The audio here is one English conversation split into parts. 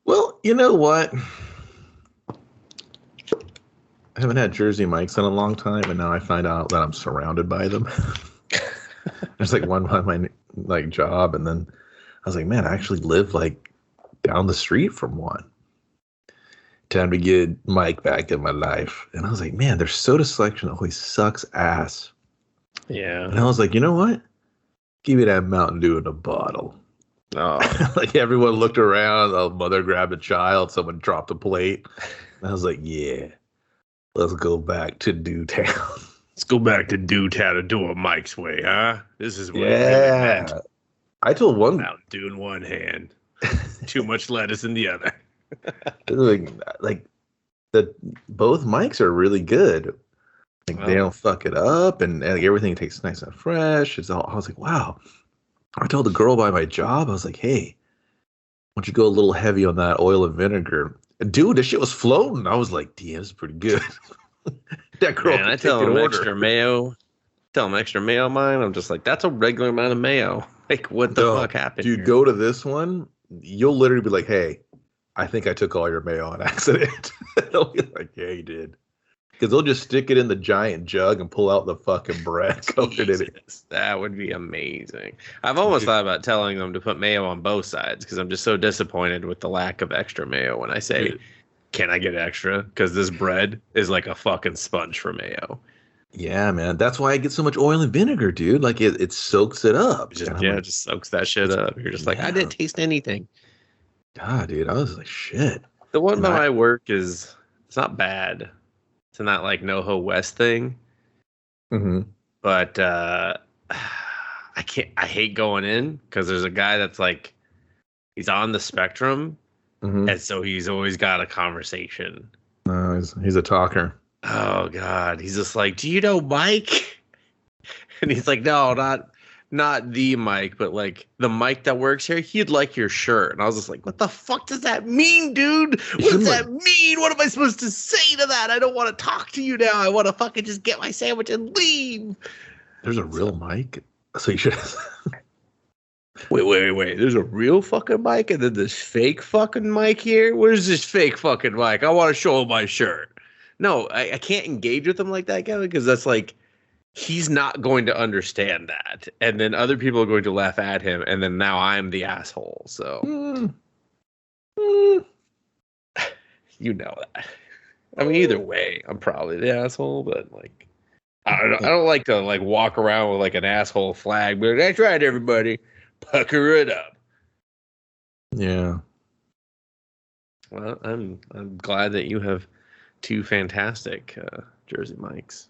Well, you know what? I haven't had Jersey Mike's in a long time, and now I find out that I'm surrounded by them. There's like one by my like job, and then I was like, man, I actually live like down the street from one. Time to get Mike back in my life, and I was like, man, their soda selection always sucks ass. Yeah. And I was like, you know what? Give me that Mountain Dew in a bottle. Oh, Like everyone looked around, a mother grabbed a child, someone dropped a plate. And I was like, yeah, let's go back to Dew Town. let's go back to Dewtown and do it Mike's way, huh? This is what it really meant. Yeah. I told one Mountain Dew in one hand, too much lettuce in the other. like the both mics are really good. Like they don't fuck it up, and like everything tastes nice and fresh. It's all. I was like, wow. I told the girl by my job, I was like, hey, why don't you go a little heavy on that oil and vinegar? And dude, this shit was floating. I was like, damn, this is pretty good. That girl. Man, I tell them extra mayo. Tell them extra mayo mine. I'm just like, that's a regular amount of mayo. Like, what the fuck happened? Dude, here? go to this one. You'll literally be like, hey, I think I took all your mayo on accident. They'll be like, yeah, you did. Because they'll just stick it in the giant jug and pull out the fucking bread coated in it. That would be amazing. I've almost thought about telling them to put mayo on both sides because I'm just so disappointed with the lack of extra mayo when I say, can I get extra? Because this bread is like a fucking sponge for mayo. Yeah, man. That's why I get so much oil and vinegar, dude. Like it soaks it up. It just soaks that shit up. You're just like, I didn't taste anything. God, dude. I was like, shit. The one by my work it's not bad. It's not like NoHo West thing. Mm-hmm. But I hate going in because there's a guy that's like, he's on the spectrum. Mm-hmm. And so he's always got a conversation. He's a talker. Oh God. He's just like, do you know Mike? And he's like, no, not the Mike, but like the Mike that works here. He'd like your shirt. And I was just like, what the fuck does that mean, dude? What does that mean? What am I supposed to say to that? I don't want to talk to you now. I want to fucking just get my sandwich and leave. There's a real Mike. So you should. Wait. There's a real fucking Mike and then this fake fucking Mike here? Where's this fake fucking Mike? I want to show him my shirt. No, I can't engage with him like that, Kevin, because that's like, he's not going to understand that. And then other people are going to laugh at him. And then now I'm the asshole. So, you know that. I mean, either way, I'm probably the asshole, but like, I don't like to like walk around with like an asshole flag, but that's right, everybody. Pucker it up. Yeah. Well, I'm glad that you have two fantastic Jersey Mikes.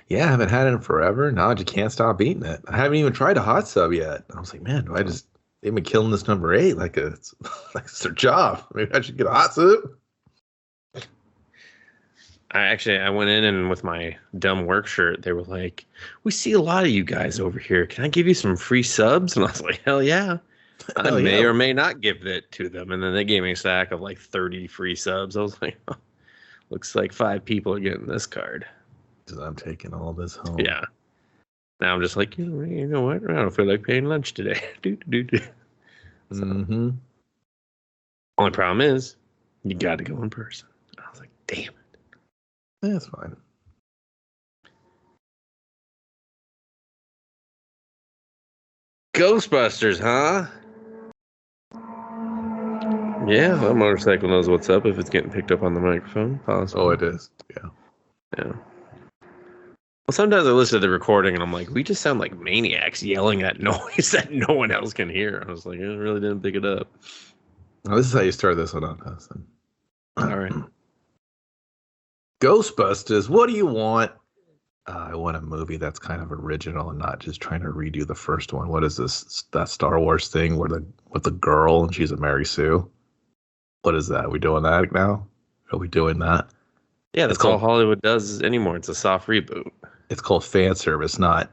Yeah, I haven't had it in forever. Now I just can't stop eating it. I haven't even tried a hot sub yet. I was like, man, they've been killing this number 8 like it's their job. Maybe I should get a hot sub. I went in and with my dumb work shirt, they were like, we see a lot of you guys over here. Can I give you some free subs? And I was like, hell yeah. I may or may not give it to them. And then they gave me a stack of like 30 free subs. I was like, oh, looks like 5 people are getting this card. Because I'm taking all this home. Yeah. Now I'm just like, you know what? I don't feel like paying lunch today. Mm-hmm. Only problem is, you got to go in person. I was like, damn it. That's fine. Ghostbusters, huh? Yeah, that motorcycle knows what's up if it's getting picked up on the microphone. Possibly. Oh, it is. Yeah. Yeah. Well, sometimes I listen to the recording and I'm like, we just sound like maniacs yelling at noise that no one else can hear. I was like, I really didn't pick it up. Oh, this is how you start this one on, Dustin. All right. Ghostbusters, what do you want? I want a movie that's kind of original and not just trying to redo the first one. What is this? That Star Wars thing with the girl and she's a Mary Sue? What is that? Are we doing that now? Are we doing that? Yeah, that's all Hollywood does anymore. It's a soft reboot. It's called fan service, not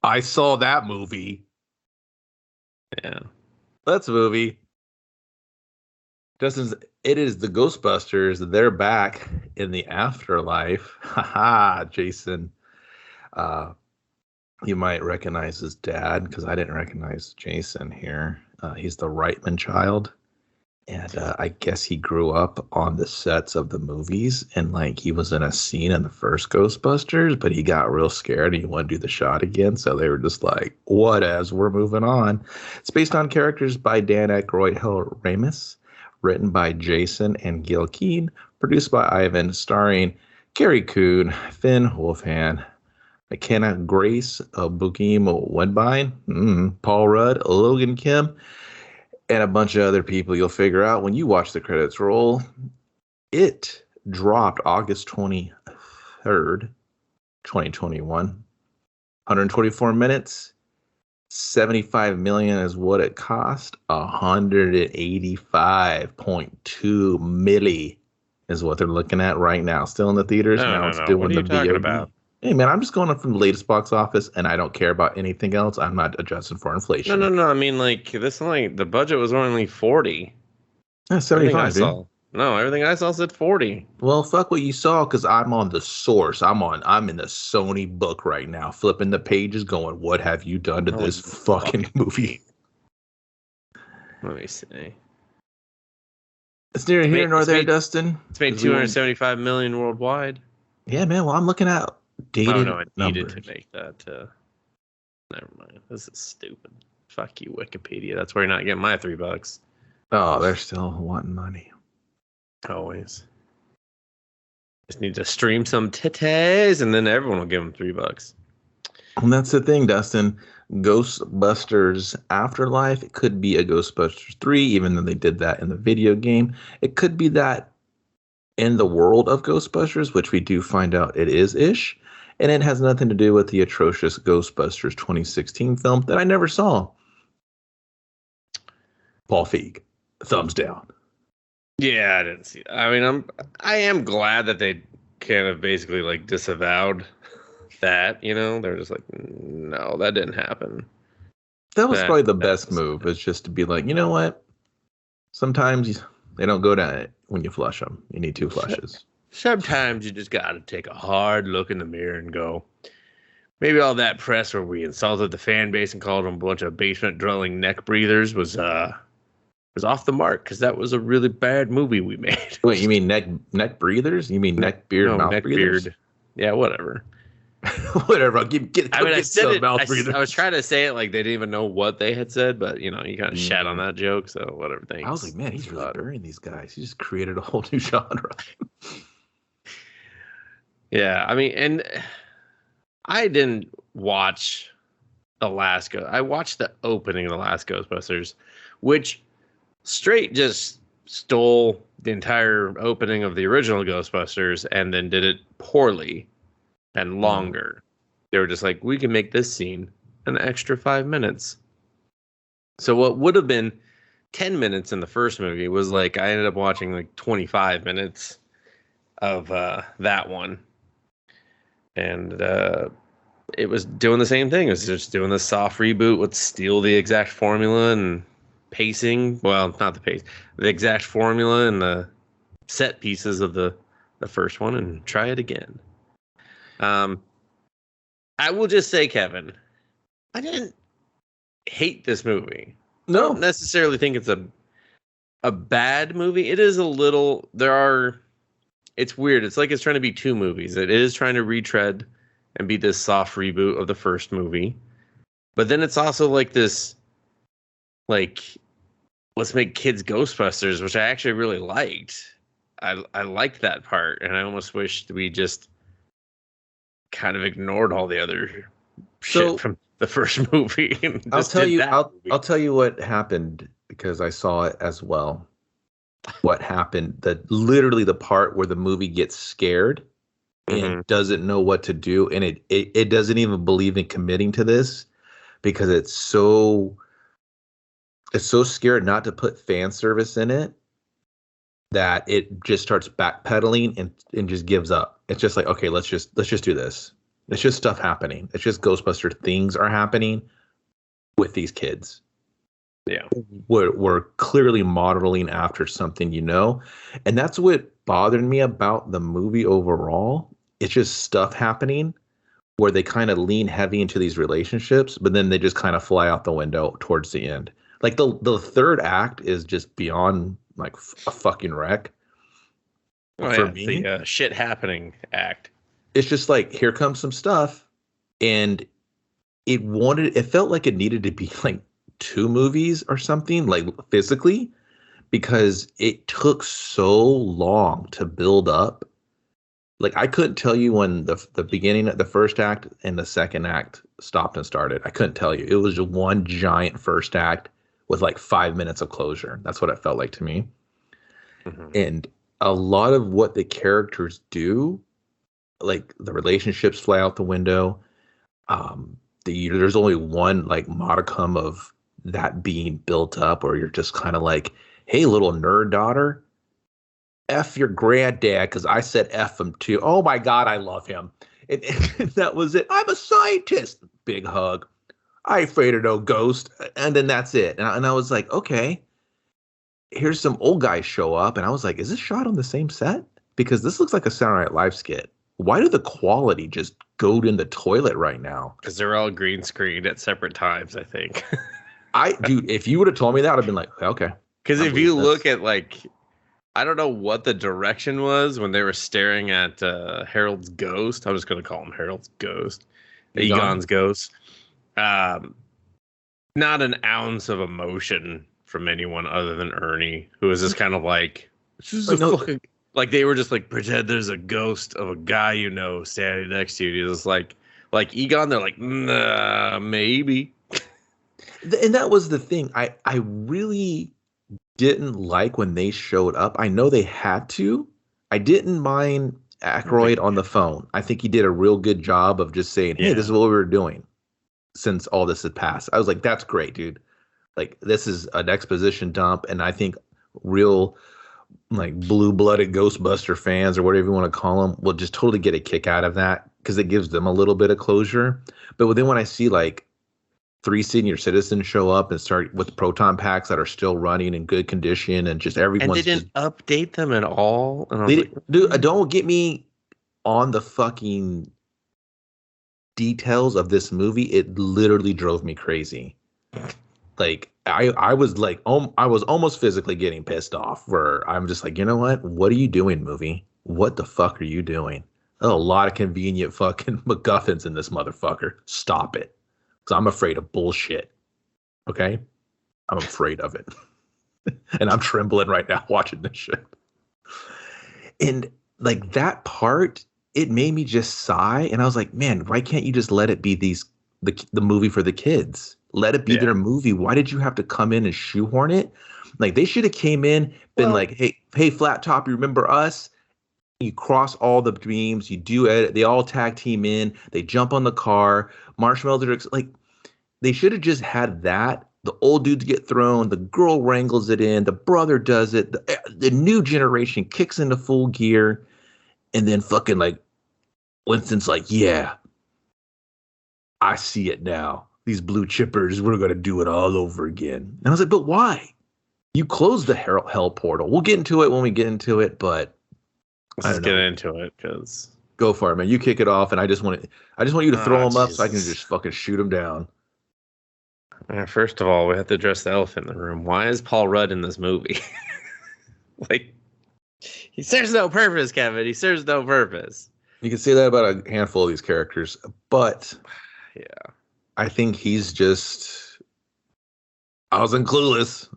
I saw that movie. Yeah. That's a movie. It is the Ghostbusters. They're back in the afterlife. Haha, Jason. You might recognize his dad because I didn't recognize Jason here. He's the Reitman child. And I guess he grew up on the sets of the movies, and like he was in a scene in the first Ghostbusters, but he got real scared and he wanted to do the shot again. So they were just like, "What? As we're moving on." It's based on characters by Dan Aykroyd, Hill Ramis, written by Jason and Gil Keane, produced by Ivan, starring Carrie Coon, Finn Wolfhard, McKenna Grace, Bokeem Woodbine, Paul Rudd, Logan Kim, and a bunch of other people. You'll figure out when you watch the credits roll. It dropped August 23rd, 2021. 124 minutes. 75 million is what it cost. 185.2 milli is what they're looking at right now. Still in the theaters. Now it's doing what are you talking about? Hey, man, I'm just going from the latest box office, and I don't care about anything else. I'm not adjusting for inflation. No. I mean, like, the budget was only 40. Yeah, 75, dude. No, everything I saw said 40. Well, fuck what you saw, because I'm on the source. I'm in the Sony book right now, flipping the pages, going, what have you done to this fucking movie? Let me see. It's neither here nor there, Dustin. It's made 275 million worldwide. Yeah, man. Well, I'm looking at dated it needed numbers. to make that. Never mind. This is stupid. Fuck you, Wikipedia. That's where you're not getting my $3. Oh, they're still wanting money. Always. Just need to stream some titties, and then everyone will give them $3. And that's the thing, Dustin. Ghostbusters Afterlife. It could be a Ghostbusters 3, even though they did that in the video game. It could be that in the world of Ghostbusters, which we do find out it is ish. And it has nothing to do with the atrocious Ghostbusters 2016 film that I never saw. Paul Feig, thumbs down. Yeah, I didn't see that. I mean, I am glad that they kind of basically like disavowed that, you know? They're just like, no, that didn't happen. That was probably the best move, is just to be like, you know what? Sometimes they don't go down it when you flush them. You need 2 flushes. Sometimes you just got to take a hard look in the mirror and go, maybe all that press where we insulted the fan base and called them a bunch of basement dwelling neck breathers was off the mark, because that was a really bad movie we made. Wait, you mean neck breathers? You mean neck beard, mouth neck breathers? Beard. Yeah, whatever. Whatever. I'll get I said it. I was trying to say it like they didn't even know what they had said, but you kind of shat on that joke, so whatever. Thanks. I was like, man, he's really burying these guys. He just created a whole new genre. Yeah, I mean, and I didn't watch the last I watched the opening of the last Ghostbusters, which straight just stole the entire opening of the original Ghostbusters and then did it poorly and longer. They were just like, we can make this scene an extra 5 minutes. So what would have been 10 minutes in the first movie was like, I ended up watching like 25 minutes of that one. And it was doing the same thing. It was just doing the soft reboot with steal the exact formula and pacing. Well, not the pace. The exact formula and the set pieces of the first one and try it again. I will just say, Kevin, I didn't hate this movie. No. I don't necessarily think it's a bad movie. It is a little, it's weird. It's like it's trying to be 2 movies. It is trying to retread and be this soft reboot of the first movie. But then it's also like this, like, let's make kids Ghostbusters, which I actually really liked. I liked that part, and I almost wished we just kind of ignored all the other shit from the first movie. And I'll tell you what happened, because I saw it as well. What happened? Literally the part where the movie gets scared and doesn't know what to do, and it doesn't even believe in committing to this, because it's so scared not to put fan service in it that it just starts backpedaling and just gives up. It's just like, okay, let's just do this. It's just stuff happening. It's just Ghostbuster things are happening with these kids. Yeah. We're clearly modeling after something, and that's what bothered me about the movie overall. It's just stuff happening where they kind of lean heavy into these relationships, but then they just kind of fly out the window towards the end. Like the third act is just beyond like a fucking wreck. Oh For yeah, me, the shit happening act. it's just like here comes some stuff, and it felt like it needed to be like two movies or something, like physically, because it took so long to build up. Like I couldn't tell you when the beginning of the first act and the second act stopped and started. I couldn't tell you. It was just one giant first act with like 5 minutes of closure. That's what it felt like to me. Mm-hmm. And a lot of what the characters do, like the relationships fly out the window. There's only one like modicum of that being built up, or you're just kind of like, hey, little nerd daughter, F your granddad, because I said F him too. Oh my God, I love him. And that was it. I'm a scientist. Big hug. I ain't afraid of no ghost. And then that's it. And I was like, okay, here's some old guys show up. And I was like, is this shot on the same set? Because this looks like a Saturday Night Live skit. Why did the quality just go in the toilet right now? Because they're all green screened at separate times, I think. Dude, if you would have told me that, I'd have been like, okay. Because if you look at like, I don't know what the direction was when they were staring at Harold's ghost. I'm just going to call him Harold's ghost. Egon's ghost. Not an ounce of emotion from anyone other than Ernie, who was just kind of like, this is like they were just like, pretend there's a ghost of a guy you know standing next to you. He's just like Egon, they're like, nah, maybe. And that was the thing. I really didn't like when they showed up. I know they had to. I didn't mind Aykroyd on the phone. I think he did a real good job of just saying, hey, this is what we were doing since all this had passed. I was like, that's great, dude. Like, this is an exposition dump. And I think real, like, blue-blooded Ghostbuster fans or whatever you want to call them will just totally get a kick out of that because it gives them a little bit of closure. But then when I see, like, 3 senior citizens show up and start with proton packs that are still running in good condition, and just everyone's. And they didn't update them at all. And I was like, dude, don't get me on the fucking details of this movie. It literally drove me crazy. Like I was like, I was almost physically getting pissed off. Where I'm just like, you know what are you doing, movie? What the fuck are you doing? There's a lot of convenient fucking MacGuffins in this motherfucker. Stop it. Because I'm afraid of bullshit. Okay? I'm afraid of it. And I'm trembling right now watching this shit. And like that part, it made me just sigh. And I was like, man, why can't you just let it be the movie for the kids? Let it be their movie. Why did you have to come in and shoehorn it? Like they should have came in, been like, hey, Flat Top, you remember us? You cross all the dreams, you do edit, they all tag team in, they jump on the car, marshmallows are like, they should have just had that. The old dudes get thrown, the girl wrangles it in, the brother does it, the new generation kicks into full gear, and then fucking like Winston's like, yeah, I see it now. These blue chippers, we're gonna do it all over again. And I was like, but why? You closed the hell portal. We'll get into it when we get into it, but let's get into it, because go for it, man. You kick it off, and I just want you to throw them up so I can just fucking shoot them down. First of all, we have to address the elephant in the room. Why is Paul Rudd in this movie? Like, he serves no purpose, Kevin. He serves no purpose. You can say that about a handful of these characters, but yeah, I think he's just. I was in Clueless.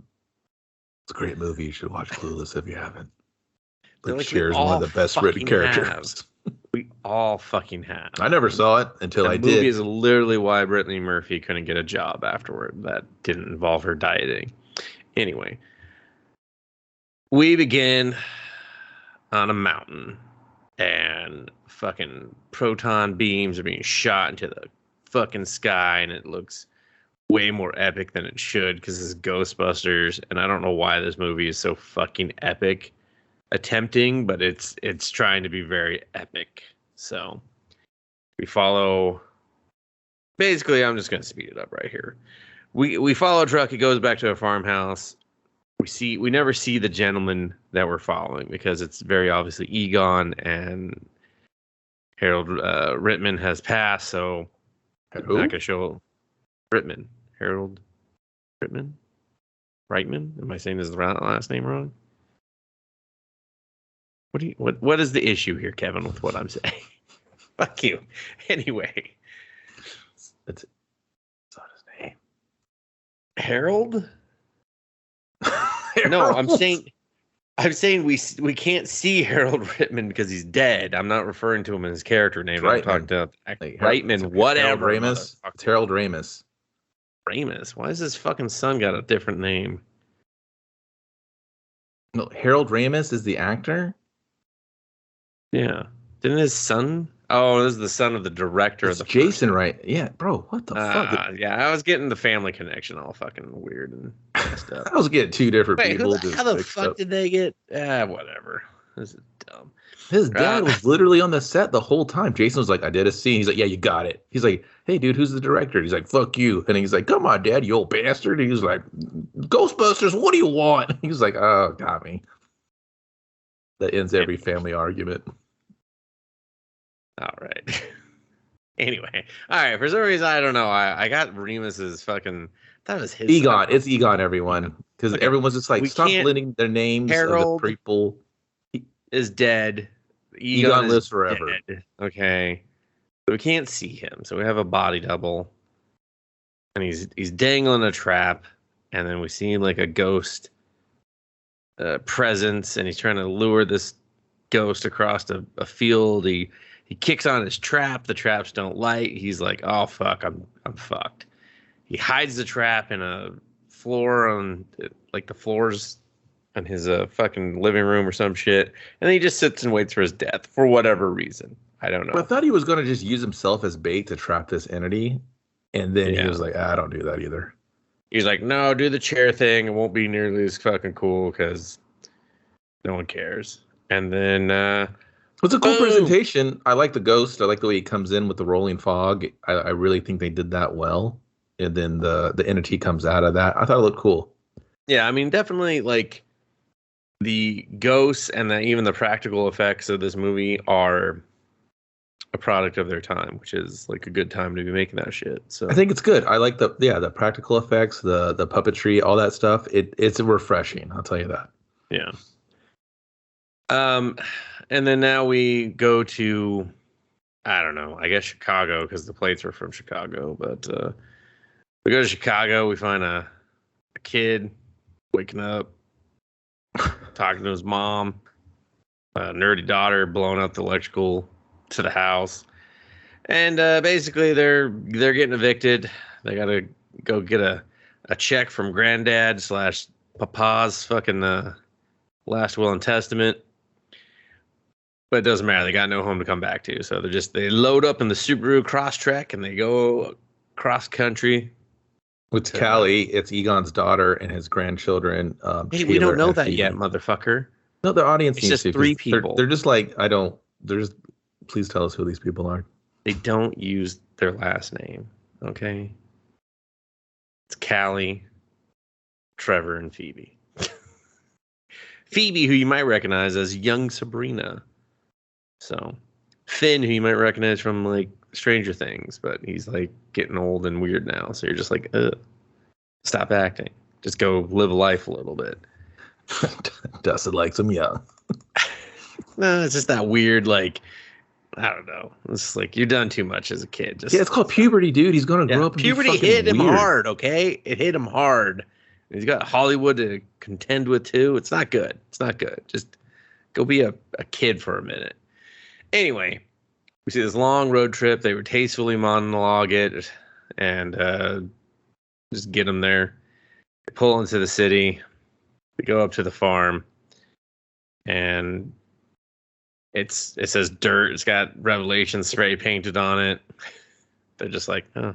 It's a great movie. You should watch Clueless if you haven't. Like, Cher's one of the best written characters. We all fucking have. I never saw it until I did. The movie is literally why Brittany Murphy couldn't get a job afterward that didn't involve her dieting. Anyway, we begin on a mountain, and fucking proton beams are being shot into the fucking sky, and it looks way more epic than it should because it's Ghostbusters, and I don't know why this movie is so fucking epic. Attempting, but it's trying to be very epic. So we follow. Basically, I'm just gonna speed it up right here. We follow a truck. It goes back to a farmhouse. We never see the gentleman that we're following because it's very obviously Egon, and Harold Rittman has passed. So I'm not gonna show Harold Rittman. Reitman? Am I saying his last name wrong? What is the issue here, Kevin, with what I'm saying? Fuck you. Anyway. That's not his name. Harold? Harold? No, I'm saying we can't see Harold Reitman because he's dead. I'm not referring to him in his character name. I'm talking about Reitman, whatever. Harold Ramis. It's Harold Ramis. Ramis? Why has his fucking son got a different name? No, Harold Ramis is the actor? Yeah. Didn't his son? Oh, this is the son of the director of the Jason, right? Yeah, bro, what the fuck? Yeah, I was getting the family connection all fucking weird and messed up. I was getting two different people. How the fuck did they get? Whatever. This is dumb. His dad was literally on the set the whole time. Jason was like, I did a scene. He's like, yeah, you got it. He's like, hey, dude, who's the director? He's like, fuck you. And he's like, come on, Dad, you old bastard. And he was like, Ghostbusters, what do you want? He was like, oh, got me. That ends every family argument. All right. Anyway, all right. For some reason, I don't know. I got Remus's fucking. That was his. Egon. It's Egon, everyone. Because everyone's just like, stop blending their names. Harold of the people. Is dead. Egon lives forever. Dead. Okay. So we can't see him. So we have a body double. And he's dangling a trap. And then we see like a ghost presence. And he's trying to lure this ghost across a field. He kicks on his trap. The traps don't light. He's like, oh, fuck, I'm fucked. He hides the trap in a floor on, like, the floors in his fucking living room or some shit. And then he just sits and waits for his death for whatever reason. I don't know. Well, I thought he was going to just use himself as bait to trap this entity. And then he was like, I don't do that either. He's like, no, do the chair thing. It won't be nearly as fucking cool because no one cares. And then... It's a cool presentation. I like the ghost. I like the way he comes in with the rolling fog. I really think they did that well. And then the entity comes out of that. I thought it looked cool. Yeah, I mean, definitely like the ghosts and even the practical effects of this movie are a product of their time, which is like a good time to be making that shit. So I think it's good. I like the practical effects, the puppetry, all that stuff. It's refreshing. I'll tell you that. Yeah. And then now we go to, I don't know, I guess Chicago because the plates are from Chicago. But we go to Chicago. We find a kid waking up, talking to his mom, a nerdy daughter blowing up the electrical to the house. And basically they're getting evicted. They got to go get a check from granddad / papa's fucking last will and testament. But it doesn't matter. They got no home to come back to. So they load up in the Subaru Crosstrek and they go cross country. With Callie, it's Egon's daughter and his grandchildren. Hey, we don't know that yet, motherfucker. No, the audience needs to. It's just 3 people. They're just like, please tell us who these people are. They don't use their last name, okay? It's Callie, Trevor, and Phoebe. Phoebe, who you might recognize as young Sabrina. So, Finn, who you might recognize from, like, Stranger Things, but he's, like, getting old and weird now. So you're just like, stop acting. Just go live life a little bit. Dustin likes him young. No, it's just that weird, like, I don't know. It's like, you're done too much as a kid. Yeah, it's called puberty, dude. He's going to grow up and puberty be hit him weird. hard, okay? It hit him hard. He's got Hollywood to contend with, too. It's not good. It's not good. Just go be a kid for a minute. Anyway, we see this long road trip. They would tastefully monologue it and just get them there. They pull into the city. They go up to the farm. And it says dirt. It's got Revelation spray painted on it. They're just like, oh.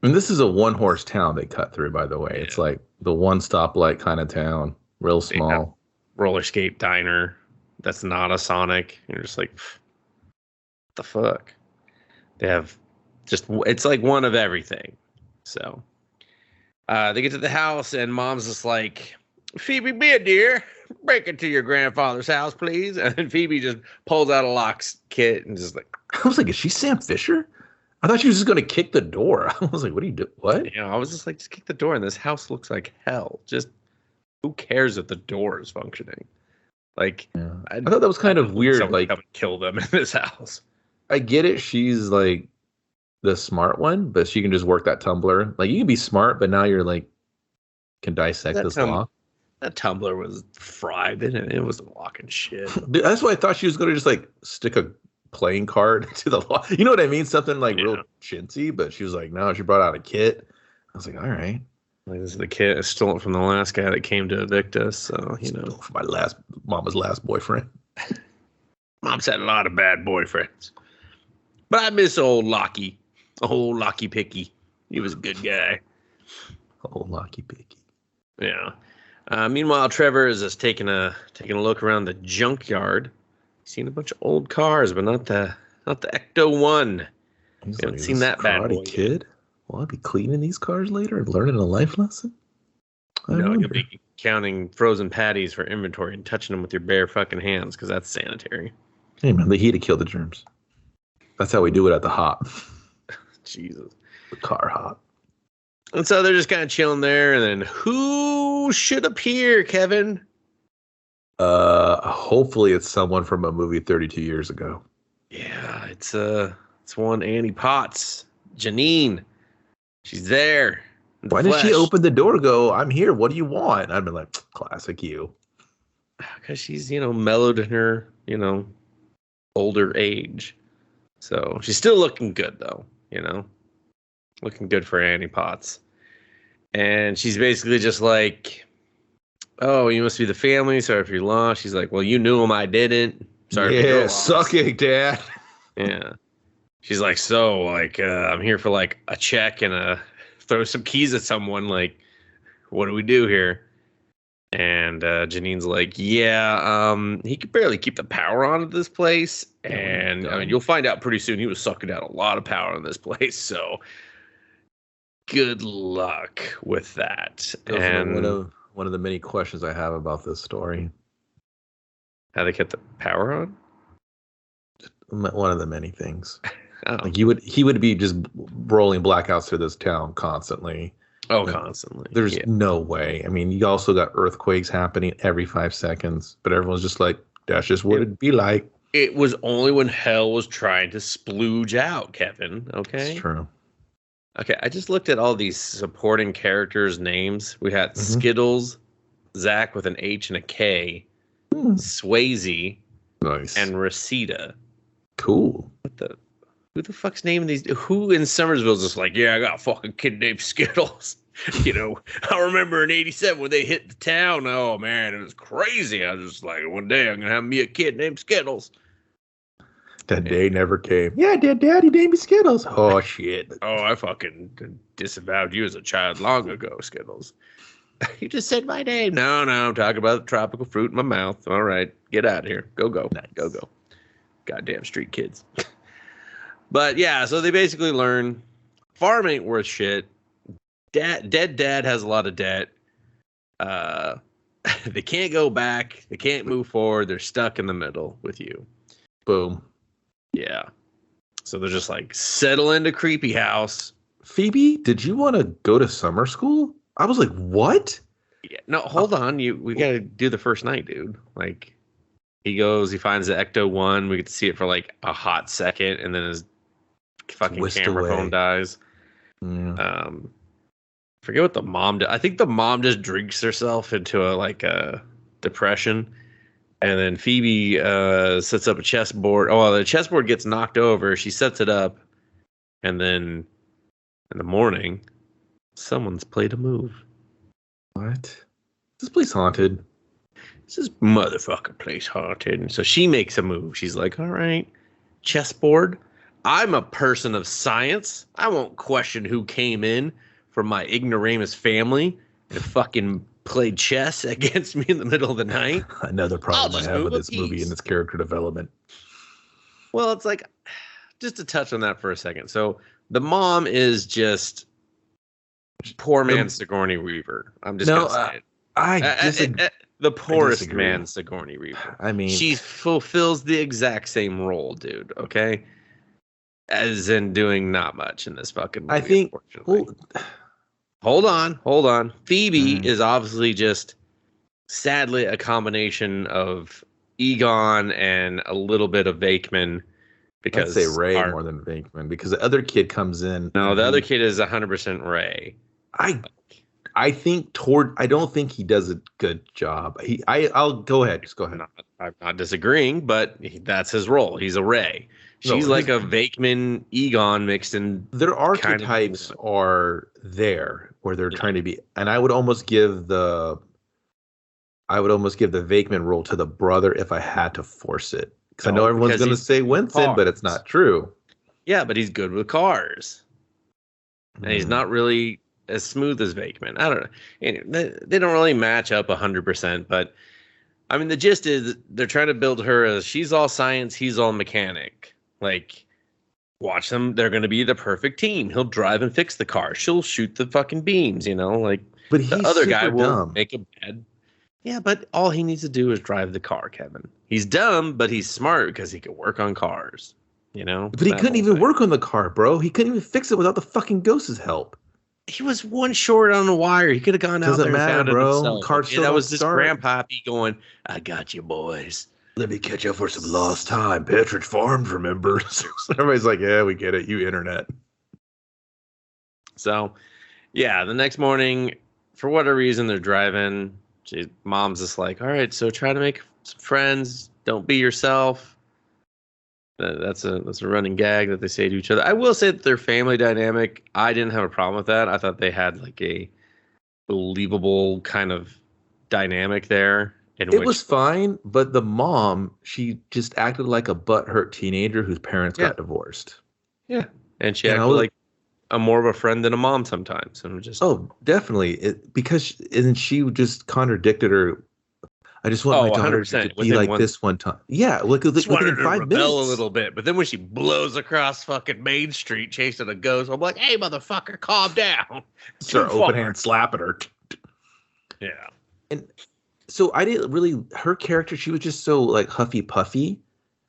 And this is a one-horse town they cut through, by the way. Yeah. It's like the one stoplight kind of town. Real small. Roller skate diner. That's not a Sonic. You're just like... the fuck. They have it's like one of everything. So they get to the house and mom's just like, Phoebe, be a dear, break into your grandfather's house, please. And then Phoebe just pulls out a locks kit and just like, I was like, is she Sam Fisher? I thought she was just going to kick the door. I was like, what do you do? What? I was just like, just kick the door. And this house looks like hell. Just who cares if the door is functioning? Like, Yeah. I thought that was kind of weird. Someone Like, come and kill them in this house. I get it. She's like the smart one, but she can just work that tumbler. Like, you can be smart, but now you're like can dissect this lock. That tumbler was fried, and it wasn't locking shit. Dude, that's why I thought she was gonna just like stick a playing card to the lock. You know what I mean? Something like real chintzy. But she was like, no. She brought out a kit. I was like, all right. Like, this is the kit. I stole it from the last guy that came to evict us. So, you know, from my mama's last boyfriend. Mom's had a lot of bad boyfriends, but I miss old Lockie Picky. He was a good guy. Old Lockie Picky. Yeah. Meanwhile, Trevor is just taking a look around the junkyard. He's seen a bunch of old cars, but not the Ecto One. He's haven't seen that bad boy kid. Will I be cleaning these cars later and learning a life lesson? No, you'll be counting frozen patties for inventory and touching them with your bare fucking hands because that's sanitary. Hey man, the heat to kill the germs. That's how we do it at the hop. Jesus. The car hop. And so they're just kind of chilling there, and then who should appear, Kevin? Hopefully it's someone from a movie 32 years ago. Yeah, it's one Annie Potts, Janine. She's there. Why did she open the door? Go, I'm here. What do you want? I'd be like, classic you. Because she's mellowed in her older age, so she's still looking good though. Looking good for Annie Potts. And she's basically just like, oh, you must be the family. Sorry if you're lost. She's like, well, you knew him. I didn't. Sorry if you're lost. Suck it, Dad. Yeah. She's like, so, like, I'm here for, like, a check and throw some keys at someone. Like, what do we do here? And Janine's like, yeah, he could barely keep the power on at this place. And, I mean, you'll find out pretty soon he was sucking out a lot of power in this place. So, good luck with that. And one of the many questions I have about this story. How they kept the power on? One of the many things. Oh. Like he would be just rolling blackouts through this town constantly. Oh, constantly. There's no way. I mean, you also got earthquakes happening every 5 seconds, but everyone's just like, that's just what it'd be like. It was only when hell was trying to splooge out, Kevin. Okay? It's true. Okay, I just looked at all these supporting characters' names. We had Skittles, Zach with an H and a K, Swayze, nice, and Reseda. Cool. Who the fuck's naming these? Who in Somersville's just like, yeah, I got a fucking kid named Skittles. I remember in '87 when they hit the town. Oh man, it was crazy. I was just like, one day I'm gonna have me a kid named Skittles. That day never came. Yeah, Daddy named me Skittles. Oh shit. Oh, I fucking disavowed you as a child long ago, Skittles. You just said my name. No, I'm talking about the tropical fruit in my mouth. All right, get out of here. Go. Nice. Go. Goddamn street kids. But yeah, so they basically learn farm ain't worth shit. Dead dad has a lot of debt. They can't go back. They can't move forward. They're stuck in the middle with you. Boom. Yeah. So they're just like, settle into creepy house. Phoebe, did you want to go to summer school? I was like, what? Yeah. No, hold on. We got to do the first night, dude. Like, he finds the Ecto One. We get to see it for like a hot second, and then his fucking camera phone dies. Yeah. Forget what the mom did. I think the mom just drinks herself into a depression. And then Phoebe sets up a chessboard. Oh, well, the chessboard gets knocked over. She sets it up. And then in the morning, someone's played a move. What? This place haunted. This motherfucker place haunted. And so she makes a move. She's like, all right, chessboard. I'm a person of science. I won't question who came in from my ignoramus family and fucking played chess against me in the middle of the night. Another problem I have with this movie and its character development. Well, it's like, just to touch on that for a second. So the mom is just poor man Sigourney Weaver. I'm just going to say it. The poorest man Sigourney Weaver. I mean, she fulfills the exact same role, dude. Okay, as in doing not much in this fucking movie. I think. Hold on. Phoebe is obviously just sadly a combination of Egon and a little bit of Vakeman. I'd say Because Ray more than Venkman because the other kid comes in. No, the other kid is 100% Ray. I think I don't think he does a good job. I'll go ahead. Just go ahead. I'm not disagreeing, but that's his role. He's a Ray. She's like a Vakeman Egon mixed in. Their archetypes are there where they're trying to be, and I would almost give the Vakeman role to the brother if I had to force it. Because I know everyone's going to say Winston, but it's not true. Yeah, but he's good with cars. And he's not really as smooth as Vakeman. I don't know. They don't really match up 100%. But, I mean, the gist is they're trying to build her as she's all science, he's all mechanic. Like, watch them. They're going to be the perfect team. He'll drive and fix the car. She'll shoot the fucking beams, you know? Like, but the other guy will make a bed. Yeah, but all he needs to do is drive the car, Kevin. He's dumb, but he's smart because he can work on cars, you know? But he couldn't even work on the car, bro. He couldn't even fix it without the fucking ghost's help. He was one short on the wire. He could have gone out there and found it himself. Car that was just Grandpappy going, I got you, boys. Let me catch up for some lost time. Partridge Farms, remember? Everybody's like, yeah, we get it. You internet. So, yeah, the next morning, for whatever reason, they're driving. Mom's just like, all right, so try to make some friends. Don't be yourself. That's a running gag that they say to each other. I will say that their family dynamic, I didn't have a problem with that. I thought they had like a believable kind of dynamic there. It was fine, but the mom, she just acted like a butthurt teenager whose parents got divorced. Yeah, and she acted like a more of a friend than a mom sometimes, and just definitely because she just contradicted her. I just want my daughter to be like this one time. Yeah, within 5 minutes. A little bit, but then when she blows across fucking Main Street chasing a ghost, I'm like, "Hey, motherfucker, calm down!" Start open hand slapping her. Yeah, and so I didn't really. Her character, she was just so like huffy puffy,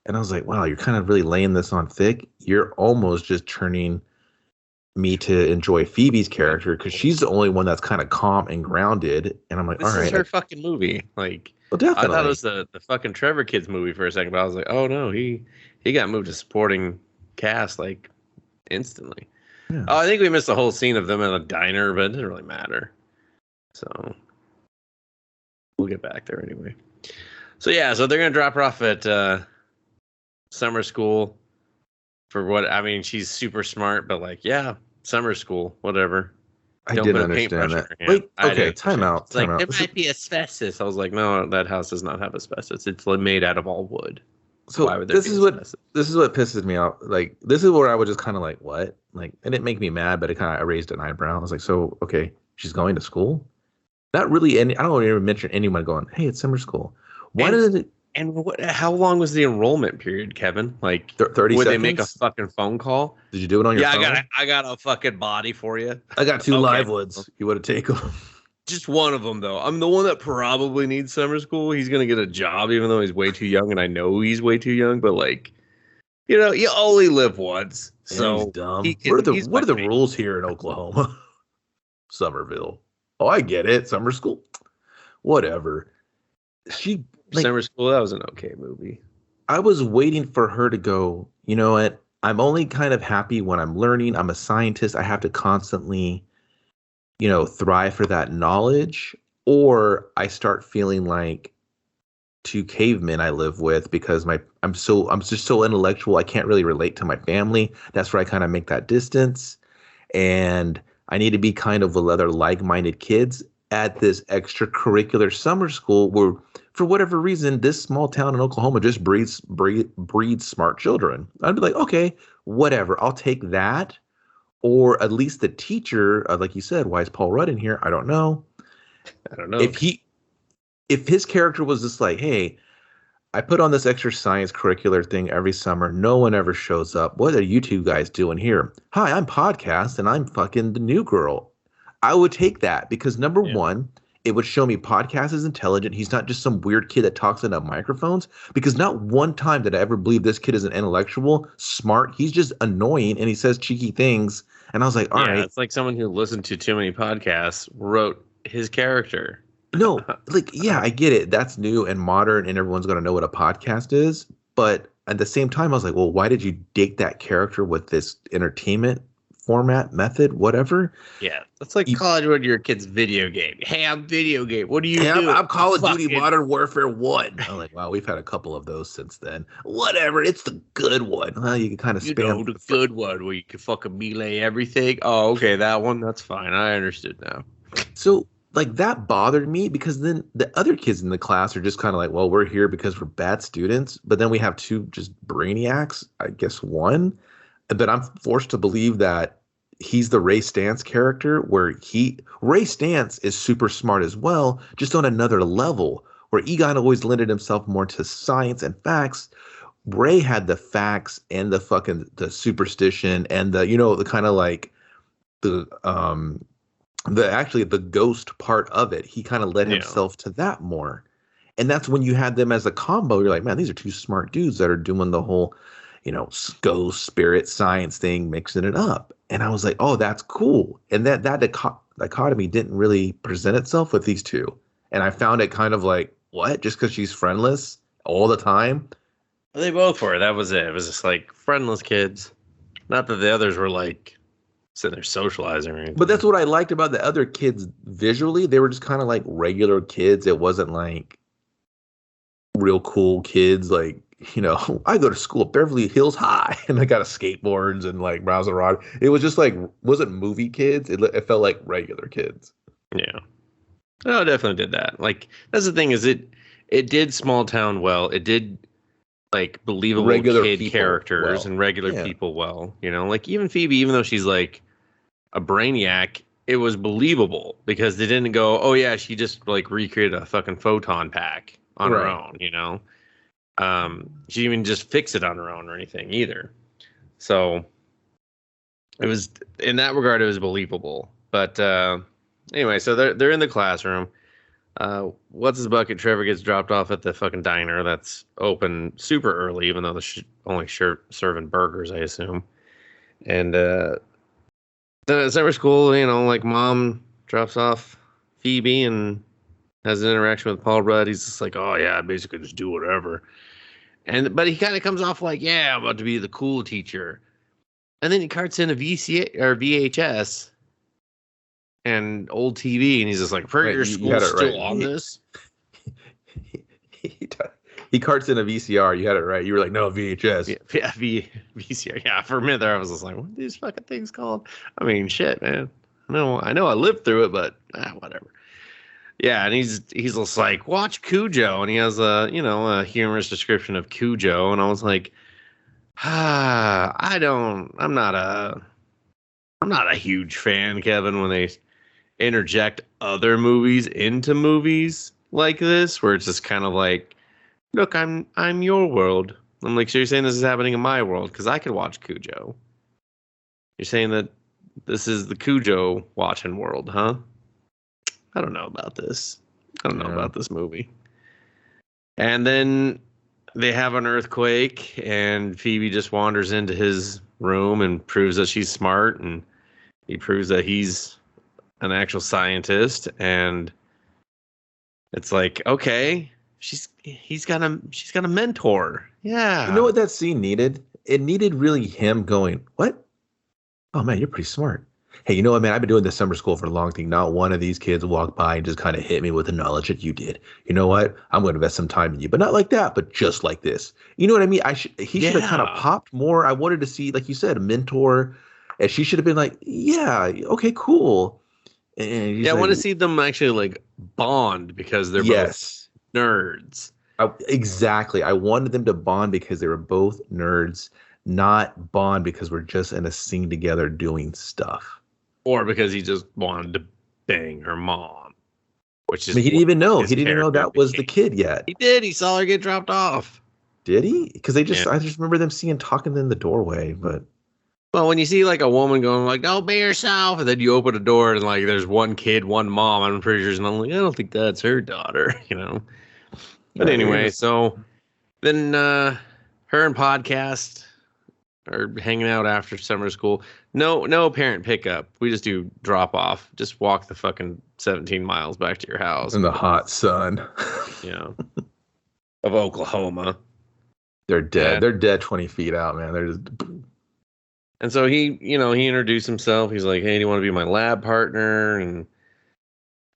and I was like, "Wow, you're kind of really laying this on thick. You're almost just turning me to enjoy Phoebe's character because she's the only one that's kind of calm and grounded." And I'm like, this is her fucking movie. Like, well, definitely. I thought it was the fucking Trevor Kids movie for a second, but I was like, oh no, he got moved to supporting cast like instantly. Yeah. Oh, I think we missed the whole scene of them in a diner, but it didn't really matter. So we'll get back there anyway. So yeah, so they're gonna drop her off at summer school. For what I mean, she's super smart, but like, yeah, summer school, whatever. I didn't understand that. Wait, okay, time out. It's like, there might be asbestos. I was like, no, that house does not have asbestos. It's made out of all wood. So why would this is what pisses me off. Like, this is where I was just kind of like, what? Like, it didn't make me mad, but I raised an eyebrow. I was like, so okay, she's going to school. Not really any. I don't even mention anyone going, hey, it's summer school. Why did it? And how long was the enrollment period, Kevin? Like 30 seconds? Would they make a fucking phone call? Did you do it on your phone? Yeah, I got a fucking body for you. I got 2 live woods. You want to take them? Just one of them, though. I'm the one that probably needs summer school. He's going to get a job, even though he's way too young, and I know he's way too young. But, like, you know, you only live once. So he's dumb. What are the rules here in Oklahoma? Somerville. Oh, I get it. Summer school. Whatever. Summer School, that was an okay movie. I was waiting for her to go, you know what? I'm only kind of happy when I'm learning. I'm a scientist. I have to constantly, you know, thrive for that knowledge. Or I start feeling like 2 cavemen I live with because I'm just so intellectual. I can't really relate to my family. That's where I kind of make that distance. And I need to be kind of with other like-minded kids at this extracurricular summer school where, for whatever reason, this small town in Oklahoma just breeds smart children. I'd be like, okay, whatever. I'll take that. Or at least the teacher, like you said, why is Paul Rudd in here? I don't know. If his character was just like, hey, I put on this extra science curricular thing every summer. No one ever shows up. What are you 2 guys doing here? Hi, I'm Podcast, and I'm fucking the new girl. I would take that because number one, it would show me Podcast is intelligent. He's not just some weird kid that talks into microphones, because not one time did I ever believe this kid is an intellectual, smart. He's just annoying and he says cheeky things. And I was like, all right. It's like someone who listened to too many podcasts wrote his character. No, like, yeah, I get it. That's new and modern, and everyone's going to know what a podcast is. But at the same time, I was like, well, why did you date that character with this entertainment format, method, whatever? Yeah, that's like You, college when you're a kid's video game. Hey, I'm video game. What do you hey, do? I'm Call of Duty Fucking Modern Warfare 1. I'm like, wow, we've had a couple of those since then. Whatever, it's the good one. Well, you can kind of you know spam. the good one where you can fucking melee everything. Oh, okay, that one. That's fine. I understood now. So, like, that bothered me because then the other kids in the class are just kind of like, well, we're here because we're bad students. But then we have two just brainiacs, I guess one. But I'm forced to believe that he's the Ray Stantz character, where Ray Stantz is super smart as well, just on another level, where Egon always lended himself more to science and facts. Ray had the facts and the superstition and the kind of like the actually the ghost part of it. He kind of led himself to that more. And that's when you had them as a combo. You're like, man, these are two smart dudes that are doing the whole, ghost spirit science thing, mixing it up. And I was like, oh, that's cool. And that dichotomy didn't really present itself with these two. And I found it kind of like, what? Just because she's friendless all the time? They both were. That was it. It was just like friendless kids. Not that the others were like sitting there socializing or anything. But that's what I liked about the other kids visually. They were just kind of like regular kids. It wasn't like real cool kids. Like, I go to school at Beverly Hills High and I got a skateboards and like browser rod. It was just like, wasn't movie kids. It felt like regular kids. Yeah. No, it definitely did that. Like, that's the thing is it did small town well. It did like believable regular kid characters well. And regular people well. Like even Phoebe, even though she's like a brainiac, it was believable because they didn't go, oh yeah, she just like recreated a fucking photon pack on her own, she didn't even just fix it on her own or anything either. So it was, in that regard, it was believable. But anyway, so they're in the classroom. What's his bucket? Trevor gets dropped off at the fucking diner that's open super early, even though they're only serving burgers, I assume. And then at summer school, like mom drops off Phoebe and has an interaction with Paul Rudd. He's just like, oh yeah, basically just do whatever. But he kind of comes off like, yeah, I'm about to be the cool teacher. And then he carts in a VHS and old TV, and he's just like, your school's still on this? He carts in a VCR. You had it right. You were like, no, VHS. Yeah, VCR. Yeah, for a minute there, I was just like, what are these fucking things called? I mean, shit, man. I know I lived through it, but whatever. Yeah, and he's just like, watch Cujo, and he has a humorous description of Cujo, and I was like, I'm not a huge fan, Kevin, when they interject other movies into movies like this, where it's just kind of like, look, I'm your world. I'm like, so you're saying this is happening in my world because I could watch Cujo. You're saying that this is the Cujo watching world, huh? I don't know about this. I don't know about this movie. And then they have an earthquake, and Phoebe just wanders into his room and proves that she's smart, and he proves that he's an actual scientist. And it's like, okay, she's got a mentor. Yeah. You know what that scene needed? It needed really him going, what? Oh man, you're pretty smart. Hey, you know what, man? I've been doing this summer school for a long time. Not one of these kids walked by and just kind of hit me with the knowledge that you did. You know what? I'm going to invest some time in you, but not like that, but just like this. You know what I mean? He should have kind of popped more. I wanted to see, like you said, a mentor, and she should have been like, yeah, okay, cool. And I want to see them actually like bond because they're both nerds. Exactly. I wanted them to bond because they were both nerds, not bond because we're just in a scene together doing stuff. Or because he just wanted to bang her mom, which is. I mean, he didn't even know. He didn't even know that was the kid yet. He did. He saw her get dropped off. Did he? Because I just remember them talking in the doorway. But well, when you see like a woman going like, "Don't be yourself," and then you open a door and like there's one kid, one mom. I'm pretty sure, and I'm like, I don't think that's her daughter, But anyway, so then her and Podcast are hanging out after summer school. No parent pickup. We just do drop off. Just walk the fucking 17 miles back to your house. In the hot sun. Of Oklahoma. They're dead. They're dead 20 feet out, man. They're just. And so he introduced himself. He's like, "Hey, do you want to be my lab partner?" And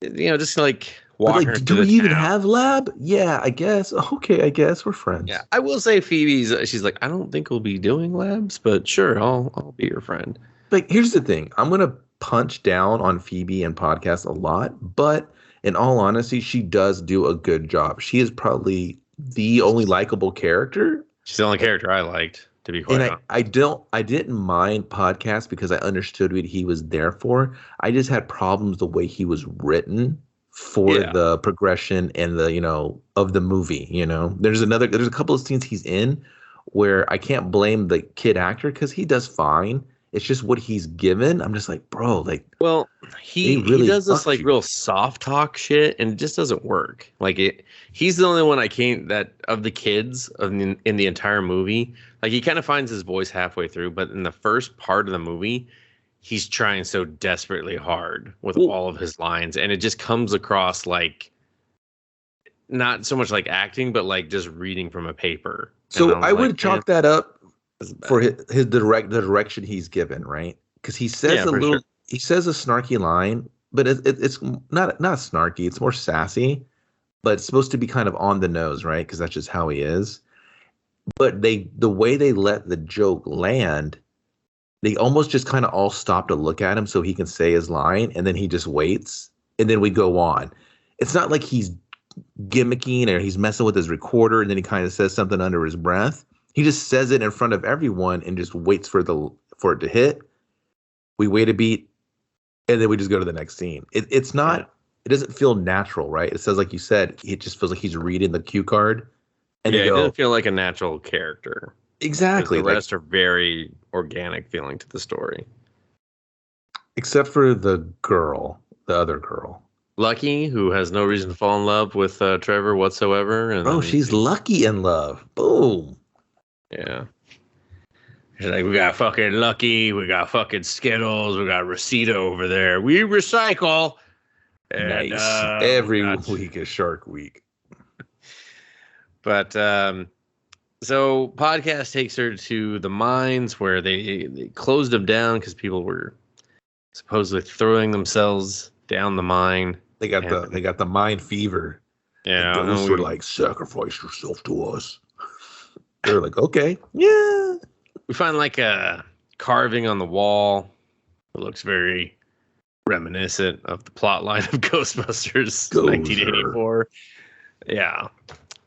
just like walking. Like, do we even have lab? Yeah, I guess. Okay, I guess we're friends. Yeah, I will say she's like, I don't think we'll be doing labs, but sure, I'll be your friend. Like, here's the thing. I'm gonna punch down on Phoebe and podcasts a lot, but in all honesty, she does do a good job. She is probably the only likable character. She's the only character I liked, to be quite honest. I didn't mind podcasts because I understood what he was there for. I just had problems the way he was written for the progression and the of the movie. There's a couple of scenes he's in where I can't blame the kid actor because he does fine. It's just what he's given. I'm just like, bro, like, well, he does this like real soft talk shit, and it just doesn't work. Like he's the only one that of the kids in the entire movie. Like, he kind of finds his voice halfway through, but in the first part of the movie, he's trying so desperately hard with all of his lines, and it just comes across like not so much like acting, but like just reading from a paper. So I would chalk that up for the direction he's given, right? Because he says he says a snarky line, but it's not snarky. It's more sassy, but it's supposed to be kind of on the nose, right? Because that's just how he is. But the way they let the joke land, they almost just kind of all stop to look at him so he can say his line, and then he just waits, and then we go on. It's not like he's gimmicking or he's messing with his recorder, and then he kind of says something under his breath. He just says it in front of everyone and just waits for it to hit. We wait a beat, and then we just go to the next scene. It's not. Yeah. It doesn't feel natural, right? It says, like you said, it just feels like he's reading the cue card. And it doesn't feel like a natural character. Exactly. The rest are very organic feeling to the story. Except for the other girl. Lucky, who has no reason to fall in love with Trevor whatsoever. And she's lucky in love. Boom. Yeah. She's like, we got fucking Lucky, we got fucking Skittles, we got Rosita over there. We recycle. And, nice. Every week is Shark Week. But so podcast takes her to the mines where they closed them down because people were supposedly throwing themselves down the mine. They got the mine fever. Yeah, those were like, sacrifice yourself to us. They're like, okay, yeah. We find like a carving on the wall. It looks very reminiscent of the plot line of Ghostbusters 1984. Yeah.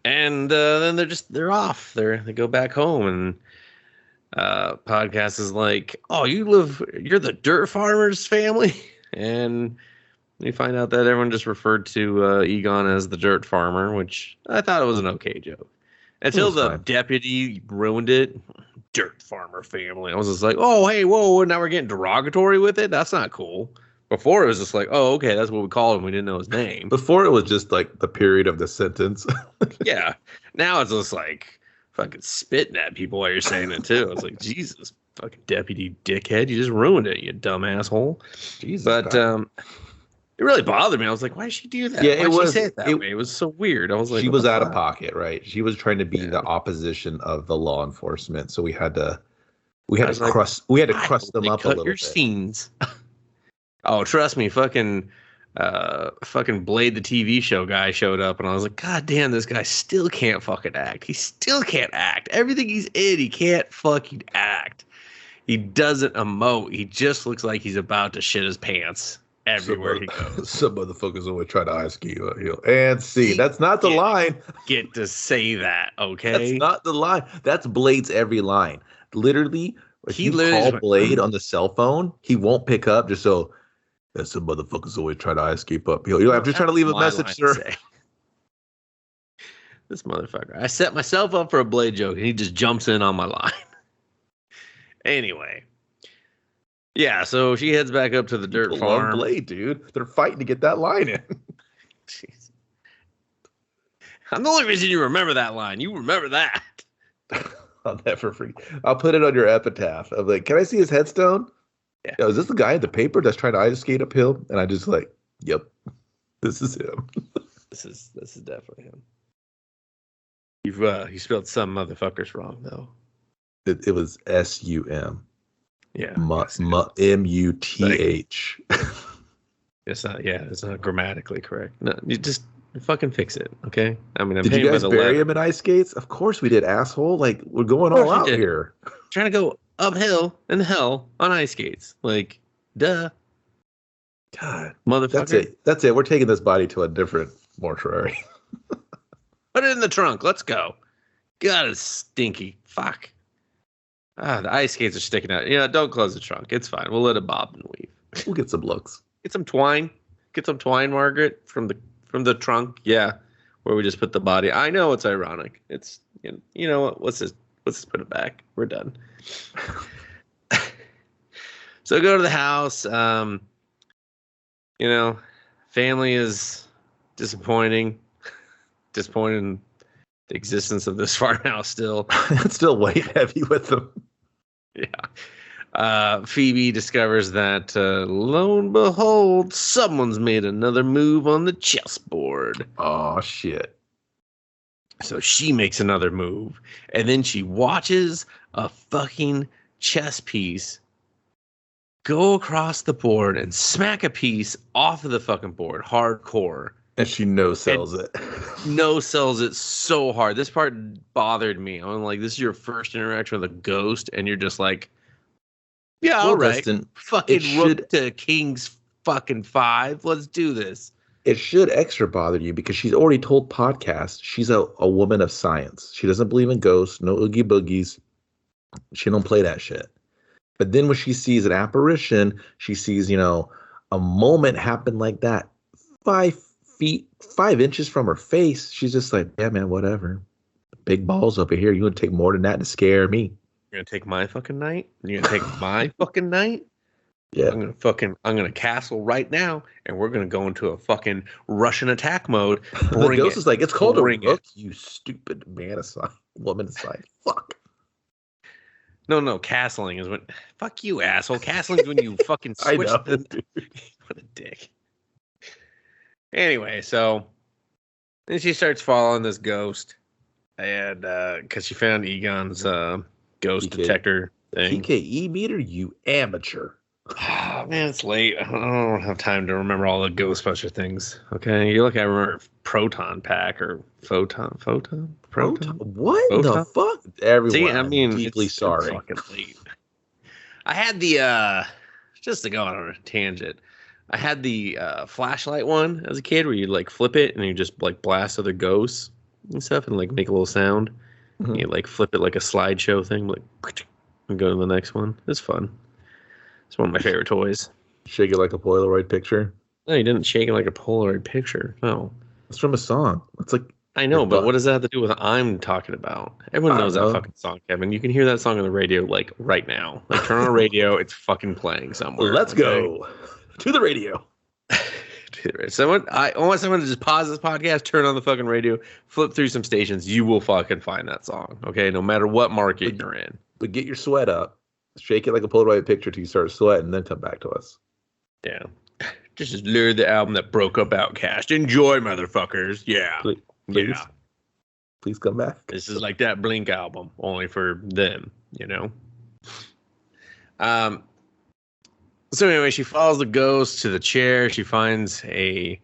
And then they're off. They go back home, and podcast is like, oh, you're the dirt farmers family. And we find out that everyone just referred to Egon as the dirt farmer, which I thought it was an okay joke. Until the deputy ruined it. Dirt farmer family. I was just like, oh, hey, whoa, now we're getting derogatory with it? That's not cool. Before it was just like, oh, okay, that's what we called him. We didn't know his name. Before it was just like the period of the sentence. Yeah. Now it's just like fucking spitting at people while you're saying it too. It's like, Jesus, fucking deputy dickhead. You just ruined it, you dumb asshole. Jesus. But it really bothered me. I was like, why did she do that? Yeah, why did she say it that way? It was so weird. I was like, she was out of pocket, right? She was trying to be the opposition of the law enforcement. So we had to crust them up a little bit. Scenes. Oh, trust me, fucking Blade the TV show guy showed up, and I was like, God damn, this guy still can't fucking act. He still can't act. Everything he's in, he can't fucking act. He doesn't emote. He just looks like he's about to shit his pants everywhere he goes. Some motherfuckers always try to ask you, and see, that's not the line. Get to say that, okay? That's not the line. That's Blade's every line. Literally, if you call Blade on the cell phone, he won't pick up just so. That's some motherfuckers always try to escape up. I'm just trying to leave a message, sir. This motherfucker. I set myself up for a Blade joke, and he just jumps in on my line. Anyway. Yeah, so she heads back up to the dirt farm. Love Blade, dude. They're fighting to get that line in. Jeez. I'm the only reason you remember that line. You remember that. I'll never forget. I'll put it on your epitaph. I'm like, can I see his headstone? Yeah. Yo, is this the guy in the paper that's trying to ice skate uphill? And I just like, yep, this is him. This is definitely him. You spelled some motherfuckers wrong though. It was SUM. Yeah. MUTH. It's not. Yeah, it's not grammatically correct. No, you just fucking fix it, okay? I mean, did you guys bury him in ice skates? Of course we did, asshole. Like we're going all out here. Trying to go uphill in hell on ice skates. Like, duh. God, motherfucker. That's it. We're taking this body to a different mortuary. Put it in the trunk. Let's go. God, it's stinky. Fuck. The ice skates are sticking out. Yeah, don't close the trunk. It's fine. We'll let it bob and weave. We'll get some looks. Get some twine. Get some twine, Margaret, from the trunk. Yeah, where we just put the body. I know it's ironic. It's you know what? Let's just put it back. We're done. So go to the house. Family is disappointing. Disappointed in the existence of this farmhouse still. It's still weight heavy with them. Yeah. Phoebe discovers that, lo and behold, someone's made another move on the chessboard. Oh, shit. So she makes another move, and then she watches a fucking chess piece go across the board and smack a piece off of the fucking board, hardcore. And she no-sells it. No-sells it so hard. This part bothered me. I'm like, this is your first interaction with a ghost, and you're just like, yeah, all right. Dustin, fucking rook to king's fucking 5. Let's do this. It should extra bother you because she's already told podcast she's a woman of science. She doesn't believe in ghosts, no oogie boogies. She don't play that shit. But then when she sees an apparition, she sees, a moment happen like that. 5 inches from her face. She's just like, yeah, man, whatever. Big balls over here. You would take more than that to scare me. You're gonna take my fucking night? You're gonna take my fucking night? Yeah. I'm gonna castle right now, and we're gonna go into a fucking Russian attack mode. The ghost is like, it's called a rook, you stupid woman aside. Fuck. No, castling is when. Fuck you, asshole. Castling is when you fucking switch. What a dick. Anyway, so then she starts following this ghost, and because she found Egon's ghost detector thing. PKE meter, you amateur. Oh, man, it's late. I don't have time to remember all the Ghostbuster things. Okay, you're lucky I remember Proton Pack or Photon. What Photon? The fuck? Everyone. See, I mean, deeply sorry. It's fucking late. I had the just to go on a tangent. I had the flashlight one as a kid where you like flip it and you just like blast other ghosts and stuff and like make a little sound. Mm-hmm. You like flip it like a slideshow thing, like and go to the next one. It's fun. It's one of my favorite toys. Shake it like a Polaroid picture? No, you didn't shake it like a Polaroid picture. No. It's from a song. It's like I know, but what does that have to do with what I'm talking about? Everyone knows that fucking song, Kevin. You can hear that song on the radio like right now. Like turn on the radio, it's fucking playing somewhere. Let's go to the radio. I want someone to just pause this podcast, turn on the fucking radio, flip through some stations. You will fucking find that song, okay? No matter what market you're in. But get your sweat up. Shake it like a Polaroid picture till you start sweating, and then come back to us. Yeah. Just lure the album that broke up Outcast. Enjoy, motherfuckers. Yeah. Please. Yeah. Please come back. This is like that Blink album, only for them, So anyway, she follows the ghost to the chair. She finds a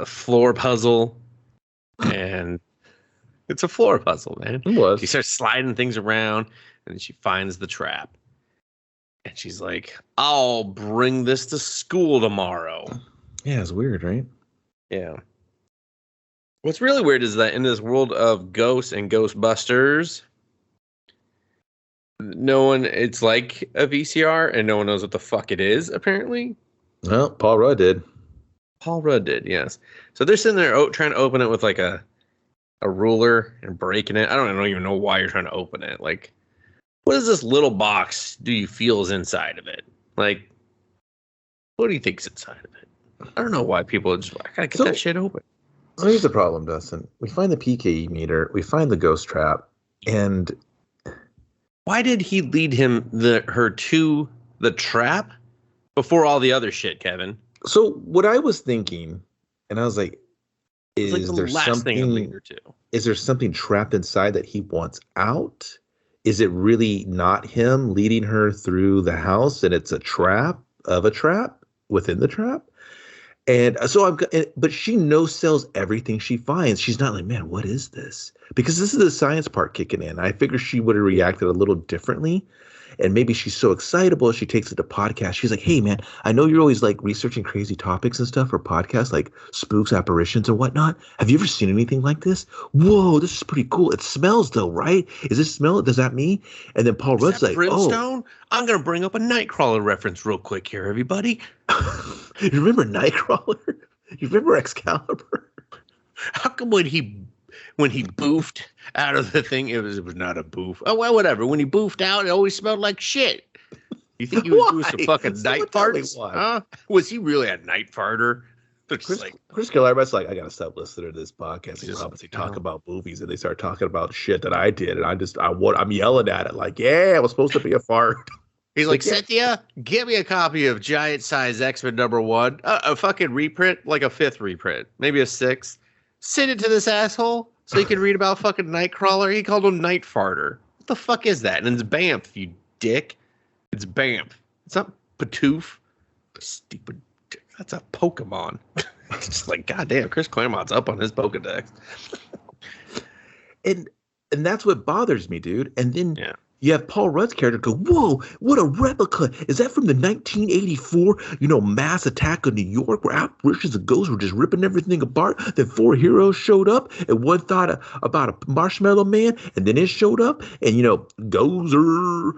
floor puzzle, and it's a floor puzzle, man. It was. She starts sliding things around, and then she finds the trap. And she's like, I'll bring this to school tomorrow. Yeah, it's weird, right? Yeah. What's really weird is that in this world of ghosts and Ghostbusters, it's like a VCR, and no one knows what the fuck it is, apparently. Well, Paul Rudd did. Paul Rudd did, yes. So they're sitting there trying to open it with like a ruler and breaking it. I don't even know why you're trying to open it. Like, what is this little box do you feel is inside of it? Like, what do you think's inside of it? I don't know why people are just, I gotta get that shit open. Here's the problem, Dustin. We find the PKE meter. We find the ghost trap. And why did he lead her to the trap before all the other shit, Kevin? So what I was thinking, and I was like, It's like the last thing I'd lead her to. Is there something trapped inside that he wants out? Is it really not him leading her through the house, and it's a trap within the trap? And so but she no-sells everything she finds. She's not like, man, what is this? Because this is the science part kicking in. I figure she would have reacted a little differently. And maybe she's so excitable, she takes it to podcast. She's like, hey, man, I know you're always like researching crazy topics and stuff for podcasts, like spooks, apparitions, and whatnot. Have you ever seen anything like this? Whoa, this is pretty cool. It smells, though, right? Is this smell? Does that mean? And then Paul Rudd's like, brimstone? I'm going to bring up a Nightcrawler reference real quick here, everybody. You remember Nightcrawler? You remember Excalibur? How come when he boofed out of the thing, it was not a boof. Oh, well, whatever. When he boofed out, it always smelled like shit. You think he was doing some fucking night farts? Huh? Was he really a night farter? Chris Gillarbat's like, I gotta stop listening to this podcast. They obviously talk about movies, and they start talking about shit that I did, and I'm yelling at it like, yeah, it was supposed to be a fart. He's like, Cynthia, give me a copy of Giant Size X-Men #1, a fucking reprint, like a 5th reprint, maybe a 6th. Send it to this asshole so he can read about fucking Nightcrawler. He called him Night Farter. What the fuck is that? And it's Bamf, you dick. It's Bamf. It's not Patoof. Stupid dick. That's a Pokemon. It's just like, goddamn, Chris Claremont's up on his Pokedex. And that's what bothers me, dude. And then you have Paul Rudd's character go, whoa, what a replica. Is that from the 1984, mass attack on New York where apparitions and ghosts were just ripping everything apart? Then 4 heroes showed up and one thought about a marshmallow man, and then it showed up and, Gozer.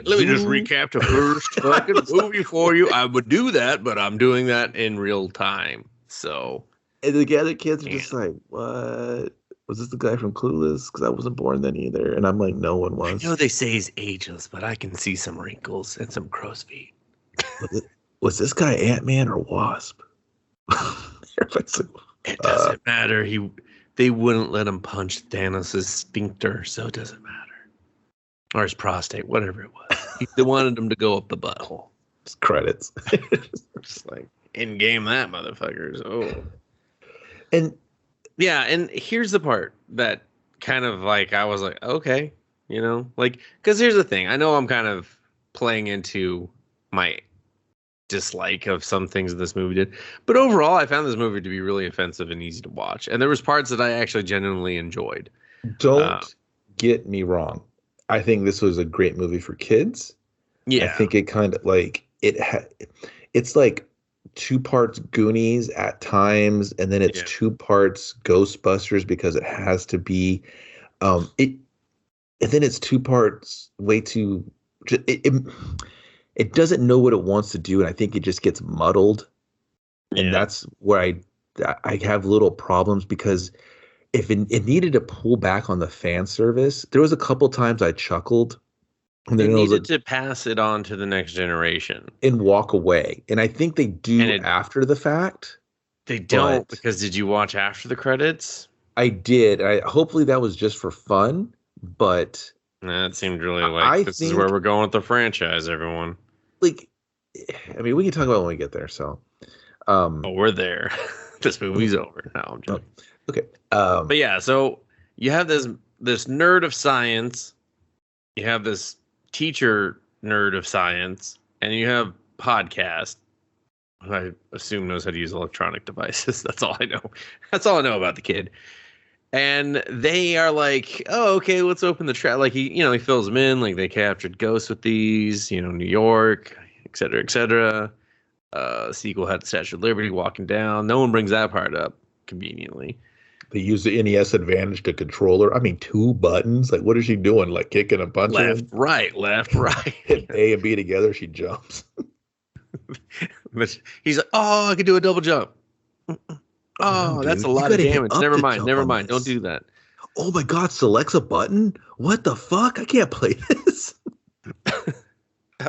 Let me just recap the first fucking movie for you. I would do that, but I'm doing that in real time. So. And the other kids are just like, what? Was this the guy from Clueless? Because I wasn't born then either. And I'm like, no one was. I know they say he's ageless, but I can see some wrinkles and some crow's feet. Was this guy Ant-Man or Wasp? It doesn't matter. They wouldn't let him punch Thanos' sphincter, so it doesn't matter. Or his prostate, whatever it was. They wanted him to go up the butthole. Just credits. Just like, in-game that, motherfuckers. Oh. And... yeah, and here's the part that kind of like I was like, okay, because here's the thing. I know I'm kind of playing into my dislike of some things this movie did, but overall, I found this movie to be really offensive and easy to watch, and there was parts that I actually genuinely enjoyed. Don't get me wrong. I think this was a great movie for kids. Yeah, I think it kind of like it's like 2 parts Goonies at times, and then it's 2 parts Ghostbusters because it has to be and then it's 2 parts way too it doesn't know what it wants to do, and I think it just gets muddled. And that's where I have little problems, because if it needed to pull back on the fan service, there was a couple times I chuckled. And they needed to pass it on to the next generation. And walk away. And I think they do after the fact. They don't, because did you watch after the credits? I did. Hopefully that was just for fun, but... That seemed really like, this is where we're going with the franchise, everyone. Like, I mean, we can talk about it when we get there, so... we're there. This movie's over. No, I'm joking. Okay. But yeah, so you have this nerd of science. You have this teacher nerd of science, and you have podcast, who I assume knows how to use electronic devices. That's all I know. That's all I know about the kid. And they are like, oh, okay, let's open the trap. Like he fills them in, like they captured ghosts with these, New York, et cetera, et cetera. Sequel had the Statue of Liberty walking down. No one brings that part up conveniently. They use the NES Advantage to control her. I mean, 2 buttons. Like, what is she doing? Like, kicking and punching? Left, right. Hit A and B together, she jumps. But he's like, oh, I could do a double jump. Oh, that's a lot of damage. Never mind. Don't do that. Oh, my God. Selects a button? What the fuck? I can't play this.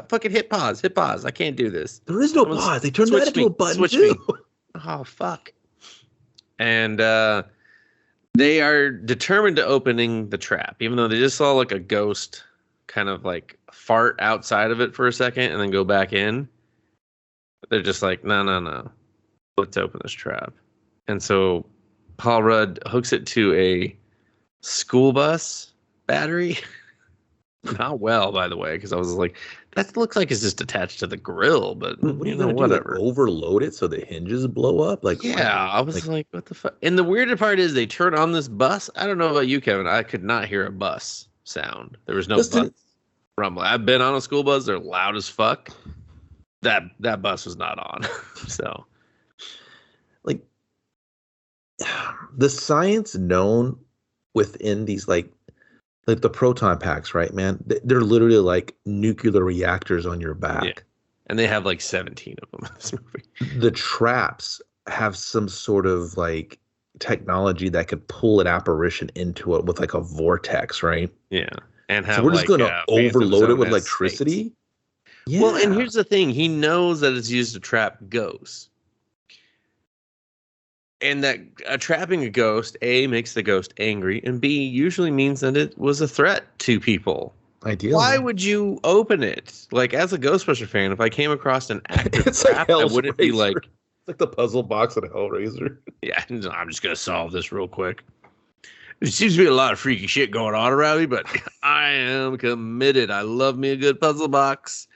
Fucking hit pause. I can't do this. There is no pause. They turned that into a button, too. Oh, fuck. And They are determined to opening the trap, even though they just saw like a ghost kind of like fart outside of it for a second and then go back in. They're just like, no. Let's open this trap. And so Paul Rudd hooks it to a school bus battery. Not well, by the way, because I was like, that looks like it's just attached to the grill, but what are you gonna do? Like, overload it so the hinges blow up? Like, yeah, I was like, what the fuck? And the weirder part is they turn on this bus. I don't know about you, Kevin. I could not hear a bus sound. There was no bus rumble. I've been on a school bus. They're loud as fuck. That bus was not on. So, like, the science known within these like the proton packs, right, man? They're literally like nuclear reactors on your back. Yeah. And they have like 17 of them in this movie. The traps have some sort of like technology that could pull an apparition into it with like a vortex, right? Yeah. And have, so we're just going to overload it with electricity? Space. Yeah. Well, and here's the thing. He knows that it's used to trap ghosts. And that trapping a ghost, A, makes the ghost angry, and B, usually means that it was a threat to people. Ideally. Why would you open it? Like, as a Ghostbuster fan, if I came across an active trap, I wouldn't be like... It's like the puzzle box in Hellraiser. Yeah, I'm just going to solve this real quick. There seems to be a lot of freaky shit going on around me, but I am committed. I love me a good puzzle box.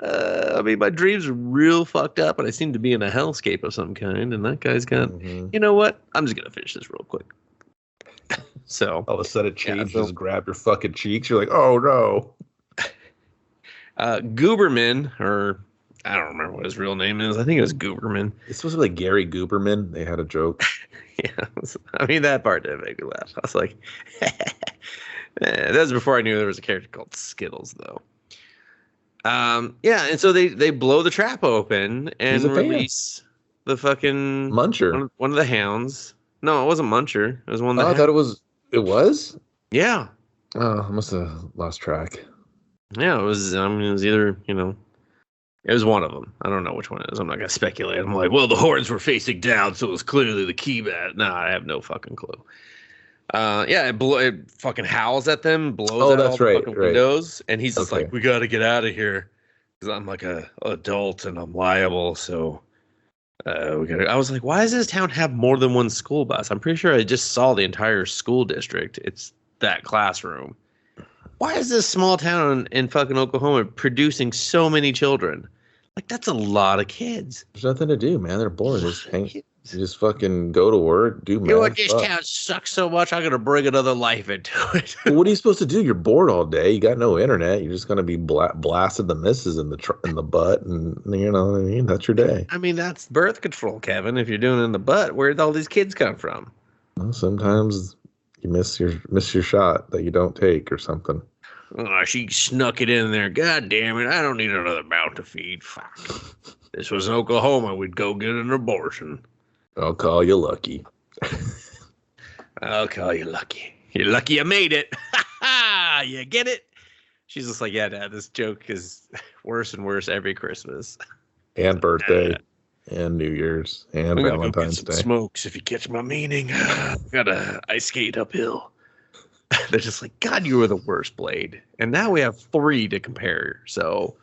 I mean, my dreams are real fucked up, and I seem to be in a hellscape of some kind, and that guy's got, you know what? I'm just going to finish this real quick. So all of a sudden it changes, just grab your fucking cheeks. You're like, oh, no. Gooberman, or I don't remember what his real name is. I think it was Gooberman. It's supposed to be like Gary Gooberman. They had a joke. Yeah, I mean, that part didn't make me laugh. I was like, that was before I knew there was a character called Skittles, though. Yeah, and so they blow the trap open and release the fucking Muncher, one of the hounds. No, it wasn't Muncher. It was one of the I thought it was. It was? Yeah. Oh, I must have lost track. Yeah, it was. I mean, it was either, it was one of them. I don't know which one it is. I'm not gonna speculate. I'm like, well, the horns were facing down, so it was clearly the key bat. No, I have no fucking clue. Yeah, it fucking howls at them, blows out all the fucking windows, and he's just like, we got to get out of here because I'm like a adult and I'm liable. So we got. I was like, why does this town have more than one school bus? I'm pretty sure I just saw the entire school district. It's that classroom. Why is this small town in fucking Oklahoma producing so many children? Like, that's a lot of kids. There's nothing to do, man. They're bored. You just fucking go to work, do math. You know what? This town sucks so much, I'm going to bring another life into it. Well, what are you supposed to do? You're bored all day. You got no internet. You're just going to be blasted the missus in the butt. And you know what I mean? That's your day. I mean, that's birth control, Kevin. If you're doing it in the butt, where'd all these kids come from? Well, sometimes you miss your shot that you don't take or something. Oh, she snuck it in there. God damn it. I don't need another mouth to feed. Fuck. This was Oklahoma. We'd go get an abortion. I'll call you lucky. I'll call you lucky. You're lucky you made it. You get it? She's just like, yeah, Dad, this joke is worse and worse every Christmas. And birthday. And New Year's. And Valentine's Day. Smokes, if you catch my meaning. Gotta ice skate uphill. They're just like, God, you were the worst Blade. And now we have 3 to compare. So...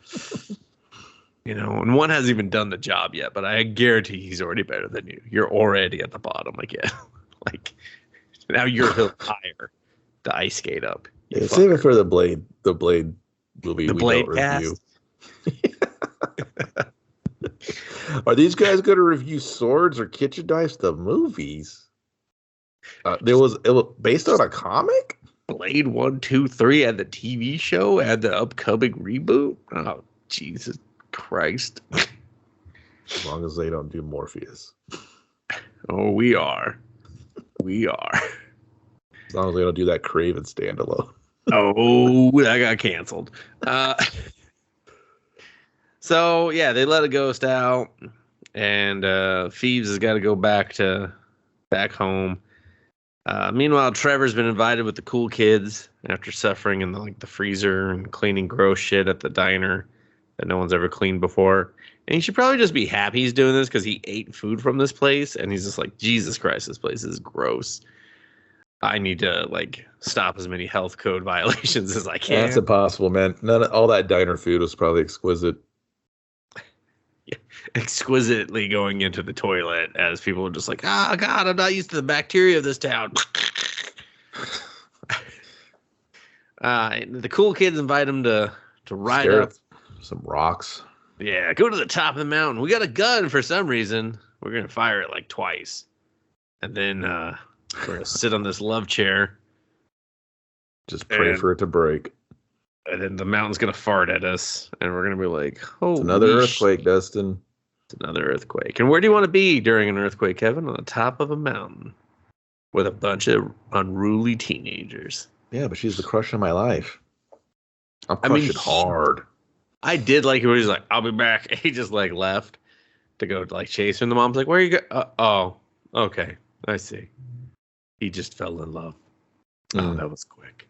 and one hasn't even done the job yet, but I guarantee he's already better than you. You're already at the bottom again. Like, now you're higher to ice skate up. Yeah, save it for the Blade movie. The Blade cast. Are these guys going to review Swords or Kitchen Knives, the movies? It was based on a comic? Blade 1, 2, 3, and the TV show, and the upcoming reboot? Oh, Jesus Christ. As long as they don't do Morpheus. Oh, we are. We are. As long as they don't do that Craven standalone. Oh, that got canceled. So, yeah, they let a ghost out, and Phoebes has got to go back home. Meanwhile, Trevor's been invited with the cool kids after suffering in the freezer and cleaning gross shit at the diner that no one's ever cleaned before. And he should probably just be happy he's doing this because he ate food from this place. And he's just like, Jesus Christ, this place is gross. I need to like stop as many health code violations as I can. That's impossible, man. All that diner food was probably exquisite. Yeah. Exquisitely going into the toilet as people are just like, oh God, I'm not used to the bacteria of this town. The cool kids invite him to ride up some rocks. Yeah, go to the top of the mountain. We got a gun for some reason. We're gonna fire it like twice, and then we're gonna sit on this love chair. Just pray for it to break. And then the mountain's gonna fart at us, and we're gonna be like, "Oh, it's another earthquake, Dustin." It's another earthquake. And where do you want to be during an earthquake, Kevin? On the top of a mountain with a bunch of unruly teenagers. Yeah, but she's the crush of my life. I'll crush it hard. I did like it when he's like, I'll be back. He just like left to go like chase her. And the mom's like, where are you go? Oh, okay. I see. He just fell in love. Oh, that was quick.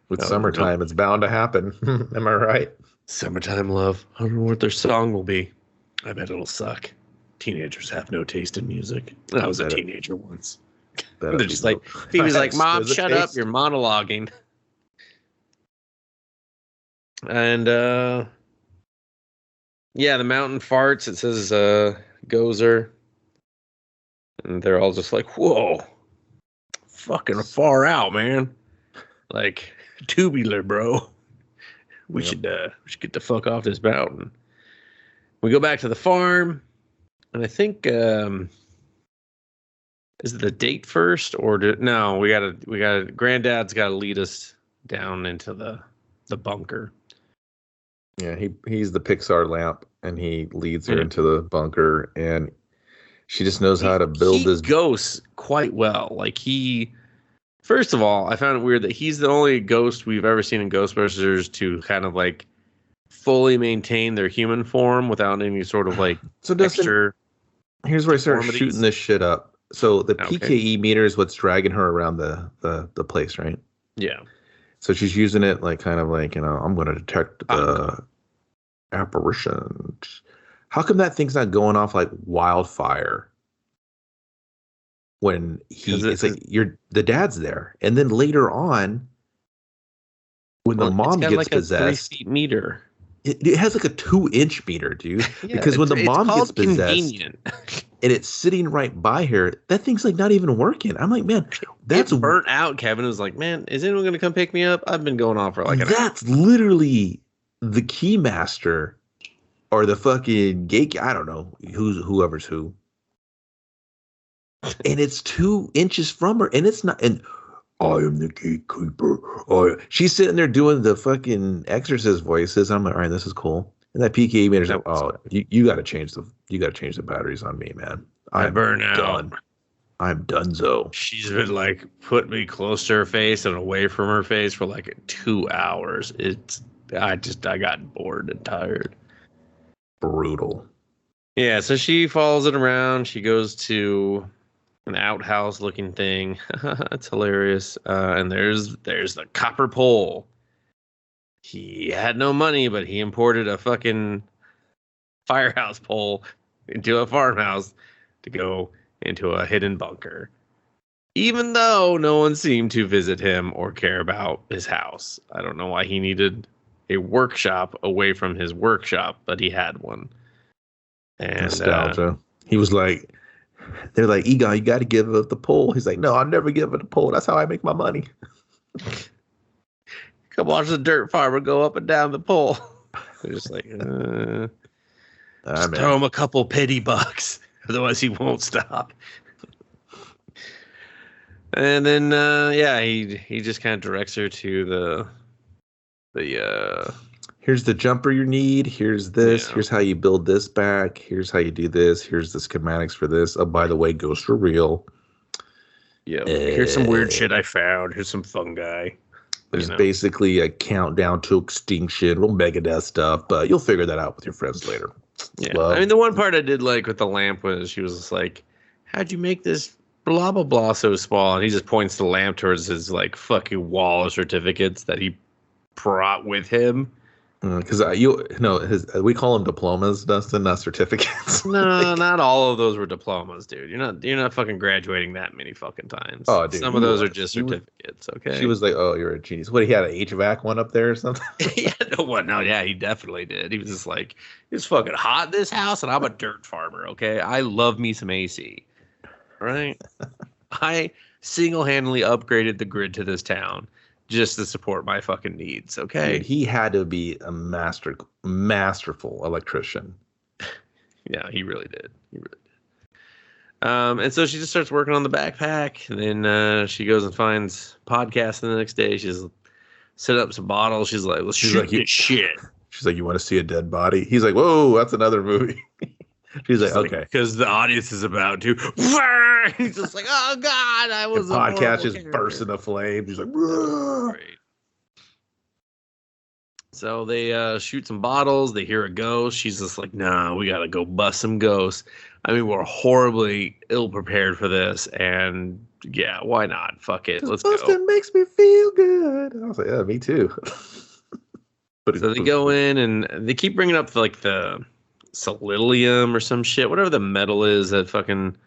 With summertime, it's bound to happen. Am I right? Summertime love. I don't know what their song will be. I bet it'll suck. Teenagers have no taste in music. I was a teenager once. They're just like, Phoebe's like, Mom, shut up. You're monologuing. And, yeah, the mountain farts. It says Gozer. And they're all just like, whoa. Fucking far out, man. Like, tubular, bro. We should get the fuck off this mountain. We go back to the farm. And I think is it the date first or no, we gotta Granddad's gotta lead us down into the bunker. Yeah, he's the Pixar lamp, and he leads her into the bunker, and she just knows how to build this ghost quite well. Like first of all, I found it weird that he's the only ghost we've ever seen in Ghostbusters to kind of like fully maintain their human form without any sort of like extra. Here's where I started shooting this shit up. So the PKE meter is what's dragging her around the place, right? Yeah. So she's using it like kind of like, I'm going to detect the apparition. How come that thing's not going off like wildfire when it's like the dad's there? And then later on, when the mom gets like possessed, a 3 meter. It has like a 2-inch meter, dude. Yeah, because when the mom gets possessed and it's sitting right by her, that thing's like not even working. I'm like, man, that's burnt out. Kevin was like, man, is anyone going to come pick me up? I've been going on for like an hour. That's literally the keymaster or the fucking gate. I don't know whoever's who. And it's 2 inches from her, and it's not. And I am the gatekeeper. She's sitting there doing the fucking exorcist voices. I'm like, all right, this is cool. And that PKE meter's like, you got to change the batteries on me, man. I'm burn out. I'm donezo. She's been like put me close to her face and away from her face for like 2 hours. I got bored and tired. Brutal. Yeah, so she follows it around. She goes to an outhouse looking thing. It's hilarious. And there's the copper pole. He had no money, but he imported a fucking firehouse pole into a farmhouse to go into a hidden bunker. Even though no one seemed to visit him or care about his house. I don't know why he needed a workshop away from his workshop, but he had one. And nostalgia. He was like, they're like, Egon, you got to give up the pole. He's like, no, I'll never give up the pole. That's how I make my money. Come watch the dirt farmer go up and down the pole. They're just like, just throw him a couple penny bucks. Otherwise, he won't stop. And then, he just kind of directs her to the here's the jumper you need. Here's this. Yeah. Here's how you build this back. Here's how you do this. Here's the schematics for this. Oh, by the way, ghosts are real. Yeah. Here's some weird shit I found. Here's some fungi. There's basically a countdown to extinction, real Megadeth stuff, but you'll figure that out with your friends later. Yeah. I mean, the one part I did like with the lamp was she was just like, how'd you make this blah, blah, blah so small? And he just points the lamp towards his like fucking wall of certificates that he brought with him. Because we call them diplomas, Dustin, not certificates. No, not all of those were diplomas, dude. You're not fucking graduating that many fucking times. Oh, dude, Some of those are just certificates, okay? She was like, "Oh, you're a genius." What, he had an HVAC one up there or something? Yeah, no, he definitely did. He was just like, it's fucking hot in this house, and I'm a dirt farmer, okay? I love me some AC, right? I single-handedly upgraded the grid to this town just to support my fucking needs, okay? Dude, he had to be a masterful electrician. Yeah, he really did. He really did. And so she just starts working on the backpack, and then she goes and finds podcasting the next day. She's set up some bottles. She's like, let's shoot this shit. She's like, you want to see a dead body? He's like, whoa, that's another movie. She's like, okay. Because the audience is about to. He's just like, oh, God, I was the podcast just bursts into flames. He's like, great. So they shoot some bottles. They hear a ghost. She's just like, nah, we got to go bust some ghosts. I mean, we're horribly ill-prepared for this. And, yeah, why not? Fuck it. Let's go. Busting makes me feel good. I was like, yeah, me too. So they go in, and they keep bringing up, like, the solidolium or some shit. Whatever the metal is that fucking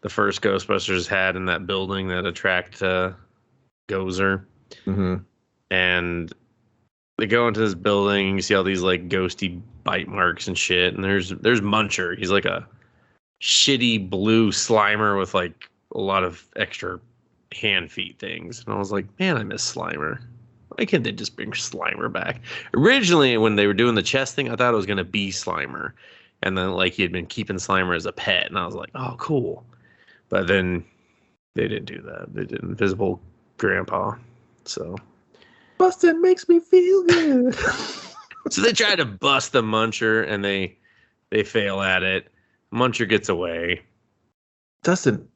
the first Ghostbusters had in that building that attract Gozer. Mm-hmm. And they go into this building, and you see all these like ghosty bite marks and shit. And there's Muncher. He's like a shitty blue Slimer with like a lot of extra hand feet things. And I was like, man, I miss Slimer. Why can't they just bring Slimer back? Originally, when they were doing the chest thing, I thought it was gonna be Slimer, and then like he had been keeping Slimer as a pet, and I was like, oh, cool. But then they didn't do that. They did Invisible Grandpa. So. Bustin' makes me feel good. So they try to bust the Muncher, and they fail at it. Muncher gets away. Dustin,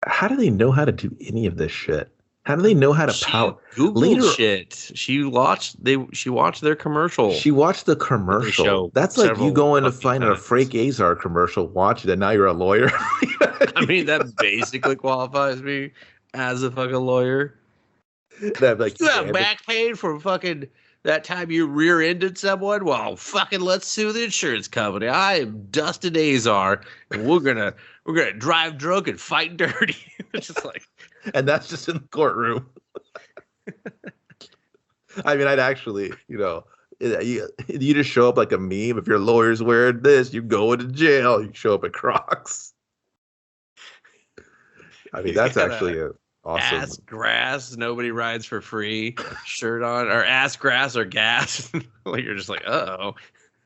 how do they know how to do any of this shit? How do they know how to power? Googled shit. She watched their commercial. She watched the commercial. That's like you going to find a Frank Azar commercial, watch it, and now you're a lawyer. I mean, that basically qualifies me as a fucking lawyer. That like you have back pain from fucking that time you rear-ended someone? Well, fucking let's sue the insurance company. I am Dustin Azar, and we're gonna drive drunk and fight dirty. It's just like, and that's just in the courtroom. I mean, I'd actually, you just show up like a meme. If your lawyer's wearing this, you go into jail. You show up at Crocs. I mean, that's actually a awesome. Ass grass, nobody rides for free shirt on, or ass grass or gas. Like you're just like, uh-oh,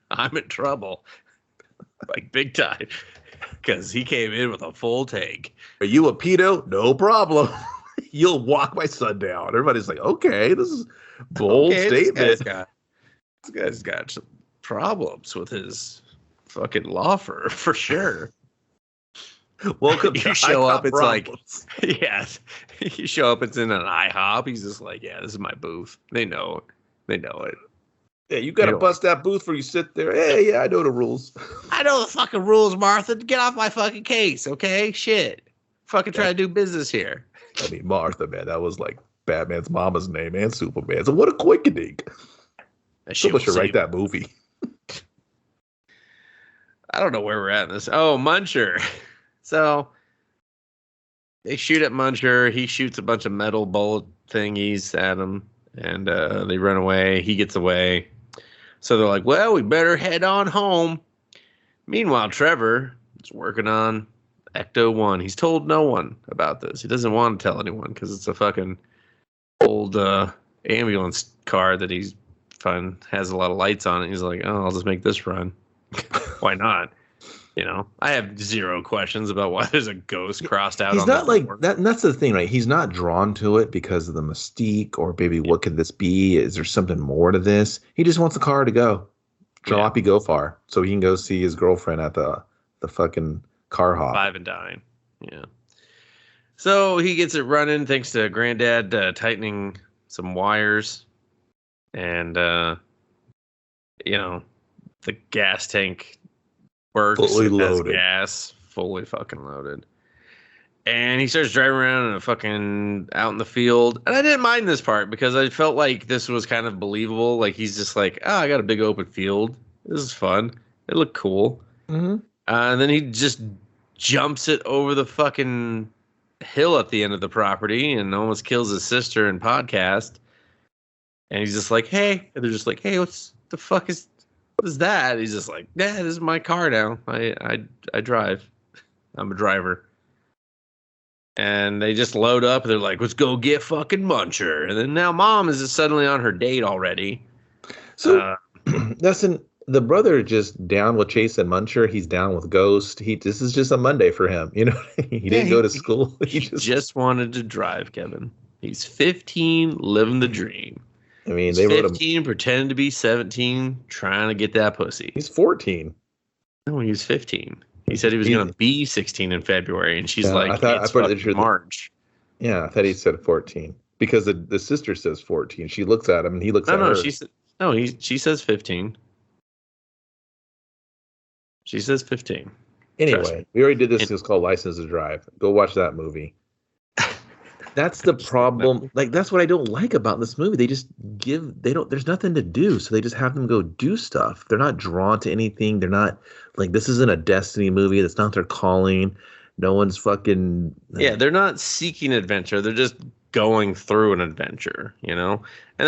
I'm in trouble. Like big time. Because he came in with a full tank. Are you a pedo? No problem. You'll walk by sundown. Everybody's like, okay, this is bold statement. This guy's got some problems with his fucking law firm for sure. Welcome you to show up, it's problems. Like, yeah, you show up, it's in an IHOP. He's just like, yeah, this is my booth. They know it. They know it. Yeah, you got to bust that booth before you sit there. Hey, yeah, I know the rules. I know the fucking rules, Martha. Get off my fucking case, okay? Shit. Fucking try to do business here. I mean, Martha, man, that was like Batman's mama's name and Superman's. So what a quick-a-dink. Someone should write that movie. I don't know where we're at in this. Oh, Muncher. So they shoot at Muncher. He shoots a bunch of metal bullet thingies at him, and they run away. He gets away. So they're like, well, we better head on home. Meanwhile, Trevor is working on Ecto-1. He's told no one about this. He doesn't want to tell anyone because it's a fucking old ambulance car that he's has a lot of lights on it. He's like, oh, I'll just make this run. Why not? I have zero questions about why there's a ghost crossed out. He's not like that. And that's the thing, right? He's not drawn to it because of the mystique, or maybe what could this be? Is there something more to this? He just wants the car to go. Jalopy go far, so he can go see his girlfriend at the fucking car hop. Five and dine. Yeah. So he gets it running thanks to Granddad tightening some wires, and the gas tank works. Fully loaded. Gas fully fucking loaded. And he starts driving around in a fucking out in the field. And I didn't mind this part because I felt like this was kind of believable. Like he's just like, oh, I got a big open field. This is fun. It looked cool. Mm-hmm. And then he just jumps it over the fucking hill at the end of the property and almost kills his sister in podcast. And he's just like, hey. And they're just like, hey, what is that? He's just like, yeah, this is my car now. I drive. I'm a driver. And they just load up. They're like, let's go get fucking Muncher. And then now mom is just suddenly on her date already. So, Dustin, the brother just down with Chase and Muncher. He's down with Ghost. This is just a Monday for him. You know, he didn't go to school. He just wanted to drive, Kevin. He's 15, living the dream. I mean, he's they 15, pretending to be 17, trying to get that pussy. He's 14. No, he was 15. He said he was going to be 16 in February, and she's like, it's March. Yeah, I thought he said 14 because the sister says 14. She looks at him, and he looks at her. She says 15. She says 15. Anyway, we already did this. It's called License to Drive. Go watch that movie. That's the problem. Like, that's what I don't like about this movie. There's nothing to do. So they just have them go do stuff. They're not drawn to anything. They're not like, this isn't a Destiny movie. That's not their calling. No one's fucking. Yeah, they're not seeking adventure. They're just going through an adventure, you know? And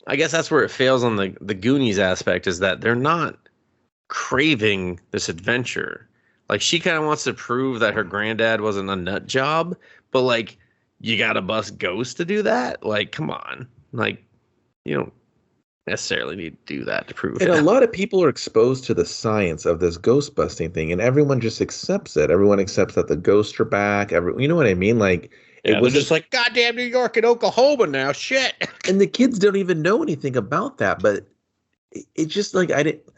I guess that's where it fails on the Goonies aspect, is that they're not craving this adventure. Like, she kind of wants to prove that her granddad wasn't a nut job, but like, you gotta bust Ghost to do that? Like, come on. Like, you don't necessarily need to do that to prove it. And a lot of people are exposed to the science of this ghost busting thing, and everyone just accepts it. Everyone accepts that the ghosts are back. You know what I mean? Like, it was just like, goddamn New York and Oklahoma now, shit. And the kids don't even know anything about that, but it's just like,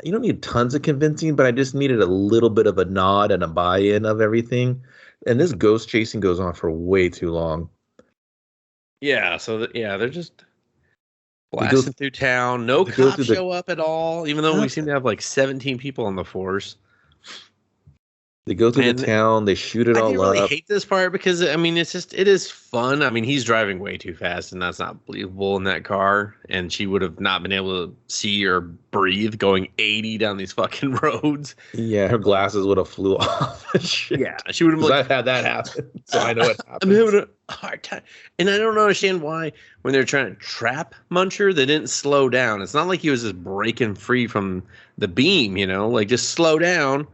you don't need tons of convincing, but I just needed a little bit of a nod and a buy-in of everything. And this ghost chasing goes on for way too long. Yeah, so they're just blasting through town. No cops show up at all, even though we seem to have like 17 people on the force. They go through the town. They shoot it all up. I really hate this part because, I mean, it is fun. I mean, he's driving way too fast, and that's not believable in that car. And she would have not been able to see or breathe going 80 down these fucking roads. Yeah, her glasses would have flew off. Yeah, she would have. Like, I've had that happen, so I know it happens. I'm having a hard time, and I don't understand why when they're trying to trap Muncher, they didn't slow down. It's not like he was just breaking free from the beam, you know, like just slow down.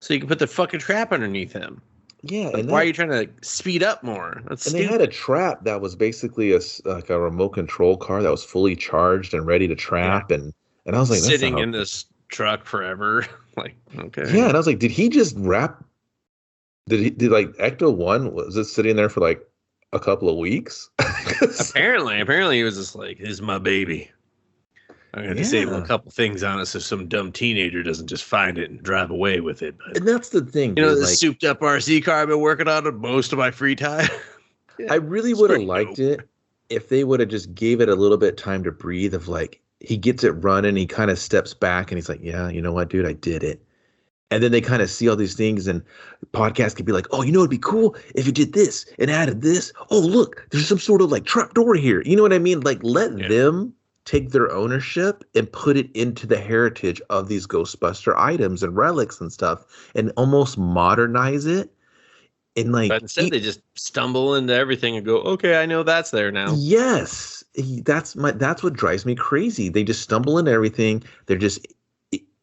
So you can put the fucking trap underneath him. Yeah, like, why are you trying to speed up more? They had a trap that was basically like a remote control car that was fully charged and ready to trap, and I was like, sitting in this truck forever. Like, okay, yeah, and I was like, did he just wrap? Did like Ecto-1 was it sitting there for like a couple of weeks? apparently he was just like, "This is my baby. I'm going to disable a couple things on it so some dumb teenager doesn't just find it and drive away with it." But, and that's the thing. You know, the souped up RC car I've been working on most of my free time. Yeah, I really would have liked it if they would have just gave it a little bit time to breathe, of like, he gets it running, he kind of steps back and he's like, yeah, you know what, dude, I did it. And then they kind of see all these things, and the podcast could be like, oh, you know, it'd be cool if you did this and added this. Oh, look, there's some sort of like trap door here. You know what I mean? Like, let them take their ownership and put it into the heritage of these Ghostbuster items and relics and stuff, and almost modernize it. And like, but instead they just stumble into everything and go, okay, I know that's there now. Yes, that's what drives me crazy. They just stumble into everything. They're just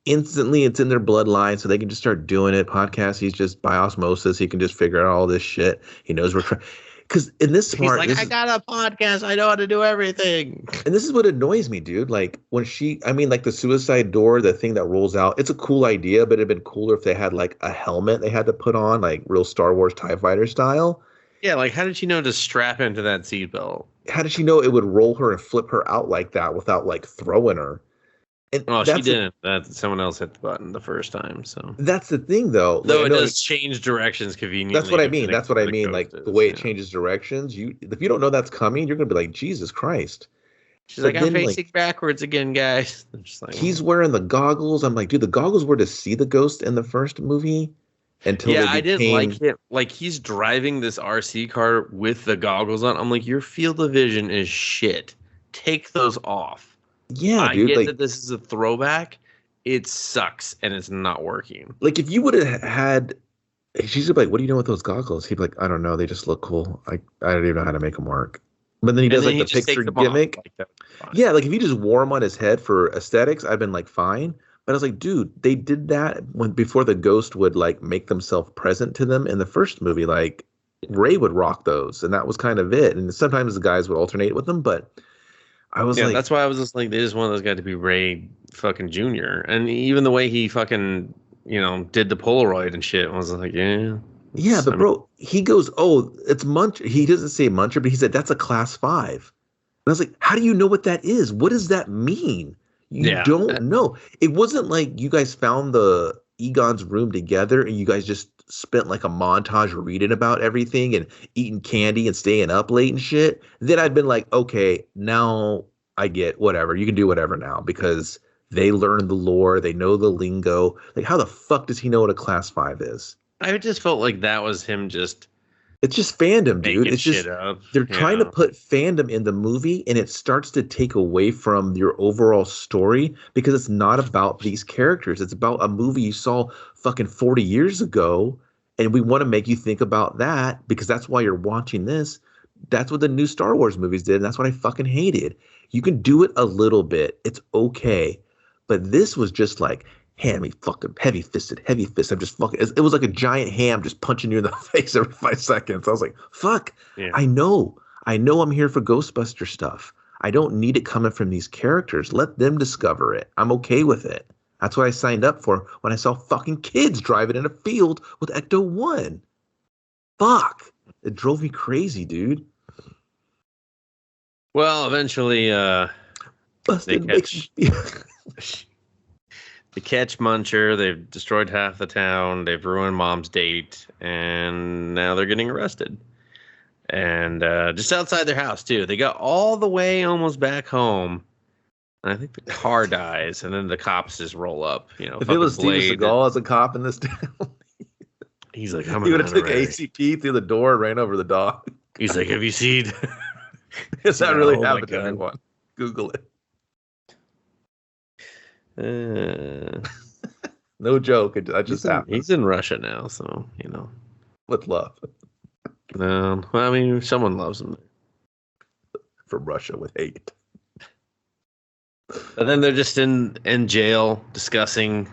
instantly, it's in their bloodline, so they can just start doing it. Podcast, he's just by osmosis. He can just figure out all this shit. He knows we're trying. Because in this part, he's like, I got a podcast. I know how to do everything. And this is what annoys me, dude. Like, when like the suicide door, the thing that rolls out, it's a cool idea, but it'd been cooler if they had like a helmet they had to put on, like real Star Wars TIE Fighter style. Yeah, like, how did she know to strap into that seatbelt? How did she know it would roll her and flip her out like that without like throwing her? And she didn't. Someone else hit the button the first time. So that's the thing, though. Though it does change directions conveniently. That's what I mean. That's what I mean. Like, the way it changes directions. If you don't know that's coming, you're gonna be like, Jesus Christ. She's like, I'm facing backwards again, guys. Like, he's wearing the goggles. I'm like, dude, the goggles were to see the ghost in the first movie. until Yeah, they I didn't like became. it. Like he's driving this RC car with the goggles on. I'm like, your field of vision is shit. Take those off. Yeah, I dude. get that this is a throwback. It sucks and it's not working. Like if you would have had, she's like, "What are you doing with those goggles?" He'd be like, "I don't know. They just look cool. I don't even know how to make them work." But then he And does then like he the just picture takes them off. gimmick. Like that's fine. Yeah, like if he just wore them on his head for aesthetics, I'd been like fine. But I was like, dude, they did that when before the ghost would like make themselves present to them in the first movie. Like Ray would rock those, and that was kind of it. And sometimes the guys would alternate with them, but I was Yeah, like, that's why I was just like, they just want those guys to be Ray fucking Jr. And even the way he fucking, did the Polaroid and shit, I was like, yeah. yeah, but bro, he goes, oh, it's Munch. He doesn't say Muncher, but he said that's a class 5. And I was like, how do you know what that is? What does that mean? You Yeah. don't know. It wasn't like you guys found the Egon's room together and you guys just spent like a montage reading about everything and eating candy and staying up late and shit. Then I'd been like, okay, now I get whatever. You can do whatever now because they learned the lore. They know the lingo. Like, how the fuck does he know what a class 5 is? I just felt like that was him just It's just fandom, dude. making It's just shit up. they're trying to put fandom in the movie and it starts to take away from your overall story because it's not about these characters. It's about a movie you saw fucking 40 years ago and we want to make you think about that because that's why you're watching this. That's what the new Star Wars movies did and that's what I fucking hated. You can do it a little bit. It's okay. But this was just like fucking heavy fisted. I'm just fucking. It was like a giant ham just punching you in the face every 5 seconds. I was like, fuck. Yeah. I know I'm here for Ghostbuster stuff. I don't need it coming from these characters. Let them discover it. I'm okay with it. That's what I signed up for when I saw fucking kids driving in a field with Ecto-1. Fuck. It drove me crazy, dude. Well, eventually, Busted they makes catch they catch Muncher. They've destroyed half the town. They've ruined Mom's date, and now they're getting arrested. And just outside their house too. They got all the way almost back home. And I think the car dies, and then the cops just roll up. If it was Steven Seagal as a cop in this town, he's like, he would have took ACP through the door and ran over the dog. He's like, have you seen? Yes, that really happened to everyone. Google it. No joke. It just happened. He's in Russia now, so with love. Well, I mean, someone loves him from Russia with hate. And then they're just in jail discussing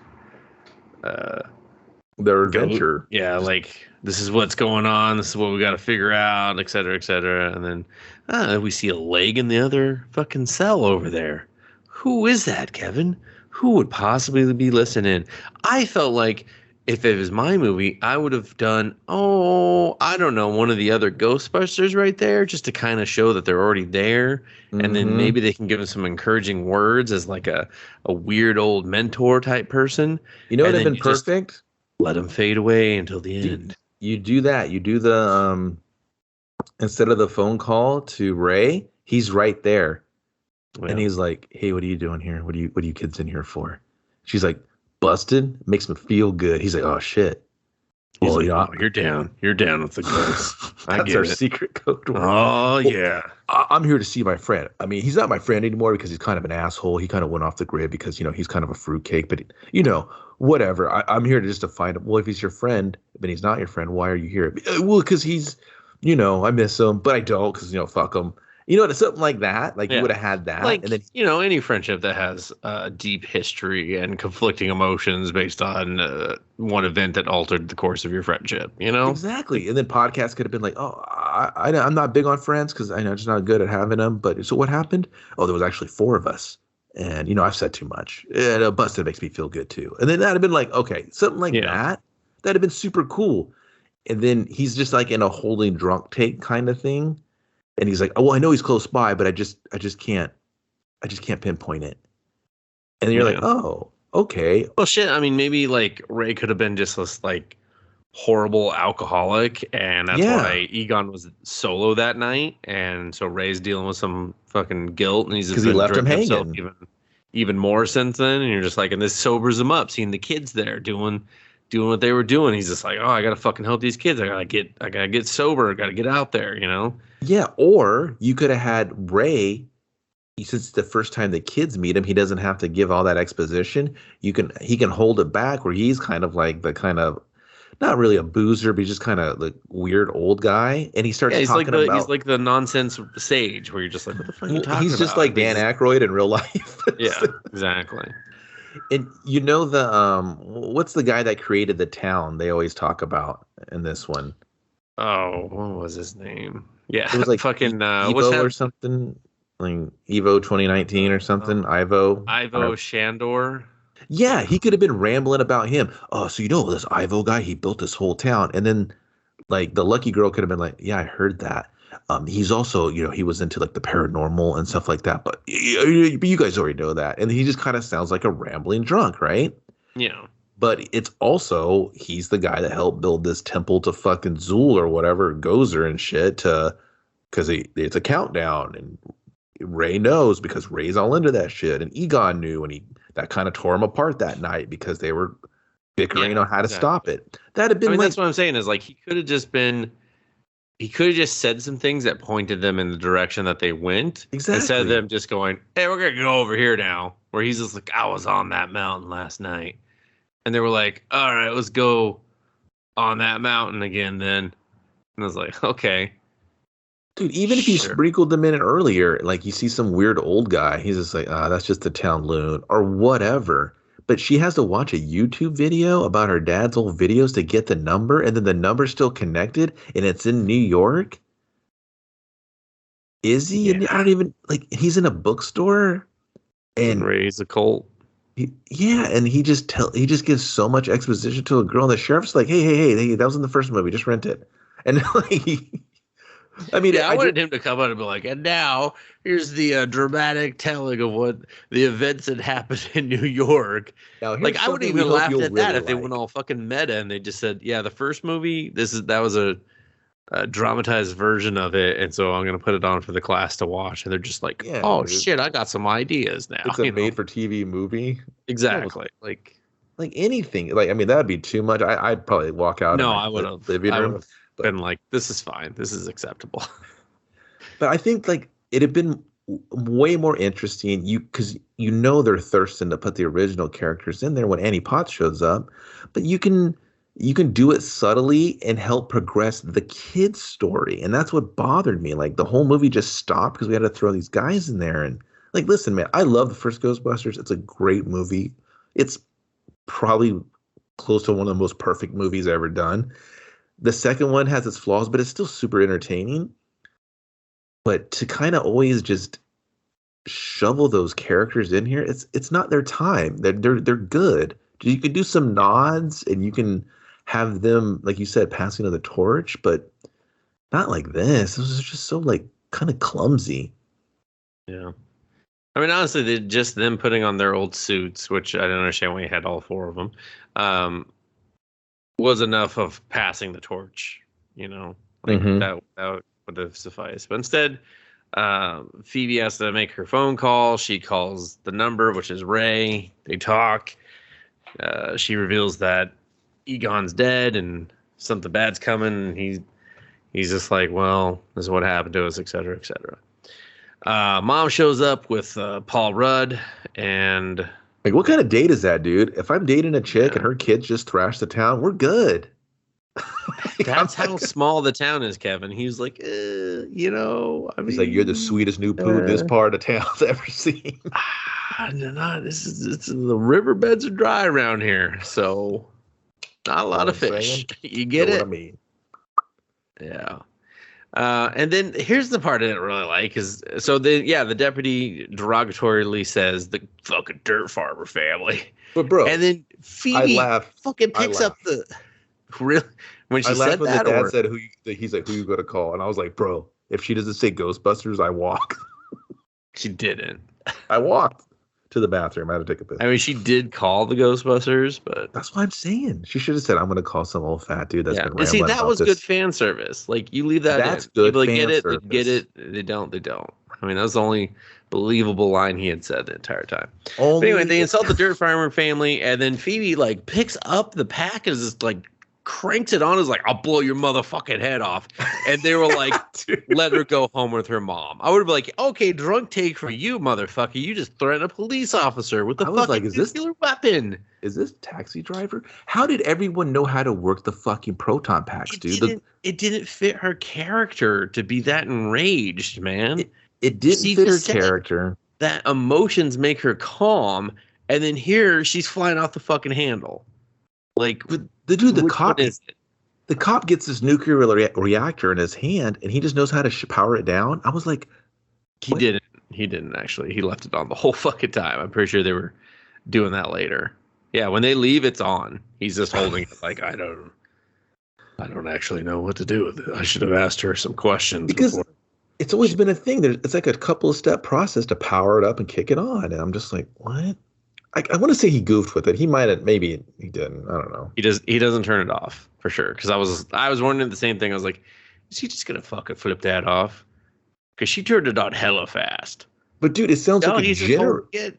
their adventure. Yeah, like this is what's going on. This is what we got to figure out, et cetera, et cetera. And then we see a leg in the other fucking cell over there. Who is that, Kevin? Who would possibly be listening? I felt like if it was my movie, I would have done, I don't know, one of the other Ghostbusters right there, just to kind of show that they're already there. Mm-hmm. And then maybe they can give them some encouraging words as like a weird old mentor type person. You know what would have been perfect? Let them fade away until the end. You do that. You do the, instead of the phone call to Ray, he's right there. Yeah. And he's like, hey, what are you doing here? What are you kids in here for? She's like, busted? Makes me feel good. He's like, oh shit. He's like, oh, you're down. You're down with the ghost. That's our secret code word. Oh, yeah. I'm here to see my friend. I mean, he's not my friend anymore because he's kind of an asshole. He kind of went off the grid because, he's kind of a fruitcake. But, whatever. I'm here just to find him. Well, if he's your friend, but he's not your friend, why are you here? Well, because he's, I miss him, but I don't because, fuck him. Something like that. Like you would have had that. Like, and then, any friendship that has deep history and conflicting emotions based on one event that altered the course of your friendship, Exactly. And then podcasts could have been like, oh, I'm not big on friends because I'm just not good at having them. But so what happened? Oh, there was actually 4 of us. And, I've said too much. And busted makes me feel good too. And then that'd have been like, okay, something like that. That'd have been super cool. And then he's just like in a holding drunk take kind of thing. And he's like, oh, well, I know he's close by, but I just can't pinpoint it. And then you're like, oh, okay. Well, shit. I mean, maybe like Ray could have been just this like horrible alcoholic, and that's why Egon was solo that night. And so Ray's dealing with some fucking guilt, and he's just he left him hanging even more since then. And you're just like, and this sobers him up, seeing the kids there doing doing what they were doing. He's just like, oh, I gotta fucking help these kids. I gotta get sober. I gotta get out there. Yeah, or you could have had Ray. Since it's the first time the kids meet him, he doesn't have to give all that exposition. He can hold it back where he's kind of like the kind of not really a boozer, but he's just kind of the weird old guy, and he starts talking about he's like the nonsense sage where you're just like, what the fuck are you talking about? He's just like Dan Aykroyd in real life. Yeah, exactly. And what's the guy that created the town they always talk about in this one? Oh, what was his name? Yeah, it was like fucking Evo or something. Like Evo 2019 or something. Ivo Shandor. Yeah, he could have been rambling about him. Oh, so this Ivo guy, he built this whole town. And then like the lucky girl could have been like, yeah, I heard that. He's also, he was into like the paranormal and stuff like that. But you guys already know that. And he just kind of sounds like a rambling drunk, right? Yeah. But it's also, he's the guy that helped build this temple to fucking Zool or whatever, Gozer and shit, because it's a countdown. And Ray knows because Ray's all into that shit. And Egon knew, and that kind of tore him apart that night because they were bickering on how to stop it. That'd have been that's what I'm saying is like he could have just said some things that pointed them in the direction that they went. Exactly. Instead of them just going, hey, we're going to go over here now. Where he's just like, I was on that mountain last night. And they were like, all right, let's go on that mountain again then. And I was like, okay. Dude, even if you sprinkled them in earlier, like you see some weird old guy, he's just like, that's just the town loon or whatever. But she has to watch a YouTube video about her dad's old videos to get the number, and then the number's still connected, and it's in New York. Is he? Yeah. I don't even he's in a bookstore, and raise a cult. And he just gives so much exposition to a girl, and the sheriff's like, hey, that was in the first movie, just rent it, and I wanted him to come out and be like, and now here's the dramatic telling of what the events that happened in New York. Now, I would even laugh at that if they went all fucking meta and they just said, yeah, the first movie, that was a dramatized version of it, and so I'm going to put it on for the class to watch. And they're just like, shit, I got some ideas now. It's a made-for-TV movie. Exactly. Like anything. That'd be too much. I'd probably walk out. No, I would have. Been like, this is fine, this is acceptable. But I think it'd have been way more interesting because they're thirsting to put the original characters in there when Annie Potts shows up, but you can do it subtly and help progress the kids' story. And that's what bothered me. Like the whole movie just stopped because we had to throw these guys in there. And listen, man, I love the first Ghostbusters. It's a great movie. It's probably close to one of the most perfect movies ever done. The second one has its flaws, but it's still super entertaining. But to kind of always just shovel those characters in here, it's not their time. They're good. You can do some nods, and you can have them, like you said, passing of the torch, but not like this. This was just so kind of clumsy. Yeah. Honestly, just them putting on their old suits, which I don't understand why you had all four of them. Was enough of passing the torch, that would have sufficed. But instead, Phoebe has to make her phone call. She calls the number, which is Ray. They talk. She reveals that Egon's dead and something bad's coming. And he's just like, well, this is what happened to us, et cetera, et cetera. Mom shows up with Paul Rudd and. What kind of date is that, dude? If I'm dating a chick and her kids just thrash the town, we're good. That's how small the town is, Kevin. He's like, he's like, you're the sweetest new poo this part of town's ever seen. The riverbeds are dry around here, so not a lot of fish. You get it? What I mean? Yeah. And then here's the part I didn't really like is the deputy derogatorily says the fucking dirt farmer family. But bro, and then Phoebe fucking picks up the really when she said that. The dad said he's like, who you gonna call? And I was like, bro, if she doesn't say Ghostbusters, I walk. She didn't. I walked to the bathroom. I had to take a piss. She did call the Ghostbusters, but that's what I'm saying. She should have said, I'm going to call some old fat dude that's been rambling. See, that was good fan service. You leave that that's in. good People fan get it, service. they get it. They don't. I mean, that was the only believable line he had said the entire time. Only... But anyway, they insult the dirt farmer family, and then Phoebe like picks up the pack and just like cranks it on. Is like, I'll blow your motherfucking head off. And they were like, let her go home with her mom. I would be like, okay, drunk take for you, motherfucker. You just threatened a police officer with a fucking nuclear weapon. Is this Taxi Driver? How did everyone know how to work the fucking proton packs, dude? It didn't fit her character to be that enraged, man. It didn't fit her character. That emotions make her calm, and then here she's flying off the fucking handle. Like, the cop is it? The cop gets this nuclear reactor in his hand, and he just knows how to power it down. I was like, he didn't actually. He left it on the whole fucking time. I'm pretty sure they were doing that later. Yeah, when they leave, it's on. He's just holding it like, I don't actually know what to do with it. I should have asked her some questions before. It's always been a thing. It's like a couple of step process to power it up and kick it on. And I'm just like, what? I want to say he goofed with it. He might have, maybe he didn't. I don't know. He doesn't turn it off for sure. Because I was wondering the same thing. I was like, is he just gonna fucking flip that off? Because she turned it on hella fast. But dude, it sounds like a generator. It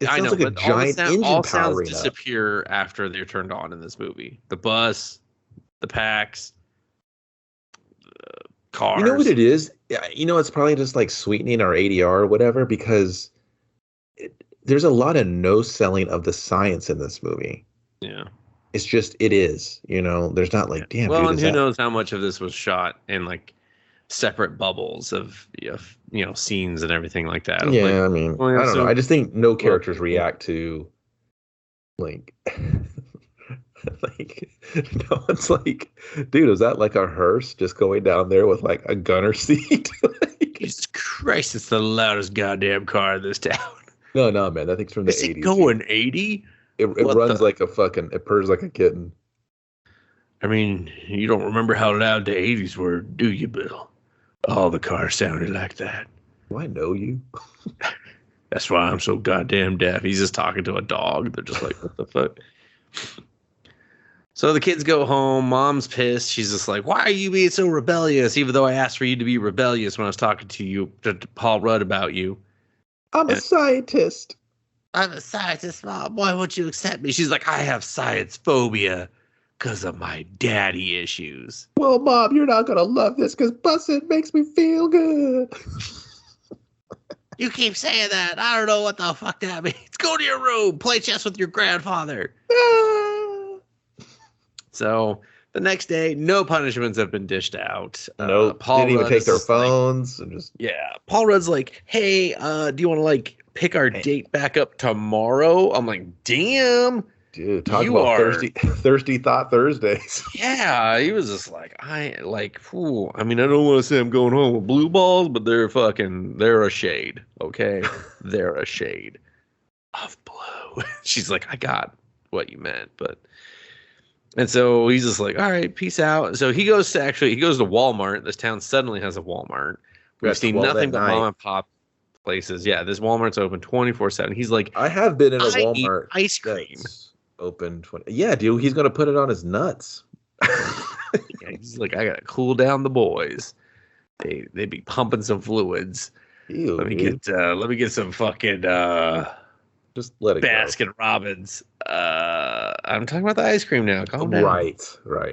sounds like a giant engine all sounds disappear after they're turned on in this movie. The bus, the packs, the cars. You know what it is? You know, it's probably just like sweetening our ADR or whatever, because there's a lot of no selling of the science in this movie. Yeah. It's just, it is, you know, there's not like, damn. Well, dude, and who knows how much of this was shot in like separate bubbles of scenes and everything like that. Yeah, like, I mean, I don't know. I just think no characters react to like like no one's like, dude, is that like a hearse just going down there with like a gunner seat? Like, Jesus Christ, it's the loudest goddamn car in this town. No, man, that thing's from the 80s. Is it going 80? It runs like a fucking, it purrs like a kitten. I mean, you don't remember how loud the 80s were, do you, Bill? All the cars sounded like that. Do I know you? That's why I'm so goddamn deaf. He's just talking to a dog. They're just like, what the fuck? So the kids go home. Mom's pissed. She's just like, why are you being so rebellious? Even though I asked for you to be rebellious when I was talking to you, to Paul Rudd about you. I'm a scientist. I'm a scientist, Mom. Why won't you accept me? She's like, I have science phobia because of my daddy issues. Well, Mom, you're not going to love this because bussing makes me feel good. You keep saying that. I don't know what the fuck that means. Go to your room. Play chess with your grandfather. So the next day, no punishments have been dished out. Nope. Paul didn't even take their like, phones. And just... Yeah. Paul Rudd's like, hey, do you want to like pick our date back up tomorrow? I'm like, damn. Dude, talk about thirsty thought Thursdays. Yeah, he was just like, I mean, I don't want to say I'm going home with blue balls, but they're a shade, okay? They're a shade of blue. She's like, I got what you meant, but... And so he's just like, all right, peace out. So he goes to Walmart. This town suddenly has a Walmart. We've seen nothing but mom and pop places. Yeah, this Walmart's open 24/7. He's like, I have been in a Walmart. Ice cream. Open 20. Yeah, dude, he's gonna put it on his nuts. Yeah, he's like, I gotta cool down the boys. They be pumping some fluids. Ew, let me get some fucking just let it Baskin Robbins. I'm talking about the ice cream now. Calm down. Right.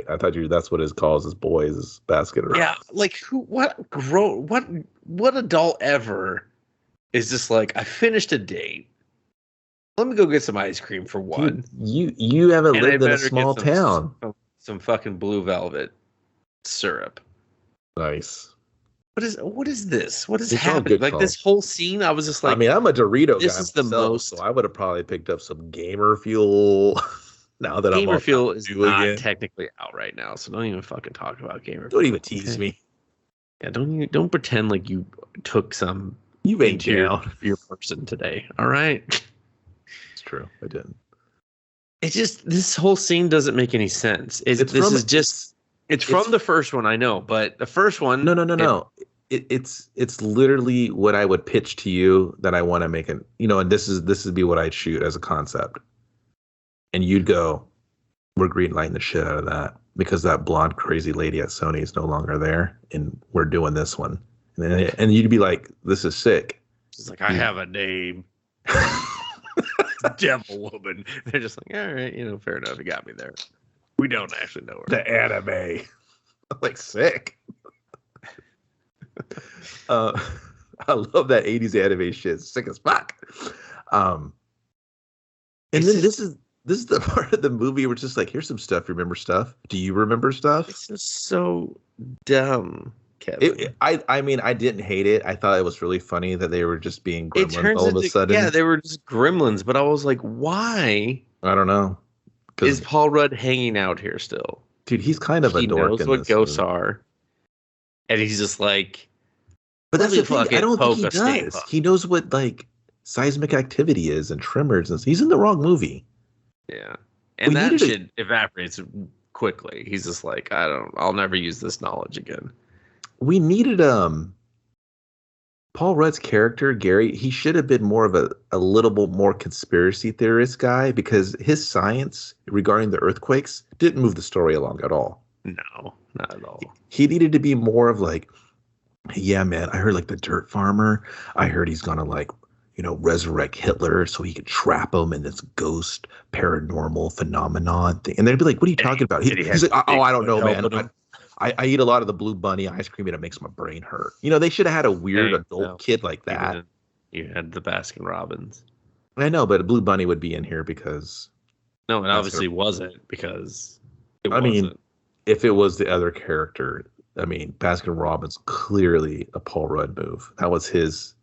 I thought that's what his calls his boys is Baskin Robbins. Yeah, like what adult ever is just like, I finished a date. Let me go get some ice cream for one. Dude, you haven't lived in a small town. Some fucking blue velvet syrup. Nice. What is this? What is happening? Like this whole scene, I was just like, I mean, I'm a Dorito guy. This is the most. So I would have probably picked up some Gamer Fuel. Now that Gamer Fuel is not technically out right now, so don't even fucking talk about Gamer Fuel. Don't even tease me. Yeah, don't pretend like you took some. You ain't your person today. All right. It's true. I didn't. It just, this whole scene doesn't make any sense. It's from the first one, I know, but the first one. No. It's literally what I would pitch to you that I want to make and this would be what I'd shoot as a concept. And you'd go, we're green lighting the shit out of that because that blonde crazy lady at Sony is no longer there, and we're doing this one. And And you'd be like, "This is sick." She's like, I have a name. Devil Woman. They're just like, all right, fair enough. You got me there. We don't actually know her. The anime. Like, sick. I love that 80s anime shit. Sick as fuck. And then this is the part of the movie where it's just like, here's some stuff. Remember stuff? Do you remember stuff? It's just so dumb, Kevin. I mean, I didn't hate it. I thought it was really funny that they were just being gremlins all of a sudden. Yeah, they were just gremlins, but I was like, why? I don't know. Is Paul Rudd hanging out here still? Dude, he's kind of a dork. He knows what ghosts are. And he's just like, but that's the thing. I don't think he does. He knows what like seismic activity is and tremors, and he's in the wrong movie. Yeah, and that shit evaporates quickly. He's just like, I'll never use this knowledge again. We needed Paul Rudd's character, Gary. He should have been more of a little bit more conspiracy theorist guy, because his science regarding the earthquakes didn't move the story along at all. No, not at all. He needed to be more of like, yeah, man, I heard like the dirt farmer. I heard he's gonna like, resurrect Hitler so he could trap him in this ghost paranormal phenomenon thing. And they'd be like, what are you talking about? He's like, oh, I don't know, man. I eat a lot of the Blue Bunny ice cream and it makes my brain hurt. They should have had a weird adult kid like that. You had the Baskin Robbins. I know, but Blue Bunny would be in here because... No, it obviously wasn't, because I mean, if it was the other character, I mean, Baskin Robbins, clearly a Paul Rudd move. That was his...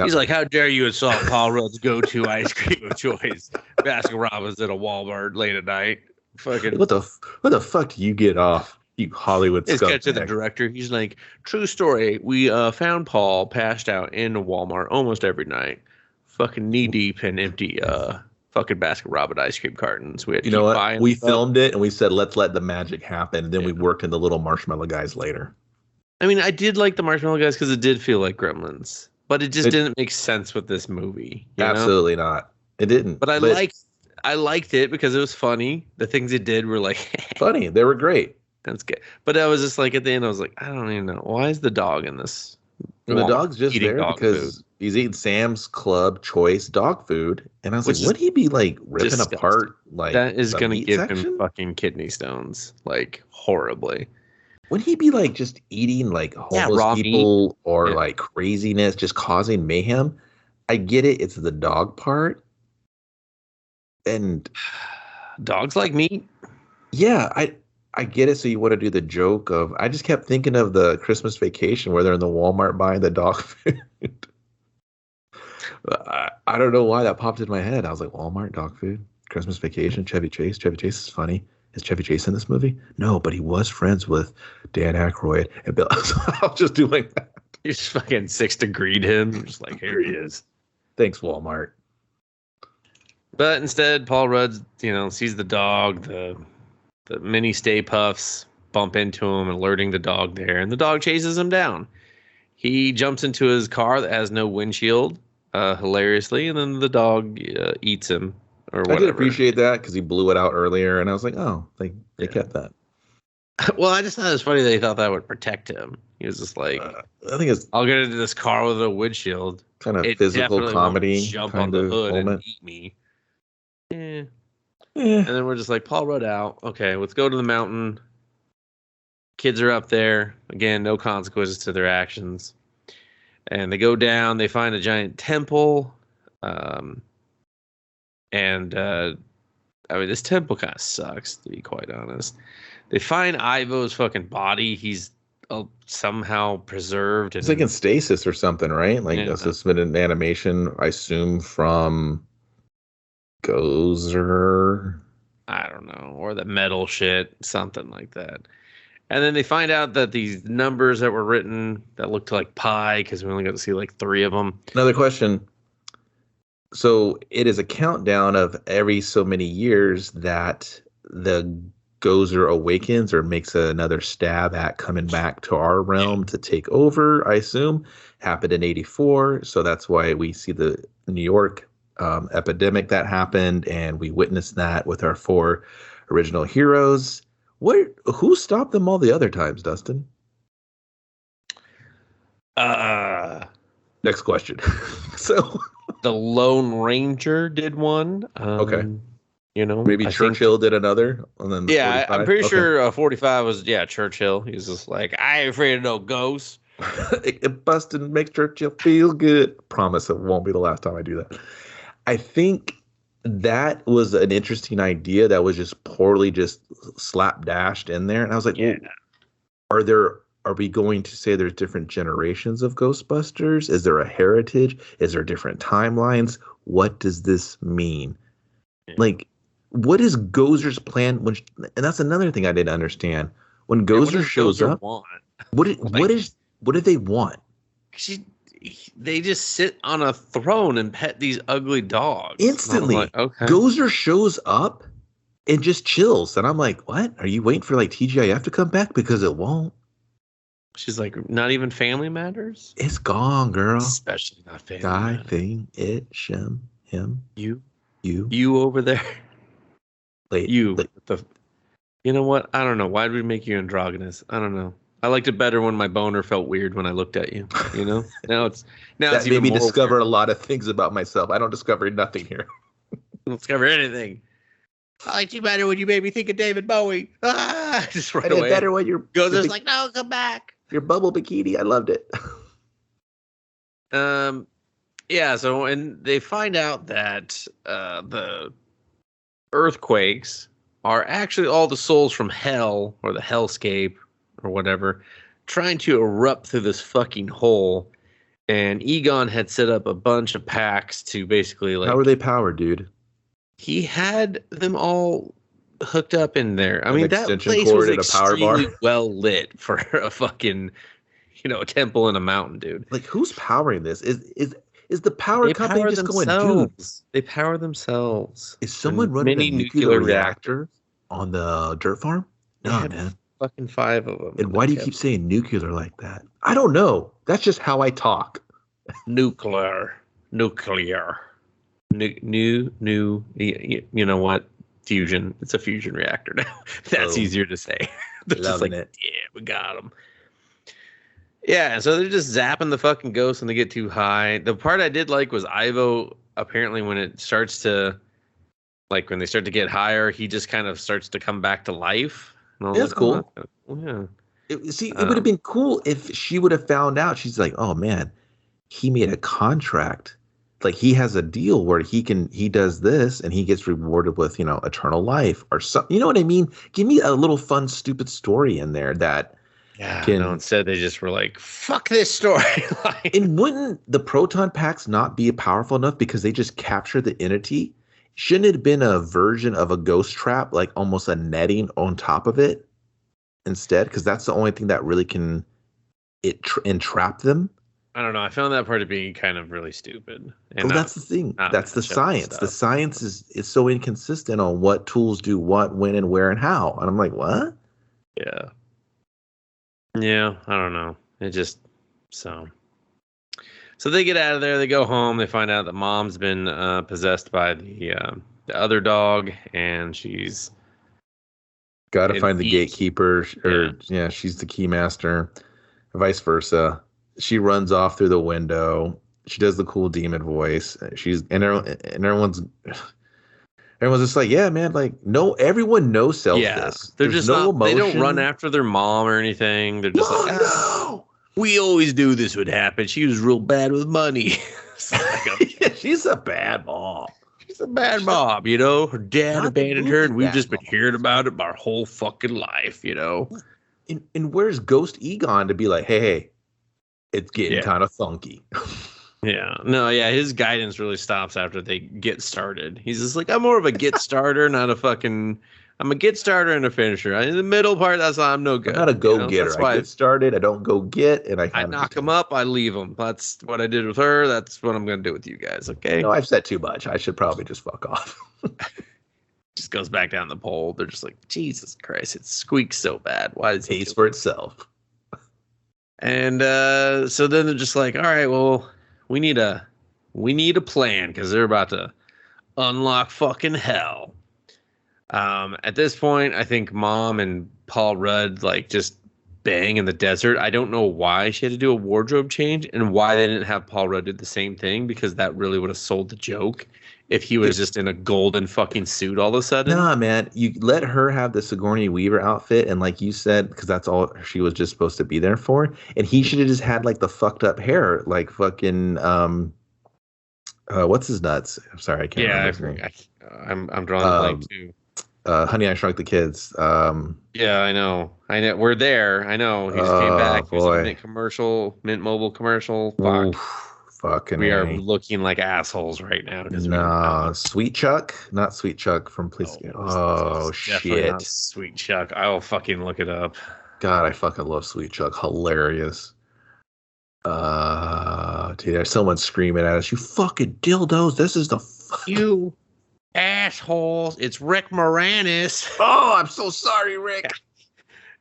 He's like, how dare you insult Paul Rudd's go-to ice cream of choice? Baskin Robbins at a Walmart late at night. Fucking what the fuck do you get off, you Hollywood scumbag? Let's get to the director. He's like, true story. We found Paul passed out in a Walmart almost every night, fucking knee deep in empty fucking Baskin Robbins ice cream cartons. We had to what? We filmed it and we said, let's let the magic happen. And then we worked in the little marshmallow guys later. I mean, I did like the marshmallow guys because it did feel like Gremlins. But it just didn't make sense with this movie. Absolutely not. It didn't. But I liked it because it was funny. The things it did were like funny. They were great. That's good. But I was just like, at the end, I was like, I don't even know. Why is the dog in this? And the dog's just there because he's eating Sam's Club choice dog food. And I was like, would he be like ripping apart like that is going to give him fucking kidney stones, like horribly. Would he be like just eating like homeless people or like craziness, just causing mayhem? I get it. It's the dog part. And dogs like meat. Yeah, I get it. So you want to do the joke of, I just kept thinking of the Christmas Vacation where they're in the Walmart buying the dog food. I don't know why that popped in my head. I was like, Walmart dog food, Christmas Vacation, Chevy Chase. Chevy Chase is funny. Is Chevy Chase in this movie? No, but he was friends with Dan Aykroyd and Bill. So I was just doing that. You just fucking 6 degreed him. Just like, here he is. Thanks, Walmart. But instead, Paul Rudd, sees the dog. The mini Stay Puffs bump into him, alerting the dog there, and the dog chases him down. He jumps into his car that has no windshield, hilariously, and then the dog eats him. Or whatever. I did appreciate that because he blew it out earlier, and I was like, oh, they kept that. Well, I just thought it was funny they thought that would protect him. He was just like, I think it's... I'll get into this car with a windshield. Kind of physical comedy. Jump on the hood and eat me. Yeah. And then we're just like, Paul Rudd out. Okay, let's go to the mountain. Kids are up there. Again, no consequences to their actions. And they go down. They find a giant temple. And I mean, this temple kind of sucks, to be quite honest. They find Ivo's fucking body. He's somehow preserved. It's like in stasis or something, right? Like a suspended animation, I assume, from Gozer. I don't know. Or the metal shit, something like that. And then they find out that these numbers that were written that looked like pi, because we only got to see like 3 of them. Another question. So it is a countdown of every so many years that the Gozer awakens or makes another stab at coming back to our realm to take over, I assume. Happened in 1984. So that's why we see the New York epidemic that happened. And we witnessed that with our 4 original heroes. Who stopped them all the other times, Dustin? Uh, Next question. So the Lone Ranger did one. okay, maybe I think. Churchill did another, and then the Yeah, I'm 45. pretty Okay. sure 45 was Churchill. He was just like, I ain't afraid of no ghosts. It busted and makes Churchill feel good. Promise it won't be the last time I do that. I think that was an interesting idea that was just poorly just slapdashed in there. And I was like, Yeah. well, are we going to say there's different generations of Ghostbusters? Is there a heritage? Is there different timelines? What does this mean? Yeah. Like, what is Gozer's plan? And that's another thing I didn't understand. When Gozer shows up, want? what do they want? They just sit on a throne and pet these ugly dogs. Instantly. Like, okay. Gozer shows up and just chills. And I'm like, what? Are you waiting for like TGIF to come back? Because it won't. She's like, not even Family Matters? It's gone, girl. Especially not Family Guy, Matters. thing, it, him. You over there. You know what? I don't know. Why did we make you androgynous? I don't know. I liked it better when my boner felt weird when I looked at you. Now it's that even made me more discover weird. a lot of things about myself. I don't discover nothing here. I don't discover anything. I liked you better when you made me think of David Bowie. Just right away. Better when you're Gozer's like, no, come back. Your bubble bikini. I loved it. Yeah. So when they find out that the earthquakes are actually all the souls from hell or the hellscape or whatever trying to erupt through this fucking hole, and Egon had set up a bunch of packs to basically like. How are they powered, dude? He had them all hooked up in there. I mean, that place was was extremely well lit for a fucking, a temple in a mountain, dude. Like, who's powering this? Is the power company just going, dude? They power themselves. Is someone running a nuclear reactor on the dirt farm? No, man. Fucking 5 of them. And why do you keep saying nuclear like that? I don't know. That's just how I talk. Nuclear. New, you know what? Fusion. It's a fusion reactor now. That's easier to say. They're just like, it. Yeah, we got them. Yeah, and so they're just zapping the fucking ghosts when they get too high. The part I did like was Ivo, apparently when it starts to, like when they start to get higher, he just kind of starts to come back to life. That's cool. Yeah. It would have been cool if she would have found out. She's like, oh man, he made a contract. Like he has a deal where he does this and he gets rewarded with, eternal life or something. You know what I mean? Give me a little fun, stupid story in there that. Yeah. Instead they just were like, fuck this story. And wouldn't the proton packs not be powerful enough because they just capture the entity? Shouldn't it have been a version of a ghost trap, like almost a netting on top of it instead? Because that's the only thing that really can entrap them. I don't know. I found that part of being kind of really stupid. And that's the thing. That's the science. The science is so inconsistent on what tools do what, when, and where, and how. And I'm like, what? Yeah. Yeah, I don't know. It just so they get out of there. They go home. They find out that mom's been possessed by the other dog, and she's got to find the gatekeeper. She's the key master. Vice versa. She runs off through the window. She does the cool demon voice. Everyone's just like, yeah, man. Like, no, everyone knows sells this. They're just no emotion. They don't run after their mom or anything. They're just no. We always knew this would happen. She was real bad with money. She's a bad mom. She's a bad mom, Her dad abandoned her, and we've just been hearing about it our whole fucking life, And where's Ghost Egon to be like, hey, it's getting kind of funky. Yeah. No, yeah, his guidance really stops after they get started. He's just like, I'm more of a get starter, not a fucking... I'm a get starter and a finisher. In the middle part, that's why I'm no good. I'm not a go-getter. I get started, I don't go get, and I knock them up, I leave them. That's what I did with her. That's what I'm going to do with you guys, okay? No, I've said too much. I should probably just fuck off. Just goes back down the pole. They're just like, Jesus Christ, it squeaks so bad. Why does it pays for itself? And so then they're just like, all right, well, we need a plan because they're about to unlock fucking hell. At this point, I think Mom and Paul Rudd just bang in the desert. I don't know why she had to do a wardrobe change and why they didn't have Paul Rudd do the same thing, because that really would have sold the joke if he was just in a golden fucking suit all of a sudden. Nah, man, you let her have the Sigourney Weaver outfit, and like you said, because that's all she was just supposed to be there for, and he should have just had like the fucked up hair, like fucking what's his nuts? I'm sorry, I can't remember his name. I'm drawing the blank too. Honey, I Shrunk the Kids. Yeah, I know. We're there. I know. He just came back. He was in a Mint Mobile commercial. Fuck. Oof, fucking. We are looking like assholes right now. Nah, Sweet Chuck, not Sweet Chuck from Police. Oh shit, not Sweet Chuck. I will fucking look it up. God, I fucking love Sweet Chuck. Hilarious. Dude, there's someone screaming at us. You fucking dildos. This is the you assholes. It's Rick Moranis. Oh, I'm so sorry, Rick.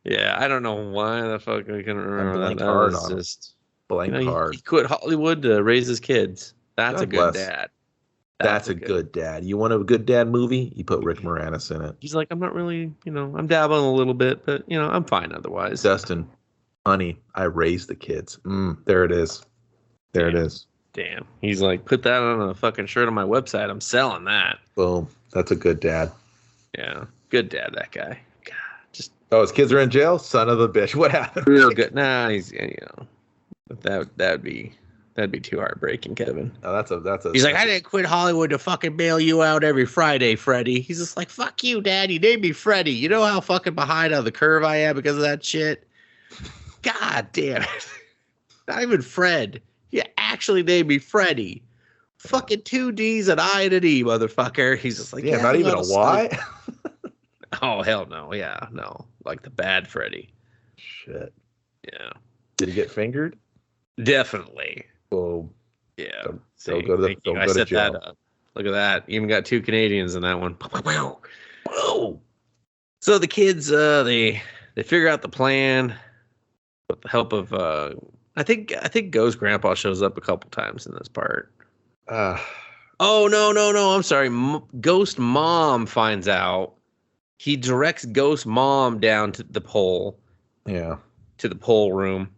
Yeah, I don't know why the fuck I can remember that. Card on just blank card. He quit Hollywood to raise his kids. That's a good dad. That's a good dad. You want a good dad movie? You put Rick Moranis in it. He's like, I'm not really, I'm dabbling a little bit, but I'm fine otherwise. Dustin, honey, I raised the kids. There it is. There it is. Damn. He's like, put that on a fucking shirt on my website. I'm selling that. Boom. That's a good dad. Yeah. Good dad, that guy. God, oh, his kids are in jail? Son of a bitch. What happened? Real good. Nah, he's, that'd be too heartbreaking, Kevin. Oh, that's a. He's like, I didn't quit Hollywood to fucking bail you out every Friday, Freddie. He's just like, fuck you, Dad. You named me Freddie. You know how fucking behind on the curve I am because of that shit? God damn it. Not even Fred. You actually named me Freddie. Fucking 2 D's, an I and an E, motherfucker. He's just like, yeah, not even a Y? Oh, hell no. Yeah, no. Like the bad Freddie. Shit. Yeah. Did he get fingered? Definitely. Boom. Yeah. Don't go to I set that up. Look at that. Even got 2 Canadians in that one. Whoa. So the kids, they figure out the plan with the help of I think Ghost Grandpa shows up a couple times in this part. Oh no! I'm sorry. Ghost Mom finds out. He directs Ghost Mom down to the pole. Yeah. To the pole room,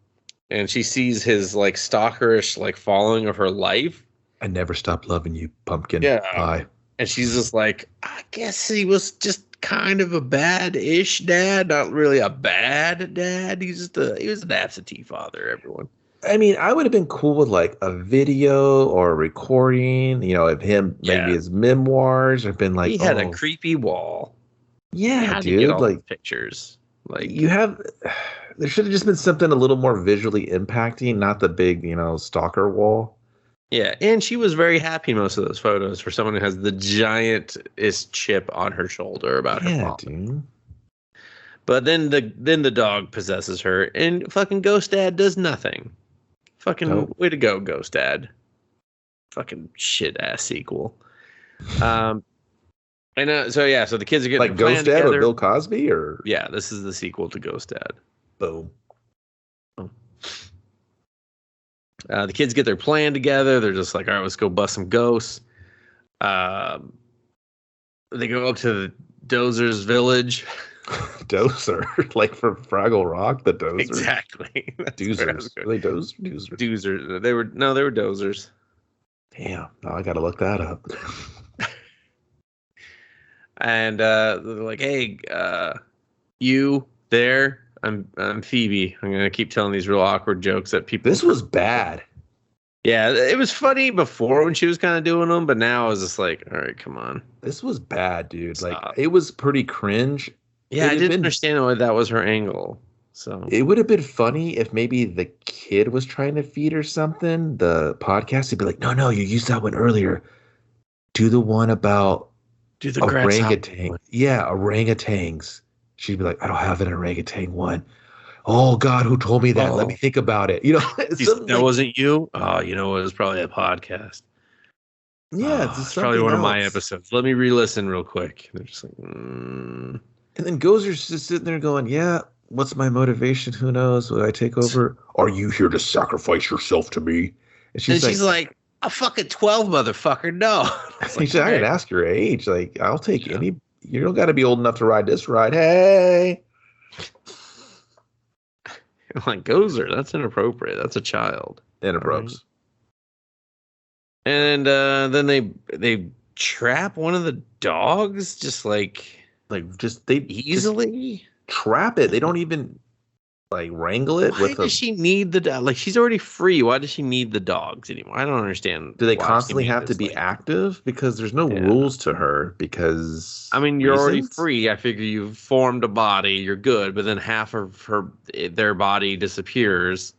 and she sees his like stalkerish like following of her life. I never stopped loving you, pumpkin pie. And she's just like, I guess he was just kind of a bad-ish dad, not really a bad dad. He was an absentee father, everyone. I mean, I would have been cool with like a video or a recording, of him, maybe his memoirs, or been like, he had a creepy wall. Yeah, dude, like pictures. Like there should have just been something a little more visually impacting, not the big, stalker wall. Yeah, and she was very happy most of those photos for someone who has the giantest chip on her shoulder about her mom. Dude. But then the dog possesses her, and fucking Ghost Dad does nothing. Fucking way to go, Ghost Dad. Fucking shit ass sequel. So the kids are getting like Ghost Dad with Bill Cosby, or this is the sequel to Ghost Dad. Boom. The kids get their plan together. They're just like, all right, let's go bust some ghosts. They go up to the Dozer's village. Dozer, like from Fraggle Rock, the Dozer. Exactly. Doozers. Are they Dozer? Doozers. They were Dozers. Damn. Now I gotta look that up. And they're like, hey, you there? I'm Phoebe. I'm gonna keep telling these real awkward jokes that people. This was bad. Yeah, it was funny before when she was kind of doing them, but now I was just like, all right, come on. This was bad, dude. Stop. Like, it was pretty cringe. Yeah, I didn't understand why that was her angle. So it would have been funny if maybe the kid was trying to feed her something. The podcast would be like, no, you used that one earlier. Do the one about orangutan. Yeah, orangutans. She'd be like, I don't have an orangutan one. Oh, God, who told me that? Let me think about it. That wasn't you? Oh, it was probably a podcast. Yeah, it's probably one of my episodes. Let me re-listen real quick. They're just like, And then Gozer's just sitting there going, yeah, what's my motivation? Who knows? Will I take over? Are you here to sacrifice yourself to me? And she's like, a fucking 12, motherfucker. No. She's like, I didn't ask your age. Like, I'll take any. You don't got to be old enough to ride this ride. Hey. I'm like, Gozer, that's inappropriate. That's a child. Inappropriate. Right? And then they trap one of the dogs, just like they easily just trap it. They don't even like wrangle it. Why does she need the dog? Like, she's already free. Why does she need the dogs anymore? I don't understand. Do they constantly have to be active? Because there's no rules to her. Because I mean, you're already free. I figure you've formed a body. You're good. But then half of their body disappears.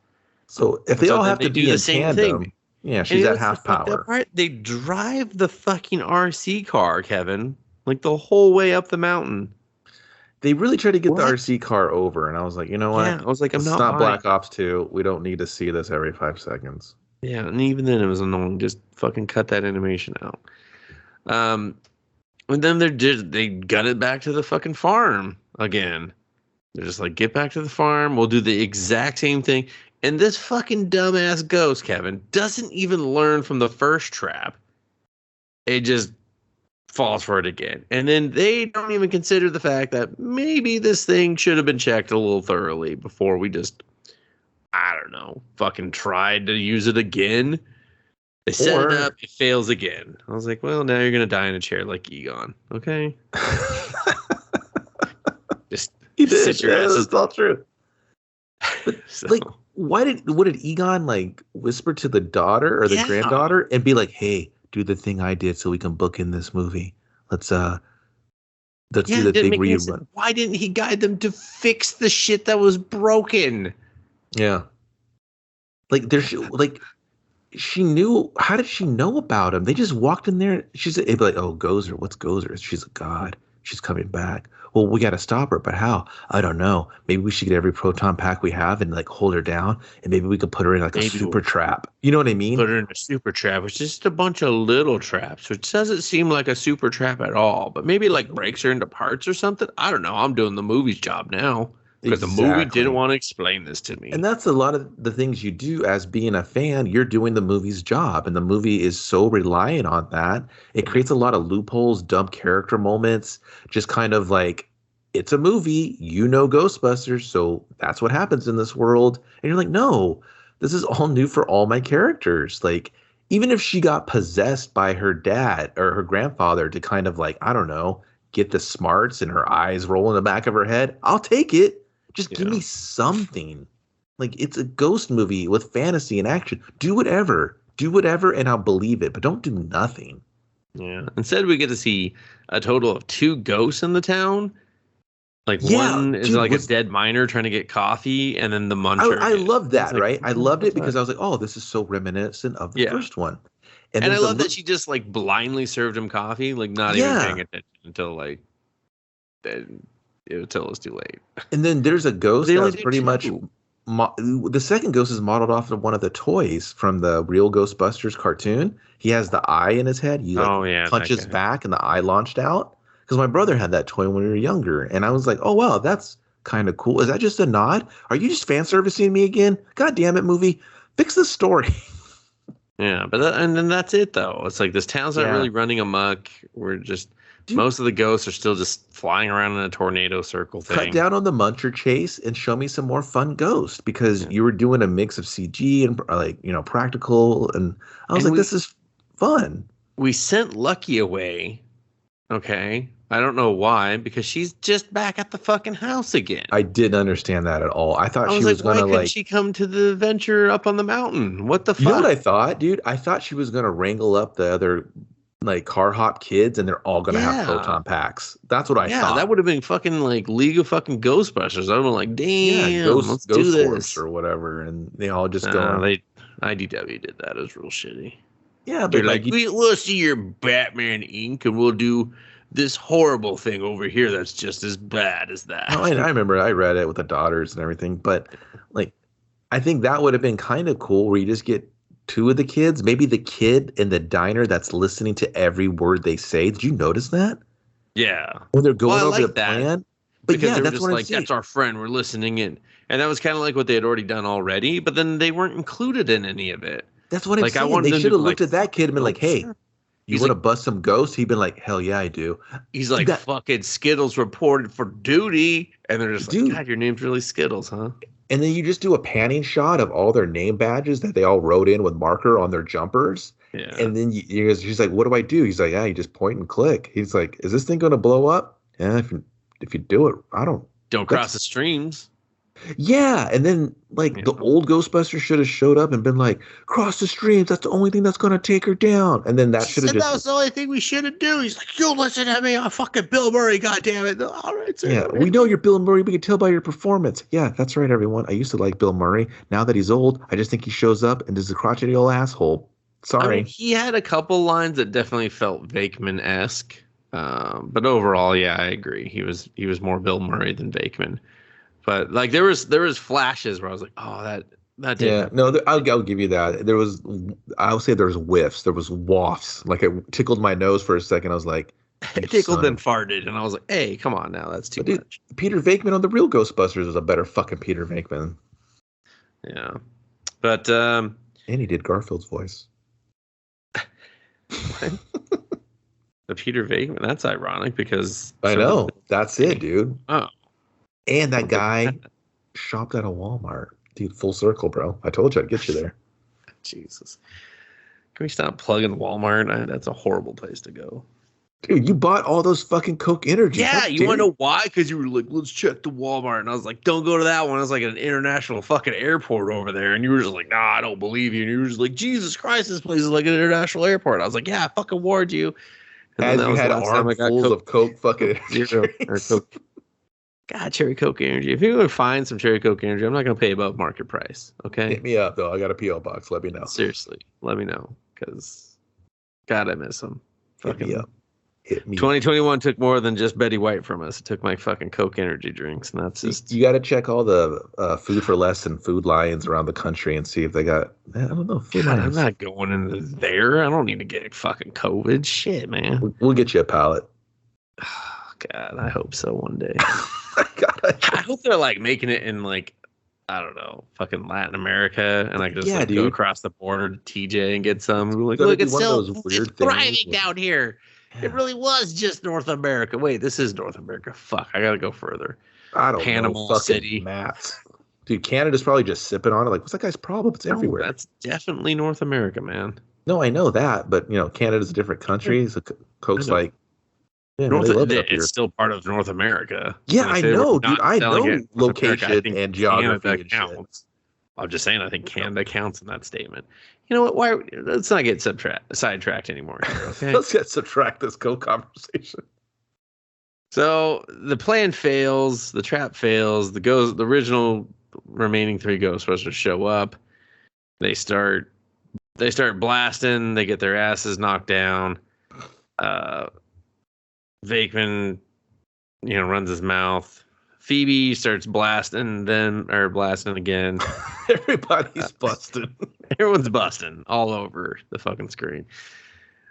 So if they all have to be in tandem, yeah, she's at half power. They drive the fucking RC car, Kevin, like the whole way up the mountain. They really tried to get the RC car over, and I was like, you know what? Yeah, I was like, it's not Black Ops 2. We don't need to see this every 5 seconds. Yeah, and even then it was annoying. Just fucking cut that animation out. And then they got it back to the fucking farm again. They're just like, get back to the farm. We'll do the exact same thing. And this fucking dumbass ghost, Kevin, doesn't even learn from the first trap. It just falls for it again. And then they don't even consider the fact that maybe this thing should have been checked a little thoroughly before we just, I don't know, fucking tried to use it again. They set it up, it fails again. I was like, well, now you're going to die in a chair like Egon. Okay. Just he did. Yeah, that's all true. But like, what did Egon like whisper to the daughter or the granddaughter and be like, hey, do the thing I did so we can book in this movie. Let's do the big reunion. Why didn't he guide them to fix the shit that was broken? Yeah. Like she knew. How did she know about him? They just walked in there. It'd be like, oh, Gozer, what's Gozer? She's a god. She's coming back. Well, we got to stop her, but how? I don't know. Maybe we should get every proton pack we have and like hold her down, and maybe we could put her in like a super trap. You know what I mean? Put her in a super trap, which is just a bunch of little traps, which doesn't seem like a super trap at all. But maybe like breaks her into parts or something. I don't know. I'm doing the movie's job now because the movie didn't want to explain this to me. And that's a lot of the things you do as being a fan. You're doing the movie's job, and the movie is so reliant on that. It creates a lot of loopholes, dumb character moments, just kind of like, it's a movie, Ghostbusters, so that's what happens in this world. And you're like, no, this is all new for all my characters. Like, even if she got possessed by her dad or her grandfather to kind of like, I don't know, get the smarts and her eyes roll in the back of her head, I'll take it. Just give me something. Like, it's a ghost movie with fantasy and action. Do whatever, and I'll believe it, but don't do nothing. Yeah. Instead, we get to see a total of 2 ghosts in the town. Like, one is like a dead miner trying to get coffee, and then the muncher. I love that, right? I loved it because I was like, oh, this is so reminiscent of the first one. And I love that she just like blindly served him coffee, like not even paying attention until it's too late. And then there's a ghost that's pretty much the second ghost is modeled off of one of the toys from the real Ghostbusters cartoon. He has the eye in his head. He punches back and the eye launched out. Because my brother had that toy when we were younger. And I was like, oh, wow, that's kind of cool. Is that just a nod? Are you just fan servicing me again? God damn it, movie. Fix the story. Yeah, and then that's it, though. It's like this town's not really running amok. We're just... most of the ghosts are still just flying around in a tornado circle thing. Cut down on the muncher chase and show me some more fun ghosts. Because you were doing a mix of CG and, like, practical. And I was this is fun. We sent Lucky away. Okay. I don't know why, because she's just back at the fucking house again. I didn't understand that at all. I thought she was gonna why couldn't she come to the adventure up on the mountain? What the fuck? You know what I thought, dude? I thought she was gonna wrangle up the other like car hop kids, and they're all gonna have proton packs. That's what I thought. Yeah, that would have been fucking like League of fucking Ghostbusters. I would have been like, damn, let's do this or whatever, and they all just go. IDW did that. It was real shitty. Yeah, but they're like, we'll see your Batman ink, and we'll do this horrible thing over here that's just as bad as that. I remember I read it with the daughters and everything, but like, I think that would have been kind of cool where you just get 2 of the kids, maybe the kid in the diner that's listening to every word they say. Did you notice that? Yeah. When they're going over the plan. But because they were just like, that's our friend, we're listening in. And that was kind of like what they had already done already, but then they weren't included in any of it. That's what I'm saying. They should have looked at that kid and been like, hey, you want to bust some ghosts? He'd been like, hell yeah, I do. He's like, fucking Skittles reported for duty. And they're just like, God, your name's really Skittles, huh? And then you just do a panning shot of all their name badges that they all wrote in with marker on their jumpers. Yeah. And then she's like, "What do I do?" He's like, "Yeah, you just point and click." He's like, "Is this thing going to blow up?" Yeah, if you do it, don't cross the streams. Yeah, and then like the old Ghostbusters should have showed up and been like, "Cross the streams. That's the only thing that's going to take her down." And then that should have just. That was the only thing we should have do. He's like, "You listen to me, I'm fucking Bill Murray. God damn it!" All right, sir. Yeah, we know you're Bill Murray. We can tell by your performance. Yeah, that's right, everyone. I used to like Bill Murray. Now that he's old, I just think he shows up and is a crotchety old asshole. Sorry. I mean, he had a couple lines that definitely felt Vakeman-esque, but overall, yeah, I agree. He was more Bill Murray than Vakeman. But like there was flashes where I was like, oh, that did. Yeah, no, I'll give you that. I'll say there was whiffs. There was wafts. Like it tickled my nose for a second. I was like, it tickled then farted, and I was like, hey, come on now, that's too much. Peter Vakeman on the real Ghostbusters was a better fucking Peter Vakeman. Yeah, but and he did Garfield's voice. The Peter Vakeman. That's ironic because I know that's it, dude. Oh. And that guy shopped at a Walmart. Dude, full circle, bro. I told you I'd get you there. Jesus. Can we stop plugging Walmart? That's a horrible place to go. Dude, you bought all those fucking Coke Energy. Yeah, you want to know why? Because you were like, let's check the Walmart. And I was like, don't go to that one. It's like an international fucking airport over there. And you were just like, nah, I don't believe you. And you were just like, Jesus Christ, this place is like an international airport. I was like, yeah, I fucking warned you. And as you had armfuls of Coke fucking Coke. God, Cherry Coke Energy. If you're going to find some Cherry Coke Energy, I'm not going to pay above market price. Okay? Hit me up, though. I got a P.O. box. Let me know. Seriously. Let me know. Because, God, I miss them. Hit me up. 2021 took more than just Betty White from us. It took my fucking Coke Energy drinks. And that's just. You got to check all the Food for Less and Food Lions around the country and see if they got. I don't know. God, I'm not going into there. I don't need to get fucking COVID. Shit, man. We'll get you a pallet. Oh, God, I hope so one day. God, I hope they're like making it in like, I don't know, fucking Latin America, and I can just go across the border to TJ and get some. We're like, look, it's still thriving down here. Yeah. It really was just North America. Wait, this is North America. Fuck, I gotta go further. I don't Panama know. City. Maps. Dude, Canada's probably just sipping on it. Like, what's that guy's problem? It's everywhere. That's definitely North America, man. No, I know that, but Canada's a different country. So Coke's like. Yeah, it's still part of North America. Yeah, I know, dude. I know location and geography and counts. Shit. I'm just saying, I think Canada counts in that statement. You know what? Why? Let's not get sidetracked anymore. Okay? Let's subtract this Coke conversation. So the plan fails. The trap fails. The original remaining 3 Ghostbusters show up. They start blasting. They get their asses knocked down. Vakeman, runs his mouth. Phoebe starts blasting again. Everybody's busting. Everyone's busting all over the fucking screen.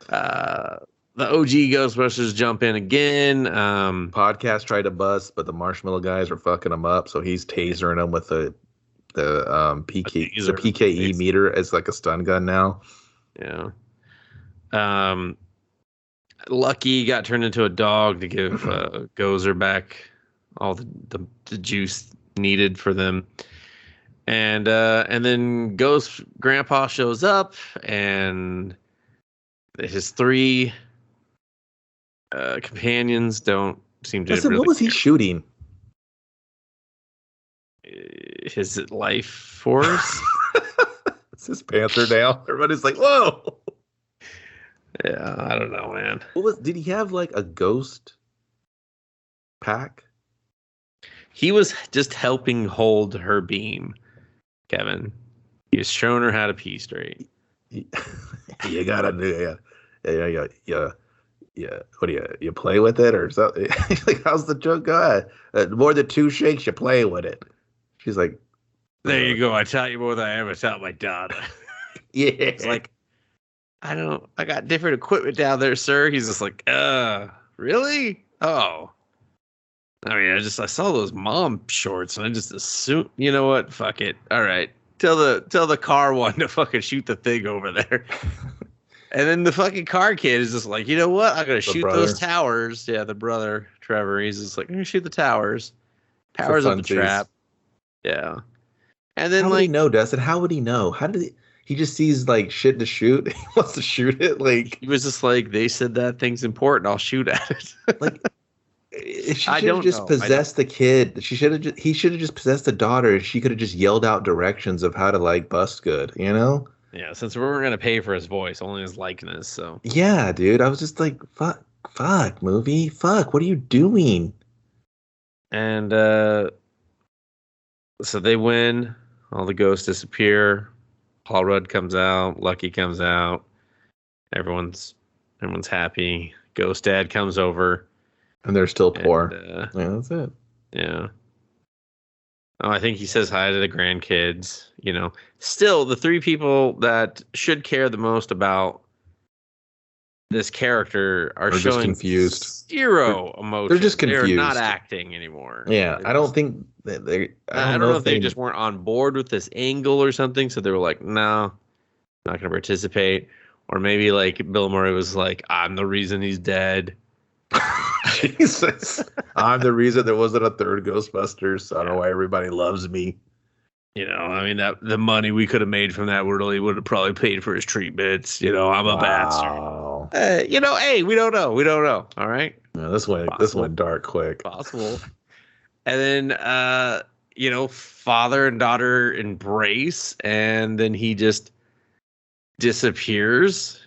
The OG Ghostbusters jump in again. Podcast tried to bust, but the Marshmallow guys are fucking them up. So he's tasering them with the PKE meter as like a stun gun now. Yeah. Lucky got turned into a dog to give Gozer back all the juice needed for them, and then Ghost Grandpa shows up, and his 3 companions don't seem to. Listen, what was he shooting? His life force. It's his panther now. Everybody's like, whoa. Yeah, I don't know, man. Did he have like a ghost pack? He was just helping hold her beam, Kevin. He was showing her how to pee straight. You gotta do yeah. What do you play with it or something? Like, how's the joke go? More than 2 shakes, you play with it. She's like, there you go. I taught you more than I ever taught my daughter. Yeah, it's like. I got different equipment down there, sir. He's just like, really? Oh. I mean, I saw those mom shorts and I just assumed, you know what? Fuck it. All right. Tell the car one to fucking shoot the thing over there. And then the fucking car kid is just like, you know what? I'm going to shoot those towers. Yeah, the brother, Trevor, he's just like, I'm going to shoot the towers. Powers up the trap. Yeah. And then How would he like know, Dustin? How would he know? How did he just sees like shit to shoot? He wants to shoot it. he was just like, they said that thing's important. I'll shoot at it. Like she I should have don't just know. I don't. possessed the kid. She should have. He should have just possessed the daughter. And she could have just yelled out directions of how to like bust good. You know? Yeah, since we weren't gonna pay for his voice, only his likeness. So Yeah, dude. I was just like, fuck, movie, fuck. What are you doing? and so they win. All the ghosts disappear. Paul Rudd comes out. Lucky comes out. Everyone's happy. Ghost Dad comes over. And they're still poor. And, Yeah, that's it. yeah. Oh, I think he says hi to the grandkids. You know, still the three people that should care the most about this character are Just showing confused. zero emotion. They're just They're confused. not acting anymore. Yeah, They're I don't just- think that they. I don't know if they just weren't on board with this angle or something, so they were like, "No, not going to participate." Or maybe like Bill Murray was like, "I'm the reason he's dead." Jesus, I'm the reason there wasn't a third Ghostbusters. I don't know why everybody loves me. You know, I mean that the money we could have made from that would have probably paid for his treatments. You know, I'm a bastard. You know, hey, we don't know. We don't know. All right. Yeah, this went dark quick. Possible. And then you know, father and daughter embrace, and then he just disappears.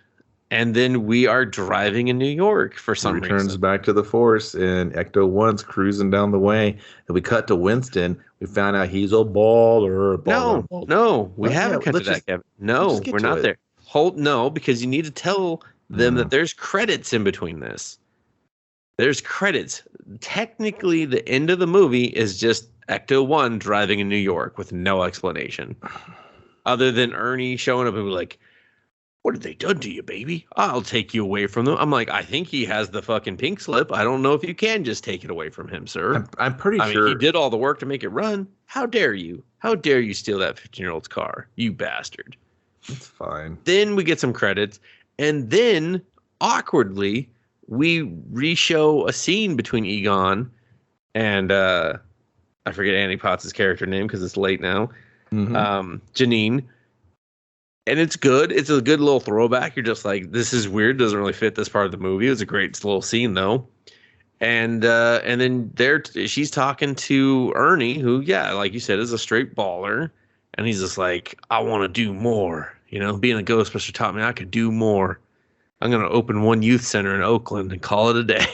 And then we are driving in New York for some Returns reason. back to the Force, and Ecto 1's cruising down the way. And we cut to Winston. We found out he's a baller. No, we Well, haven't yeah, cut to let's that, just- Kevin. No, let's get we're to not it. there. No, because you need to tell them that there's credits in between this. There's credits. Technically, the end of the movie is just Ecto 1 driving in New York with no explanation. Other than Ernie showing up and be like, "What have they done to you, baby? I'll take you away from them." I'm like, I think he has the fucking pink slip. I don't know if you can just take it away from him, sir. I'm pretty sure. He did all the work to make it run. How dare you? How dare you steal that 15-year-old's car? You bastard. It's fine. Then we get some credits. And then, awkwardly, we re-show a scene between Egon and, I forget Annie Potts' character name because it's late now, Janine. And it's good. It's a good little throwback. You're just like, this is weird. Doesn't really fit this part of the movie. It was a great little scene, though. And then she's talking to Ernie, who, yeah, like you said, is a straight baller. And he's just like, I want to do more. You know, being a Ghostbuster taught me I could do more. I'm going to open one youth center in Oakland and call it a day.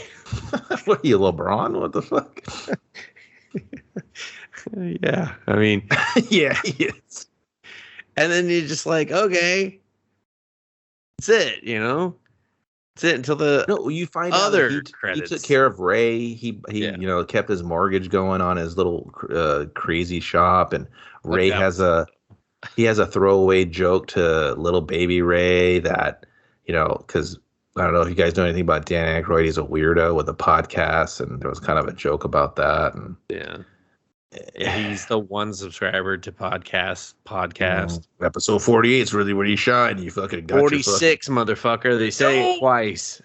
What are you, LeBron? What the fuck? Yeah, I mean, Yeah, he is. and then you're just like, okay, that's it, you know? That's it until the No, you find other out he credits. took care of Ray. He Yeah. you know, kept his mortgage going on his little crazy shop, and Ray that has a throwaway joke to little baby Ray that, you know, because I don't know if you guys know anything about Dan Aykroyd. He's a weirdo with a podcast, and there was kind of a joke about that. And Yeah, he's the one subscriber to podcast. Episode 48 is really where you shine. You fucking got 46, motherfucker. They say it twice.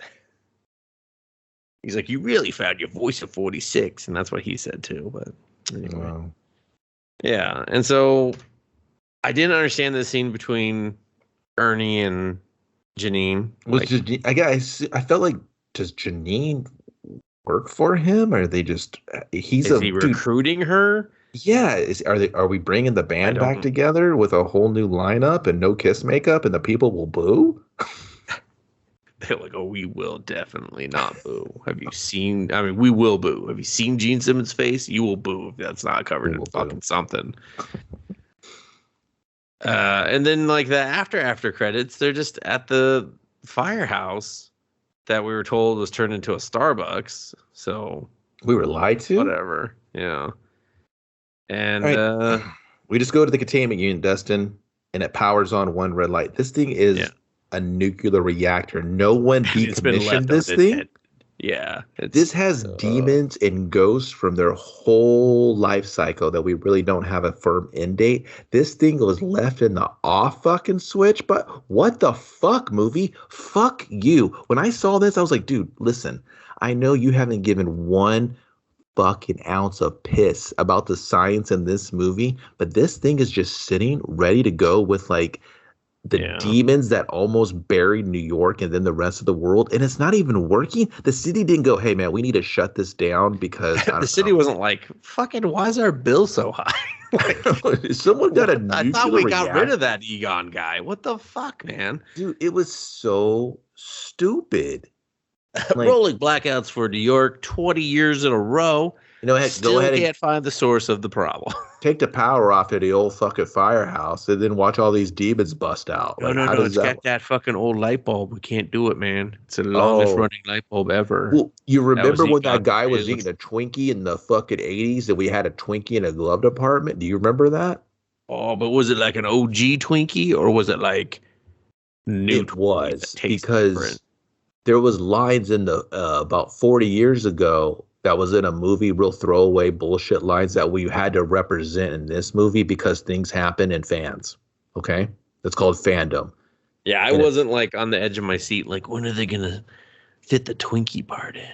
He's like, you really found your voice at 46, and that's what he said too. But anyway, yeah. And so I didn't understand the scene between Ernie and Janine. I felt like, does Janine work for him, or are they just Is he recruiting her? Yeah, are we bringing the band back together with a whole new lineup and no Kiss makeup, and the people will boo? They're like, oh, we will definitely not boo. Have you seen? I mean, we will boo. Have you seen Gene Simmons' face? You will boo if that's not covered in fucking something. And then like the after credits, they're just at the firehouse that we were told was turned into a Starbucks. So we were lied to. Whatever, yeah. And right. We just go to the containment unit, Dustin, and it powers on one red light. This thing is a nuclear reactor. No one decommissioned this thing. Yeah. This has demons and ghosts from their whole life cycle that we really don't have a firm end date. This thing was left in the off fucking switch, but what the fuck, movie? Fuck you. When I saw this, I was like, dude, listen, I know you haven't given one fucking ounce of piss about the science in this movie, but this thing is just sitting ready to go with like the demons that almost buried New York and then the rest of the world, and it's not even working. The city didn't go, hey man, we need to shut this down because the city wasn't like, fucking, why is our bill so high? Like, someone got a nuclear I thought we got rid reactor. of that Egon guy. What the fuck, man? Dude, it was so stupid. Like, rolling blackouts for New York 20 years in a row. You know, heck, Still go ahead can't and find the source of the problem. take the power off of the old fucking firehouse and then watch all these demons bust out. No, Like, no, how no. does It's that got that fucking old light bulb. We can't do it, man. It's the Oh. longest running light bulb ever. Well, you remember when that Egon guy was Creative. eating a Twinkie in the fucking 80s and we had a Twinkie in a glove department? Do you remember that? Oh, but was it like an OG Twinkie or was it like new? It Twinkie was that tastes because different? there was lines in the about 40 years ago that was in a movie, real throwaway bullshit lines that we had to represent in this movie because things happen in fans. Okay? That's called fandom. Yeah, I And wasn't like on the edge of my seat. Like, when are they gonna fit the Twinkie part in?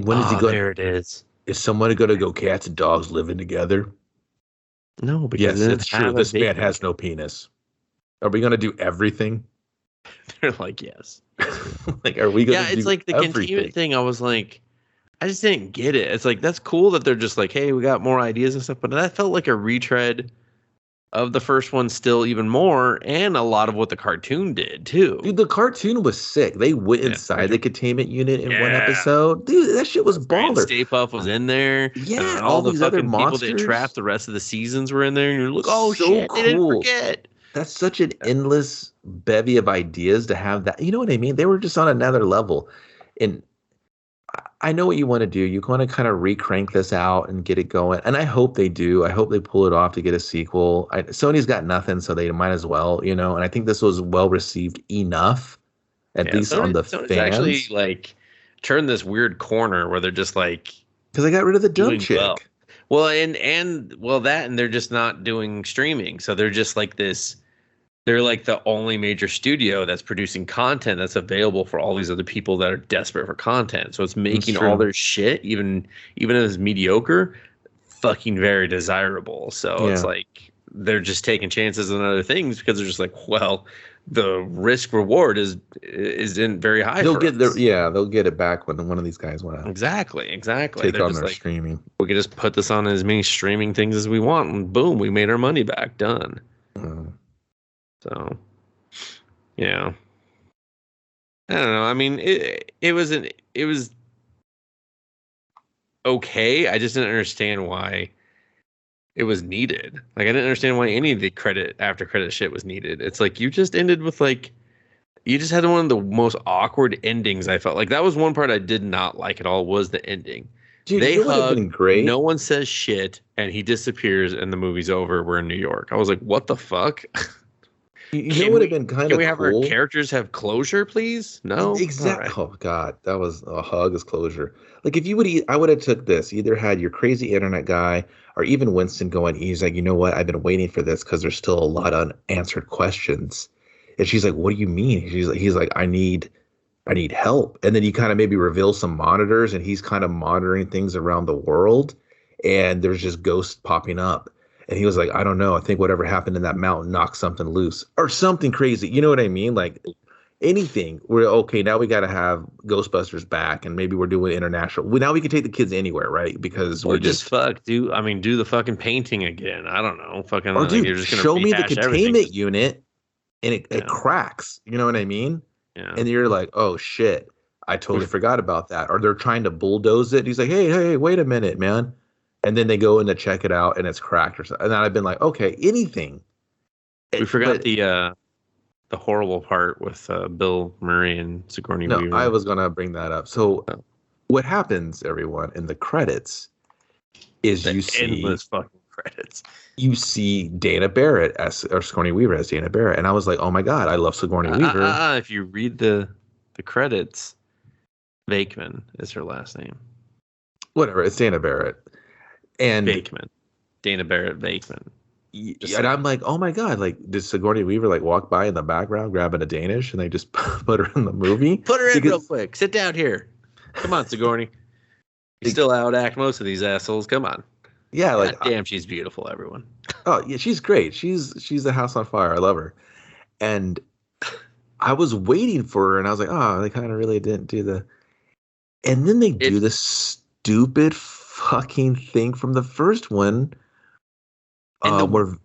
When is he going? There it is. Is someone going to go cats and dogs living together? No, because Yes, then it's true. This man has no penis. Are we going to do everything? They're like, yes. Like, are we going to Yeah, do it's like the everything? containment thing. I was like, I just didn't get it. It's like, that's cool that they're just like, hey, we got more ideas and stuff, but that felt like a retread of the first one still even more, and a lot of what the cartoon did too. Dude, the cartoon was sick. They went inside the containment unit in one episode. Dude, that shit was baller. Stay Puft was in there. Yeah, and all the these other fucking people monsters. that trapped the rest of the seasons were in there, and you're like, oh So shit, they didn't cool. forget. That's such an endless bevy of ideas to have that. You know what I mean? They were just on another level. And I know what you want to do. You want to kind of recrank this out and get it going. And I hope they do. I hope they pull it off to get a sequel. Sony's got nothing, so they might as well, you know. And I think this was well received enough, at least on the Sony's fans. actually like turned this weird corner where they're just like, because they got rid of the dumb doing chick. Well, and that, and they're just not doing streaming. So they're just like this. They're like the only major studio that's producing content that's available for all these other people that are desperate for content. So it's making all their shit, even if it's mediocre, fucking very desirable. So it's like they're just taking chances on other things because they're just like, well, the risk reward isn't very high. They'll get they'll get it back when one of these guys want to exactly take they're on just their like, streaming. we can just put this on as many streaming things as we want, and boom, we made our money back. Done. So, yeah, I don't know. I mean, it was okay. I just didn't understand why it was needed. Like, I didn't understand why any of the after credit shit was needed. It's like you just ended with like, you just had one of the most awkward endings. I felt like that was one part I did not like at all, was the ending. Dude, they it would have been great. No one says shit, and he disappears, and the movie's over. We're in New York. I was like, what the fuck? You know, would have been kind of cool. Can we have our characters have closure, please? No, exactly. Right. Oh God, that was a hug as closure. Like if you would, I would have took this. Either had your crazy internet guy, or even Winston going. He's like, you know what? I've been waiting for this because there's still a lot of unanswered questions. And she's like, what do you mean? He's like, I need help. And then you kind of maybe reveal some monitors, and he's kind of monitoring things around the world, and there's just ghosts popping up. And he was like, I don't know. I think whatever happened in that mountain knocked something loose or something crazy. You know what I mean? Like anything. We're okay. Now we got to have Ghostbusters back, and maybe we're doing international. Now we can take the kids anywhere, right? Because we're just do the fucking painting again. I don't know. Fucking. Or dude, you're just gonna show me the everything. containment unit, and it cracks. You know what I mean? Yeah. And you're like, oh shit, I totally forgot about that. Or they're trying to bulldoze it. And he's like, hey, wait a minute, man. And then they go in to check it out, and it's cracked or something. And I've been like, okay, anything. We forgot the horrible part with Bill Murray and Sigourney Weaver. No, I was gonna bring that up. So, what happens, everyone, in the credits is you see endless fucking credits. You see Dana Barrett or Sigourney Weaver as Dana Barrett, and I was like, oh my god, I love Sigourney Weaver. If you read the credits, Vakeman is her last name. Whatever, it's Dana Barrett. And Vakeman. Dana Barrett Vakeman. And I'm like, oh my god, like did Sigourney Weaver like walk by in the background grabbing a Danish and they just put her in the movie? Put her in real quick. Sit down here. Come on, Sigourney. You still outact most of these assholes. Come on. Yeah, God damn, she's beautiful, everyone. Oh yeah, she's great. She's a house on fire. I love her. And I was waiting for her, and I was like, oh, they kind of really didn't do the. And then they do this stupid fucking thing from the first one. Where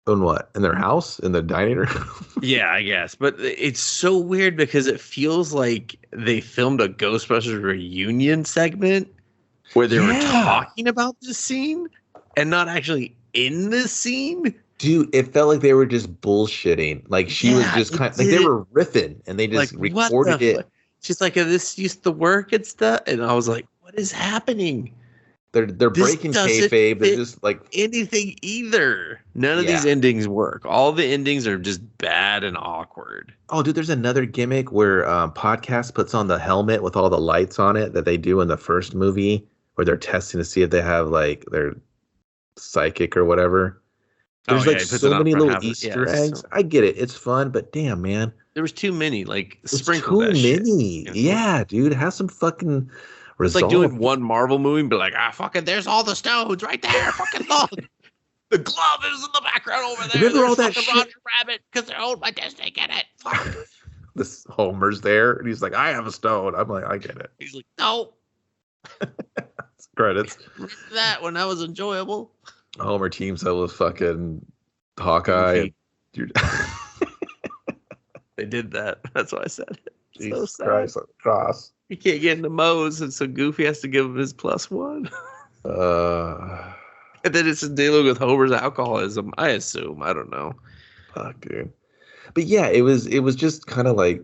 in what? In their house? In the dining room? Yeah, I guess. But it's so weird because it feels like they filmed a Ghostbusters reunion segment where they were talking about this scene and not actually in this scene. Dude, it felt like they were just bullshitting. Like she was just kind of like they were riffing and they just recorded it. She's like, this used to work and stuff. And I was like, what is happening? They're breaking kayfabe. They're just like anything either. None of these endings work. All the endings are just bad and awkward. Oh, dude, there's another gimmick where Podcast puts on the helmet with all the lights on it that they do in the first movie where they're testing to see if they have like their psychic or whatever. There's like so many little Easter eggs. I get it. It's fun, but damn, man. There was too many. Like, sprinkle that shit. Yeah, dude. Have some fucking resolve. It's like doing one Marvel movie and be like, fucking, there's all the stones right there. Fucking look. The glove is in the background over there. Remember all that shit? Roger Rabbit, because they're old, my Disney, get it. Fuck. This Homer's there, and he's like, I have a stone. I'm like, I get it. He's like, no. Credits. Remember that when that was enjoyable. Homer teams up with fucking Hawkeye. Dude. They did that. That's why I said it. Jesus so Christ, cross. He can't get into Moe's, and so Goofy has to give him his +1. And then it's dealing with Homer's alcoholism. I assume. I don't know. Fuck, dude. But yeah, it was just kind of like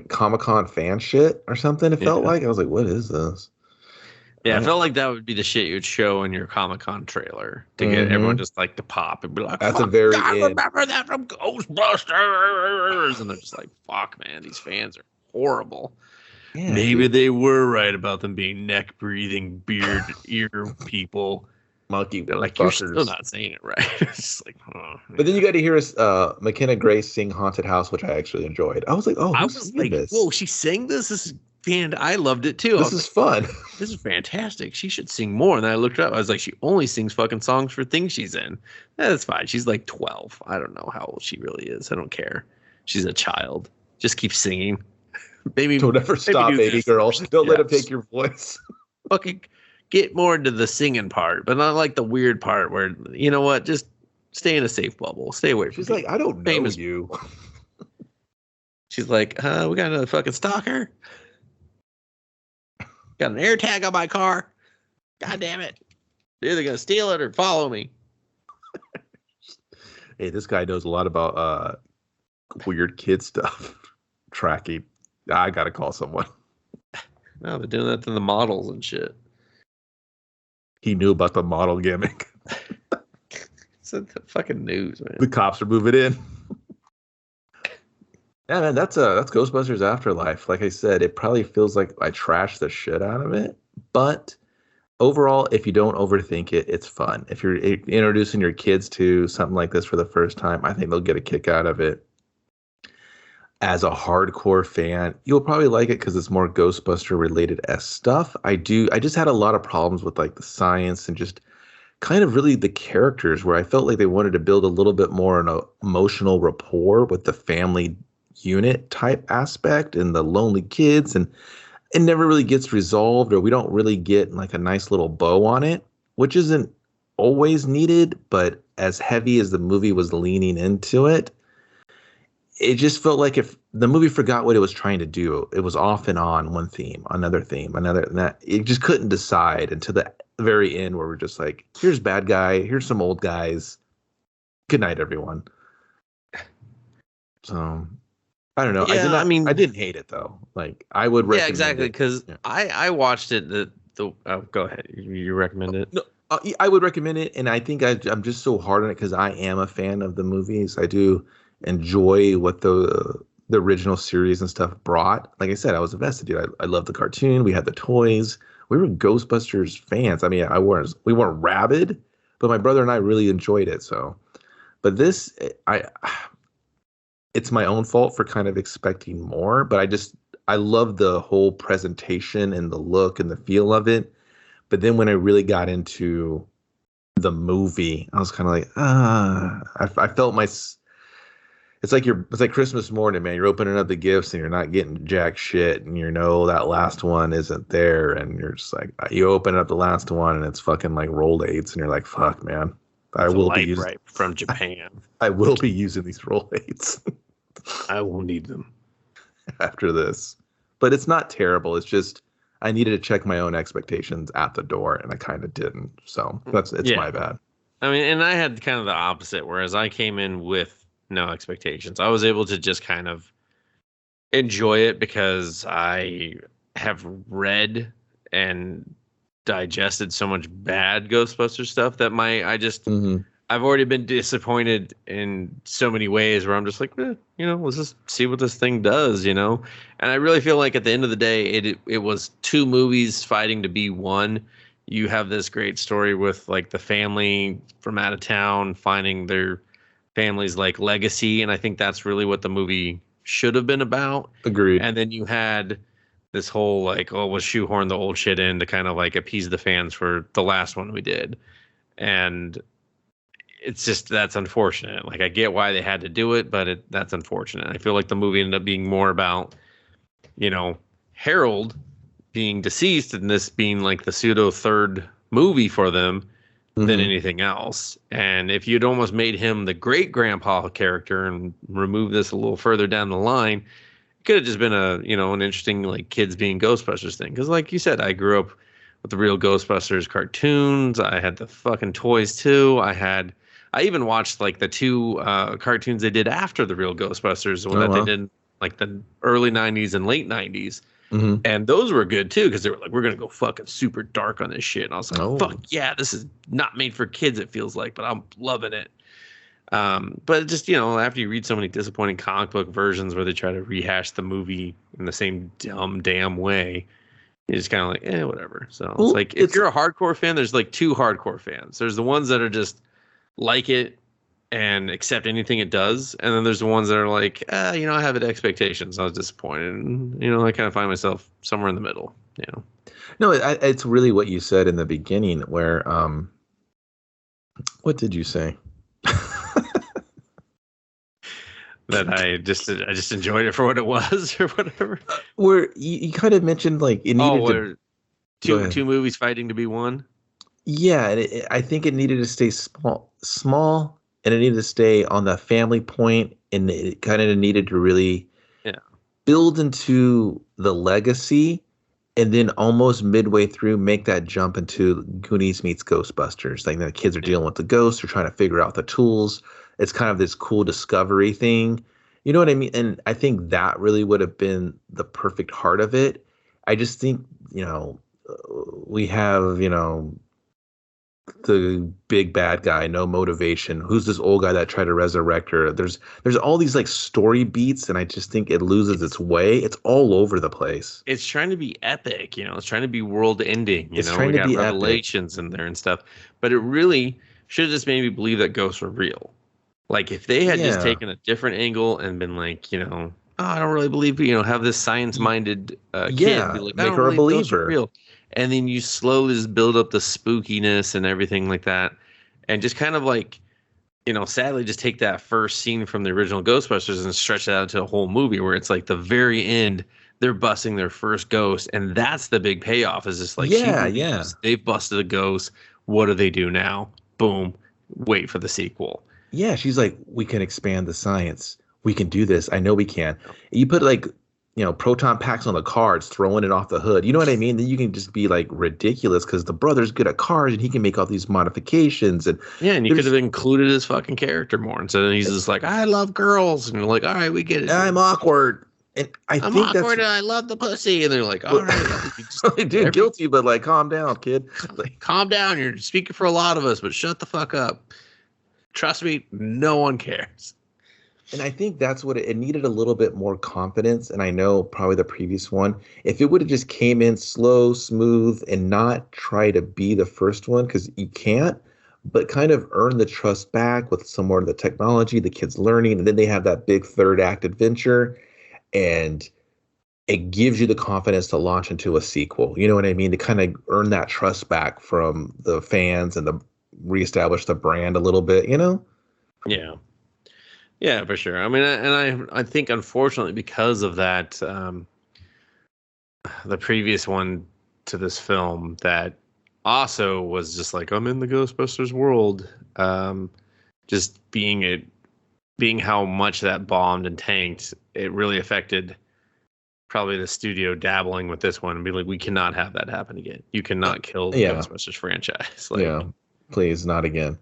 Comic-Con fan shit or something. It felt like I was like, what is this? Yeah, I felt like that would be the shit you'd show in your Comic-Con trailer to get everyone just like to pop and be like, "That's a very I remember that from Ghostbusters," and they're just like, "Fuck, man, these fans are horrible." Yeah, maybe they were right about them being neck-breathing, beard ear people. Monkey, they're like, you're still not saying it right. It's just like, but then you got to hear us, McKenna Grace sing "Haunted House," which I actually enjoyed. I was like, "Oh, I was like, this? Whoa, she sang this? This is." And I loved it too. This is fun. This is fantastic. She should sing more. And then I looked up. I was like, she only sings fucking songs for things she's in. That's fine. She's like 12. I don't know how old she really is. I don't care. She's a child. Just keep singing. Baby, don't ever stop, baby girl. Don't let him take your voice. Fucking get more into the singing part, but not like the weird part where, you know what? Just stay in a safe bubble. Stay away from She's like, I don't know you. She's like, we got another fucking stalker. Got an air tag on my car. God damn it. They're either going to steal it or follow me. Hey, this guy knows a lot about weird kid stuff. Tracking. I got to call someone. No, they're doing that to the models and shit. He knew about the model gimmick. It's the fucking news, man. The cops are moving in. Yeah, man, that's Ghostbusters Afterlife. Like I said, it probably feels like I trashed the shit out of it. But overall, if you don't overthink it, it's fun. If you're introducing your kids to something like this for the first time, I think they'll get a kick out of it. As a hardcore fan, you'll probably like it because it's more Ghostbuster related stuff. I just had a lot of problems with like the science and just kind of really the characters where I felt like they wanted to build a little bit more an emotional rapport with the family unit type aspect and the lonely kids, and it never really gets resolved, or we don't really get like a nice little bow on it, which isn't always needed. But as heavy as the movie was leaning into it, it just felt like if the movie forgot what it was trying to do, it was off and on one theme, another, and that it just couldn't decide until the very end where we're just like, here's bad guy, here's some old guys, good night everyone. So I don't know. Yeah, I didn't hate it though. Like I would recommend. Yeah, exactly. Because I watched it. Go ahead. You recommend it? No, I would recommend it, and I think I'm just so hard on it because I am a fan of the movies. I do enjoy what the original series and stuff brought. Like I said, I was invested, dude. I love the cartoon. We had the toys. We were Ghostbusters fans. I mean, we weren't rabid, but my brother and I really enjoyed it. So, but this, it's my own fault for kind of expecting more, but I love the whole presentation and the look and the feel of it. But then when I really got into the movie, I was kind of like, I felt it's like Christmas morning, man. You're opening up the gifts and you're not getting jack shit, and that last one isn't there, and you're just like, you open up the last one and it's fucking like rolled eights, and you're like, fuck, man. I will be using from Japan. I will be using these roll eights. I will need them after this, but it's not terrible. It's just I needed to check my own expectations at the door, and I kind of didn't. So it's my bad. I mean, and I had kind of the opposite, whereas I came in with no expectations. I was able to just kind of enjoy it because I have read and digested so much bad Ghostbusters stuff that I've already been disappointed in so many ways where I'm just like, let's just see what this thing does, And I really feel like at the end of the day, it was two movies fighting to be one. You have this great story with like the family from out of town finding their family's like legacy, and I think that's really what the movie should have been about. Agreed. And then you had this whole like, we'll shoehorn the old shit in to kind of like appease the fans for the last one we did. And it's just, that's unfortunate. Like, I get why they had to do it, but that's unfortunate. I feel like the movie ended up being more about, Harold being deceased and this being like the pseudo third movie for them than anything else. And if you'd almost made him the great grandpa character and remove this a little further down the line, it could have just been an interesting like kids being Ghostbusters thing. Because like you said, I grew up with the real Ghostbusters cartoons. I had the fucking toys too. I even watched like the two cartoons they did after the real Ghostbusters, the one that they did like the early 90s and late 90s. And those were good too, because they were like, we're gonna go fucking super dark on this shit. And I was like, fuck yeah, this is not made for kids, it feels like, but I'm loving it. But just, after you read so many disappointing comic book versions where they try to rehash the movie in the same dumb damn way, you're just kind of like, whatever. So it's like, if you're a hardcore fan, there's like two hardcore fans. There's the ones that are just like it and accept anything it does, and then there's the ones that are like, I have expectations. I was disappointed, and I kind of find myself somewhere in the middle. No, it's really what you said in the beginning, where what did you say? That I just enjoyed it for what it was, or whatever. Where you kind of mentioned like it needed two movies fighting to be one. Yeah, I think it needed to stay small. And it needed to stay on the family point, and it kind of needed to really build into the legacy, and then almost midway through make that jump into Goonies meets Ghostbusters. Like the kids are dealing with the ghosts, they're trying to figure out the tools. It's kind of this cool discovery thing. You know what I mean? And I think that really would have been the perfect heart of it. I just think, we have, the big bad guy, no motivation. Who's this old guy that tried to resurrect her? There's all these like story beats, and I just think it loses its way. It's all over the place. It's trying to be epic, It's trying to be world ending. It's trying to be revelations epic in there and stuff. But it really should have just made me believe that ghosts were real. Like if they had just taken a different angle and been like, I don't really believe, have this science-minded kid be like, make her a believer. Real. And then you slowly just build up the spookiness and everything like that. And just kind of like, sadly just take that first scene from the original Ghostbusters and stretch it out into a whole movie where it's like the very end, they're busting their first ghost. And that's the big payoff, is just like, they've busted a ghost. What do they do now? Boom. Wait for the sequel. Yeah, she's like, we can expand the science. We can do this. I know we can. You put like, proton packs on the cars, throwing it off the hood. You know what I mean? Then you can just be like ridiculous because the brother's good at cars and he can make all these modifications. And you could have included his fucking character more. And so then he's just like, I love girls. And you're like, all right, we get it. I'm awkward. And I'm think awkward and I love the pussy. And they're like, all right. Dude, guilty, but like, calm down, kid. Like, calm down. You're speaking for a lot of us, but shut the fuck up. Trust me, no one cares. And I think that's what it needed, a little bit more confidence. And I know probably the previous one, if it would have just came in slow, smooth, and not try to be the first one, because you can't, but kind of earn the trust back with some more of the technology, the kids learning, and then they have that big third act adventure. And it gives you the confidence to launch into a sequel. You know what I mean? To kind of earn that trust back from the fans and to reestablish the brand a little bit, you know? Yeah. Yeah, for sure. I mean, I think unfortunately because of that, the previous one to this film that also was just like, I'm in the Ghostbusters world. Just being how much that bombed and tanked, it really affected probably the studio dabbling with this one and be like, we cannot have that happen again. You cannot kill the Yeah. Ghostbusters franchise. Like, Yeah. Please, not again.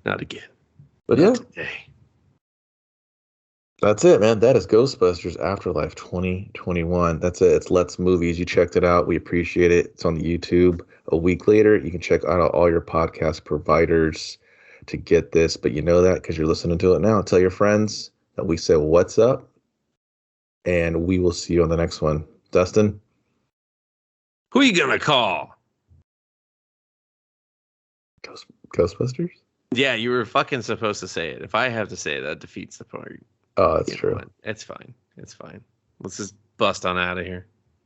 not again. But Not yeah, today. that's it, man. That is Ghostbusters Afterlife 2021. That's it. It's Let's Movies. You checked it out. We appreciate it. It's on the YouTube. A week later, you can check out all your podcast providers to get this. But you know that because you're listening to it now. Tell your friends that we said what's up, and we will see you on the next one. Dustin? Who are you gonna call? Ghostbusters? Yeah, you were fucking supposed to say it. If I have to say it, that defeats the point. Oh, that's true. It's fine. It's fine. Let's just bust on out of here.